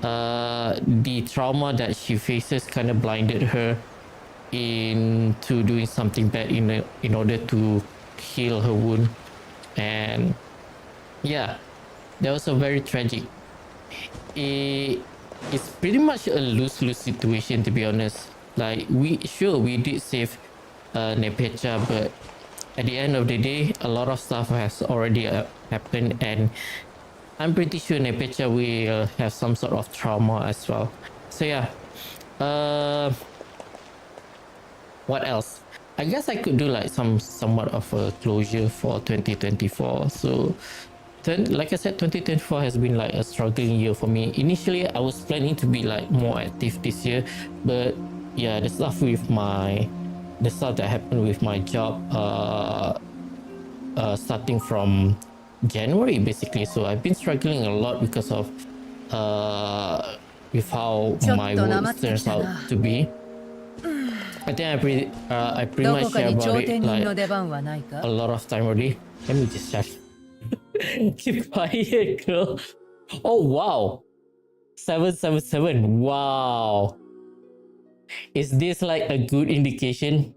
A: the trauma that she faces, kind of blinded her into doing something bad in order to heal her wound. And yeah, that was a very tragic. It's pretty much a lose-lose situation, to be honest. Like we did save Nepecha, but at the end of the day, a lot of stuff has already happened, and I'm pretty sure Nepecha will have some sort of trauma as well. So yeah, what else? I guess I could do like somewhat of a closure for 2024. So like I said, 2024 has been like a struggling year for me. Initially, I was planning to be like more active this year, but yeah, the stuff that happened with my job, starting from January basically. So I've been struggling a lot because of with how my work turns out to be. I think I pretty much share about it like a lot of time already. Let me just shut. Keep quiet, girl. Oh wow, 777. Wow, is this like a good indication?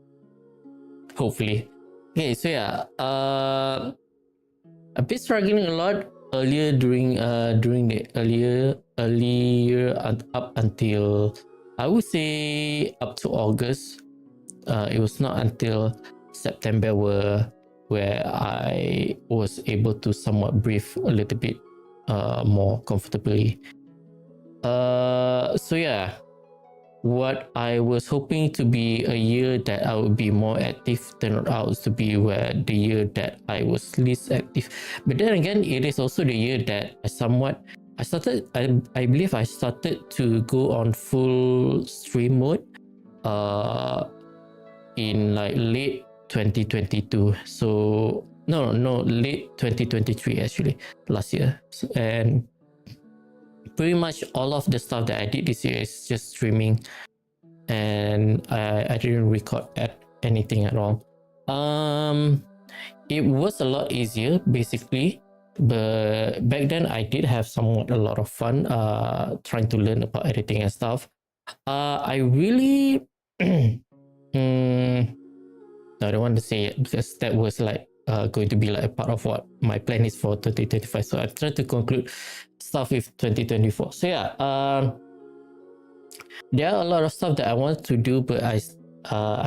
A: Hopefully. Okay, so yeah, I've been struggling a lot earlier during the earlier up until I would say up to August. It was not until September where I was able to somewhat breathe a little bit more comfortably. So yeah, what I was hoping to be a year that I would be more active turned out to be where the year that I was least active. But then again, it is also the year that I believe I started to go on full stream mode in like late 2022. So no, late 2023 actually, last year. And pretty much all of the stuff that I did this year is just streaming, and I didn't record anything at all. It was a lot easier basically, but back then I did have somewhat a lot of fun trying to learn about editing and stuff. I really I don't want to say it because that was like going to be like a part of what my plan is for 2025. So I tried to conclude stuff with 2024. So yeah, there are a lot of stuff that I wanted to do, but I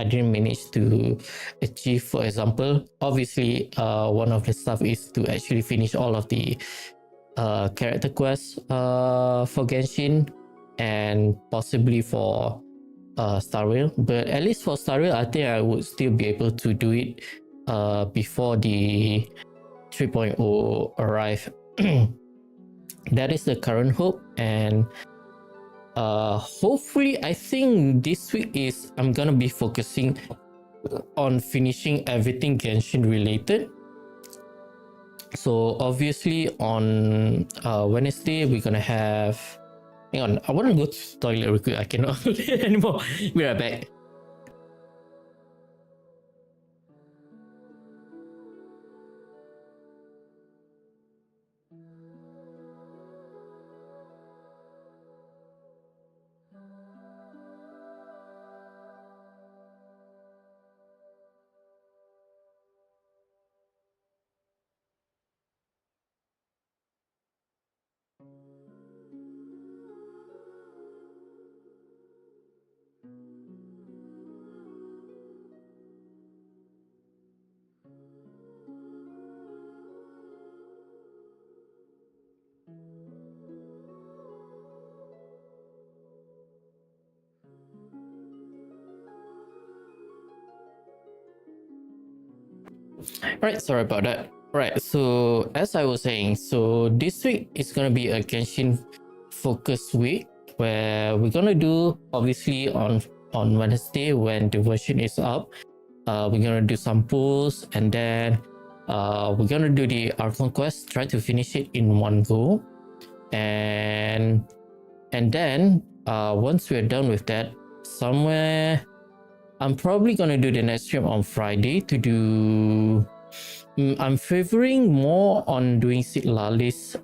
A: didn't manage to achieve. For example, obviously, one of the stuff is to actually finish all of the character quests for Genshin, and possibly for Star Rail. But at least for Star Rail, I think I would still be able to do it before the 3.0 arrive. That is the current hope, and hopefully I think this week I'm gonna be focusing on finishing everything Genshin related. So obviously on Wednesday we're gonna have, hang on, I want to go to the toilet real quick. I cannot hold it anymore. Be right back. Right, sorry about that. Right, so as I was saying, so this week is gonna be a Genshin focus week where we're gonna do, obviously on Wednesday when the version is up, we're gonna do some pulls, and then we're gonna do the Archon quest, try to finish it in one go, and then once we're done with that, somewhere I'm probably gonna do the next stream on Friday to do. I'm favoring more on doing Sitlali's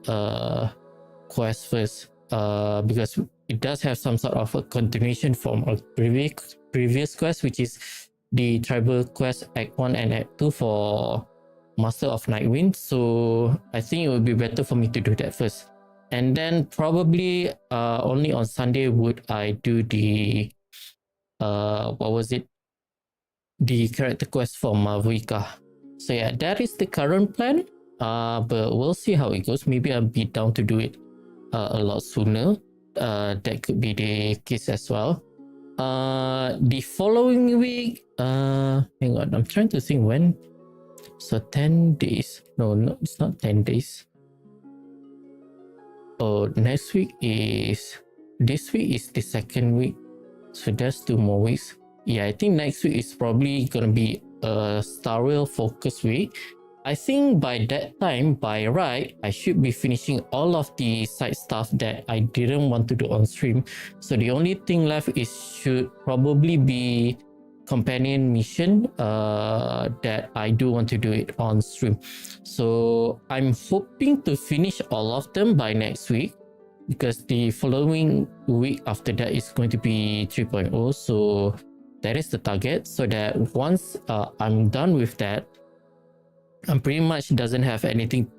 A: quest first, because it does have some sort of a continuation from a previous quest, which is the tribal quest Act 1 and Act 2 for Master of Nightwind. So I think it would be better for me to do that first, and then probably only on Sunday would I do the the character quest for Mavuika. So yeah, that is the current plan, but we'll see how it goes. Maybe I'll be down to do it a lot sooner. That could be the case as well. The following week, hang on, I'm trying to think when. So 10 days. No, it's not 10 days. Oh, this week is the second week. So that's 2 more weeks. Yeah, I think next week is probably gonna be a Star Rail focus week. I think by that time, by right, I should be finishing all of the side stuff that I didn't want to do on stream. So the only thing left should probably be companion mission that I do want to do it on stream. So I'm hoping to finish all of them by next week, because the following week after that is going to be 3.0. So that is the target, so that once I'm done with that, I'm pretty much doesn't have anything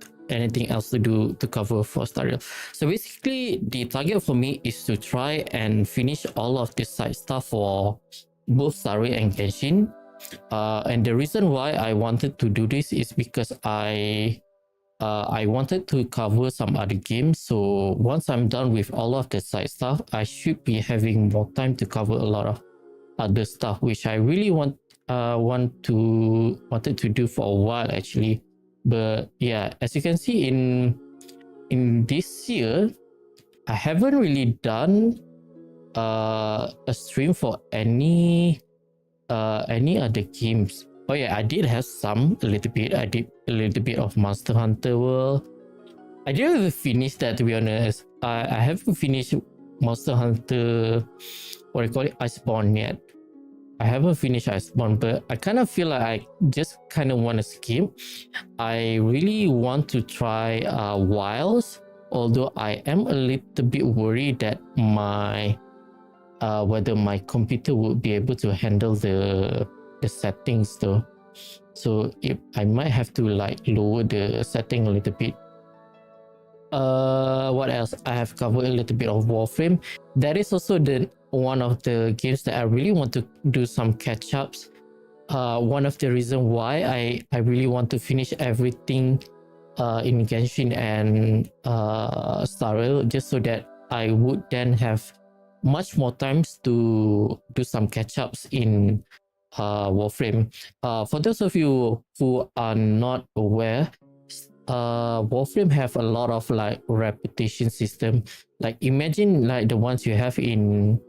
A: else to do to cover for Star Rail. So basically the target for me is to try and finish all of this side stuff for both Star Rail and Genshin. And the reason why I wanted to do this is because I wanted to cover some other games. So once I'm done with all of the side stuff, I should be having more time to cover a lot of other stuff, which I really wanted to do for a while actually. But yeah, as you can see in this year, I haven't really done a stream for any other games. Oh yeah, I did have a little bit. I did a little bit of Monster Hunter World. I didn't even finish that, to be honest. I haven't finished Monster Hunter, what do you call it, Iceborne yet. I haven't finished Iceborne, but I kind of feel like I just kind of want to skip. I really want to try Wilds, although I am a little bit worried that whether my computer would be able to handle the settings though. So I might have to like lower the setting a little bit. What else? I have covered a little bit of Warframe. That is also one of the games that I really want to do some catch-ups. One of the reasons why I really want to finish everything in Genshin and Star Rail, just so that I would then have much more times to do some catch-ups in Warframe. For those of you who are not aware, Warframe have a lot of like reputation system. Like imagine like the ones you have in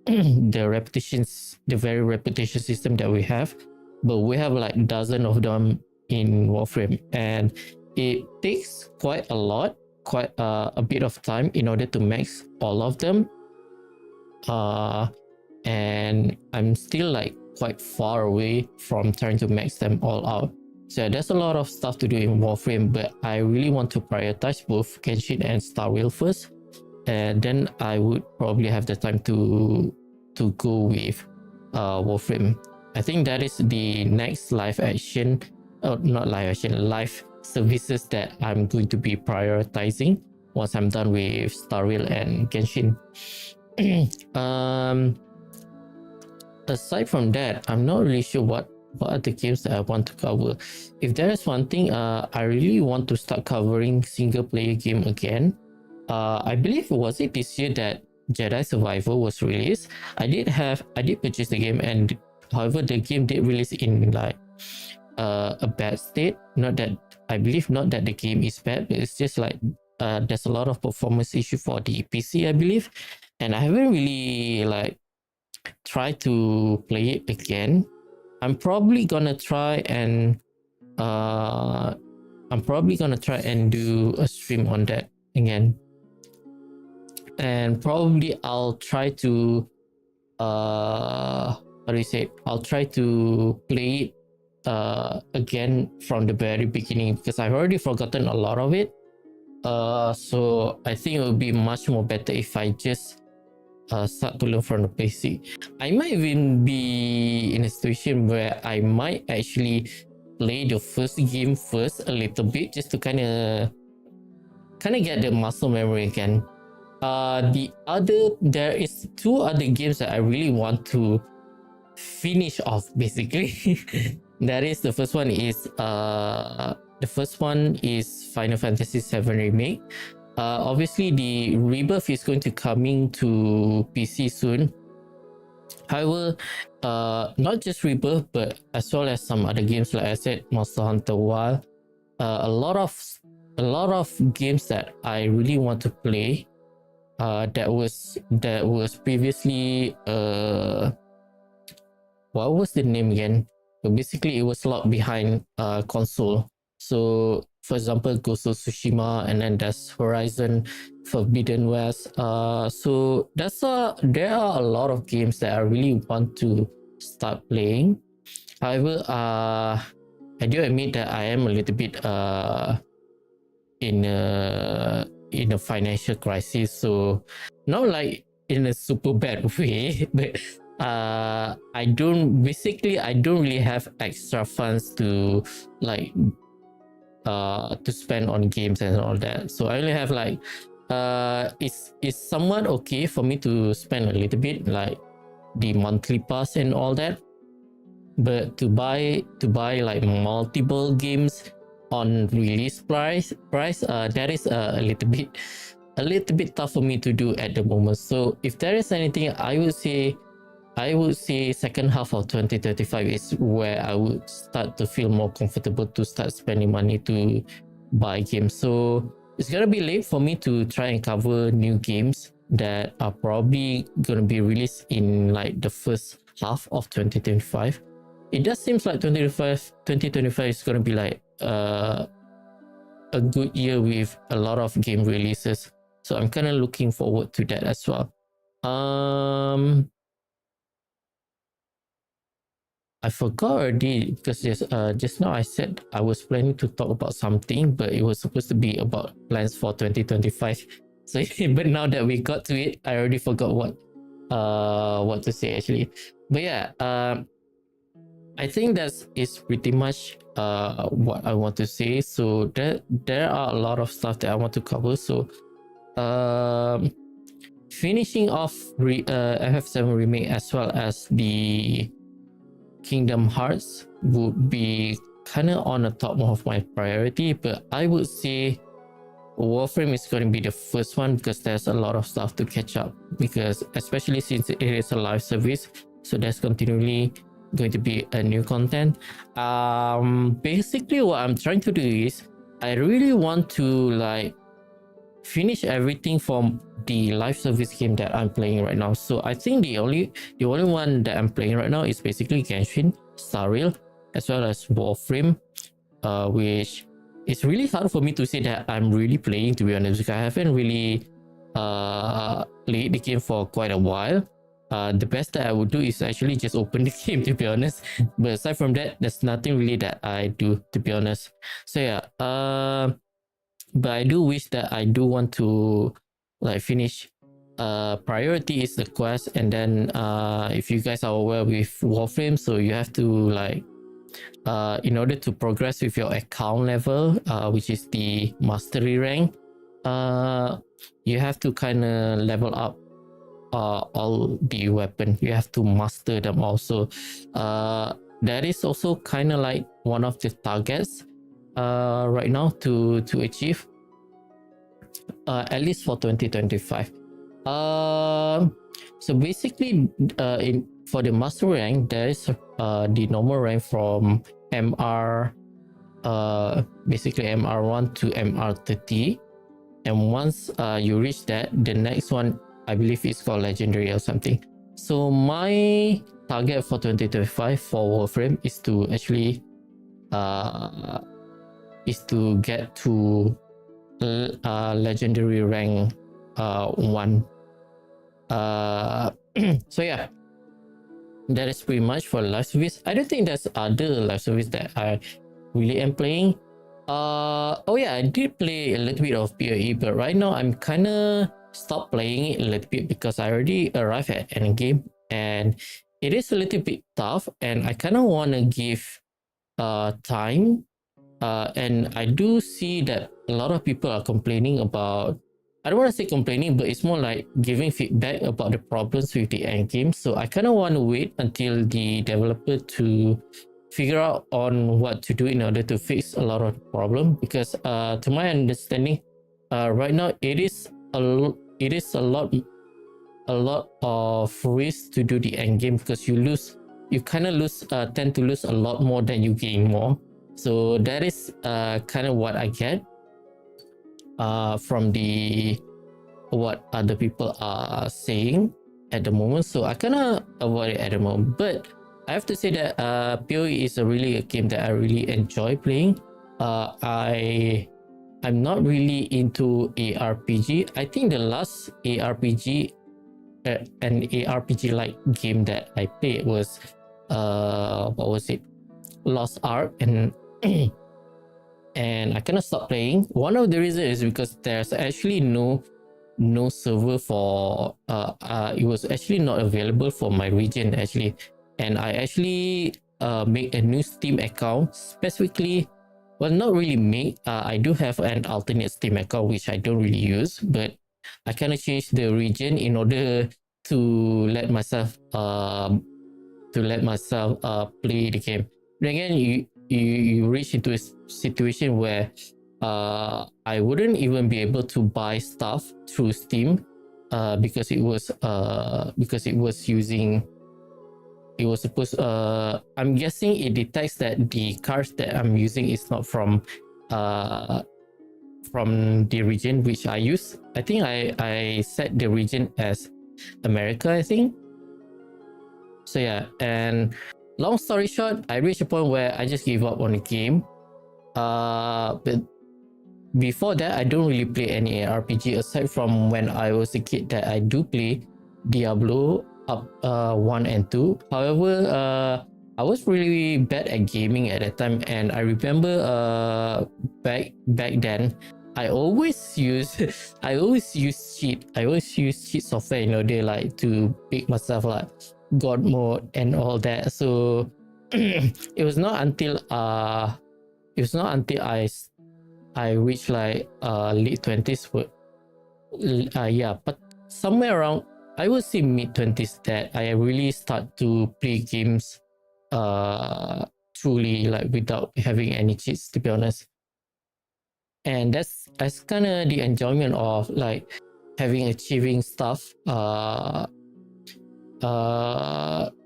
A: the very reputation system that we have, but we have like dozen of them in Warframe, and it takes quite a bit of time in order to max all of them. And I'm still like quite far away from trying to max them all out. So there's a lot of stuff to do in Warframe, but I really want to prioritize both Genshin and Star Rail first, and then I would probably have the time to go with Warframe. I think that is the next live services that I'm going to be prioritizing once I'm done with Star Rail and Genshin. Aside from that, I'm not really sure what are the games that I want to cover. If there is one thing, I really want to start covering single player game again. I believe was it this year that Jedi Survivor was released. I did purchase the game, and however the game did release in like a bad state. Not that the game is bad, but it's just like there's a lot of performance issue for the PC, I believe, and I haven't really like tried to play it again. I'm probably gonna try and do a stream on that again, and probably I'll try to I'll try to play it again from the very beginning, because I've already forgotten a lot of it. So I think it would be much more better if I just start to learn from the basic. I might even be in a situation where I might actually play the first game first a little bit, just to kind of get the muscle memory again. There is 2 other games that I really want to finish off basically. That is, the first one is Final Fantasy VII Remake. Obviously the Rebirth is going to coming to PC soon, However, not just Rebirth, but as well as some other games, like I said, Monster Hunter Wild, a lot of games that I really want to play. That was previously what was the name again? So basically, it was locked behind console. So, for example, Ghost of Tsushima, and then there's Horizon Forbidden West. So there are a lot of games that I really want to start playing. However, I do admit that I am a little bit in a financial crisis. So not like in a super bad way, but I don't really have extra funds to like to spend on games and all that. So I only have like it's somewhat okay for me to spend a little bit, like the monthly pass and all that, but to buy like multiple games on release price that is a little bit tough for me to do at the moment. So if there is anything, I would say second half of 2025 is where I would start to feel more comfortable to start spending money to buy games. So it's gonna be late for me to try and cover new games that are probably gonna be released in like the first half of 2025. It does seem like 2025 is gonna be like a good year with a lot of game releases. So I'm kind of looking forward to that as well. I forgot already because just now I said I was planning to talk about something, but it was supposed to be about plans for 2025. So, but now that we got to it, I already forgot what to say actually. But yeah, I think is pretty much what I want to say. So there are a lot of stuff that I want to cover. So finishing off FF7 remake as well as the Kingdom Hearts would be kind of on the top of my priority, but I would say Warframe is going to be the first one because there's a lot of stuff to catch up, because especially since it is a live service, so there's continually going to be a new content. Basically what I'm trying to do is I really want to like finish everything from the live service game that I'm playing right now. So I think the only one that I'm playing right now is basically Genshin, Star Rail, as well as Warframe, which it's really hard for me to say that I'm really playing, to be honest, because I haven't really played the game for quite a while. The best that I would do is actually just open the game, to be honest. But aside from that, there's nothing really that I do, to be honest. So yeah, but I do wish that I do want to like finish. Priority is the quest, and then if you guys are aware with Warframe, so you have to like in order to progress with your account level, which is the mastery rank, you have to kind of level up all the weapon. You have to master them also. That is also kind of like one of the targets right now to achieve, at least for 2025. So basically, for the master rank, there is the normal rank from MR, basically MR1 to MR30, and once you reach that, the next one I believe is called legendary or something. So my target for 2025 for Warframe is to actually get to legendary rank 1. So yeah, that is pretty much for live service. I don't think there's other live service that I really am playing. Oh yeah, I did play a little bit of PoE, but right now I'm kind of stopped playing it a little bit because I already arrived at endgame and it is a little bit tough, and I kind of want to give time. And I do see that a lot of people are complaining about, I don't want to say complaining, but it's more like giving feedback about the problems with the end game. So I kind of want to wait until the developer to figure out on what to do in order to fix a lot of the problem, because to my understanding, right now it is a lot a lot of risk to do the end game because you tend to lose a lot more than you gain more. So that is kind of what I get from what other people are saying at the moment. So I kind of avoid it at the moment. But I have to say that PoE is really a game that I really enjoy playing. I'm not really into ARPG. I think the last ARPG, an ARPG-like game that I played was what was it? Lost Ark, and I kind of stopped playing. One of the reasons is because there's actually no server for it was actually not available for my region actually, and I actually make a new Steam account specifically. Well, not really make. I do have an alternate Steam account which I don't really use, but I kind of changed the region in order to let myself play the game. But again, you reach into a situation where I wouldn't even be able to buy stuff through Steam because it was supposed I'm guessing it detects that the cards that I'm using is not from the region which I use. I think I set the region as America, I think. So yeah, and long story short, I reached a point where I just gave up on the game. But before that, I don't really play any RPG aside from when I was a kid that I do play Diablo 1 and 2. However, I was really bad at gaming at that time, and I remember back then I always use cheat software in order like to make myself like god mode and all that. So it was not until I reached like late 20s, but somewhere around, I would say mid-20s, that I really start to play games truly, like without having any cheats, to be honest. And that's kind of the enjoyment of like achieving stuff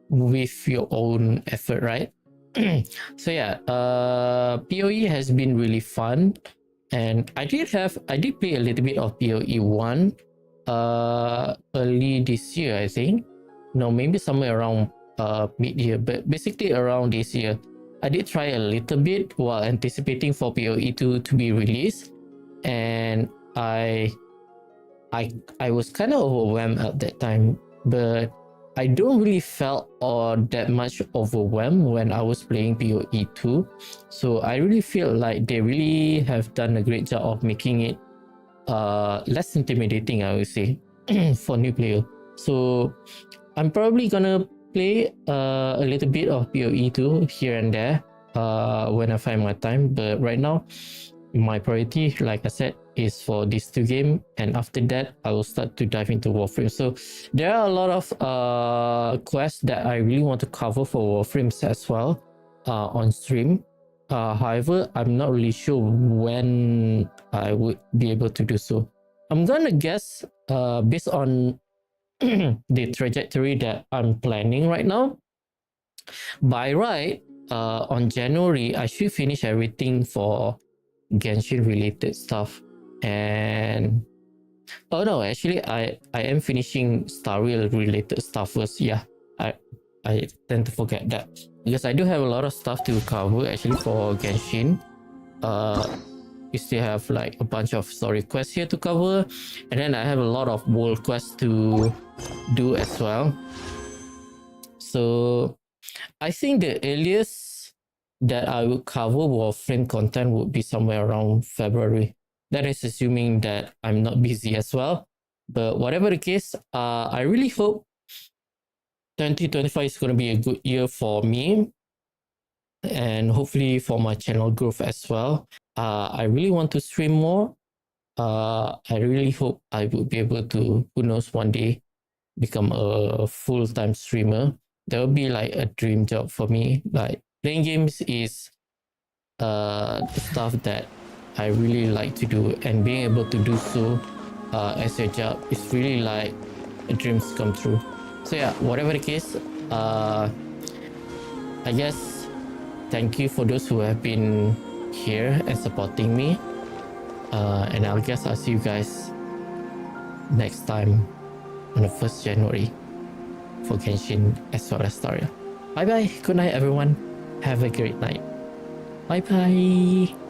A: with your own effort, right? So yeah, PoE has been really fun, and I did play a little bit of PoE 1 early this year, I think. No, maybe somewhere around mid-year, but basically around this year. I did try a little bit while anticipating for PoE 2 to be released, and I was kind of overwhelmed at that time, but I don't really felt that much overwhelmed when I was playing PoE 2. So I really feel like they really have done a great job of making it less intimidating, I would say, for new player. So I'm probably gonna play a little bit of PoE 2 here and there when I find my time, but right now my priority, like I said, is for these two games, and after that I will start to dive into Warframe. So there are a lot of quests that I really want to cover for Warframe as well on stream. However, I'm not really sure when I would be able to do so. I'm gonna guess based on the trajectory that I'm planning right now, by right on January I should finish everything for Genshin related stuff. And oh no, actually I am finishing Star Rail related stuff first. Yeah, I tend to forget that because I do have a lot of stuff to cover actually for Genshin. We still have like a bunch of story quests here to cover, and then I have a lot of world quests to do as well. So I think the earliest that I would cover Warframe content would be somewhere around February. That is assuming that I'm not busy as well. But whatever the case, I really hope 2025 is going to be a good year for me, and hopefully for my channel growth as well. I really want to stream more. I really hope I will be able to, who knows, one day become a full-time streamer. That would be like a dream job for me. Like playing games is the stuff that I really like to do, and being able to do so as a job is really like dreams come true. So yeah, whatever the case, I guess thank you for those who have been here and supporting me. And I guess I'll see you guys next time on the 1st January for Genshin as well as Staria. Bye bye, good night everyone, have a great night. Bye bye.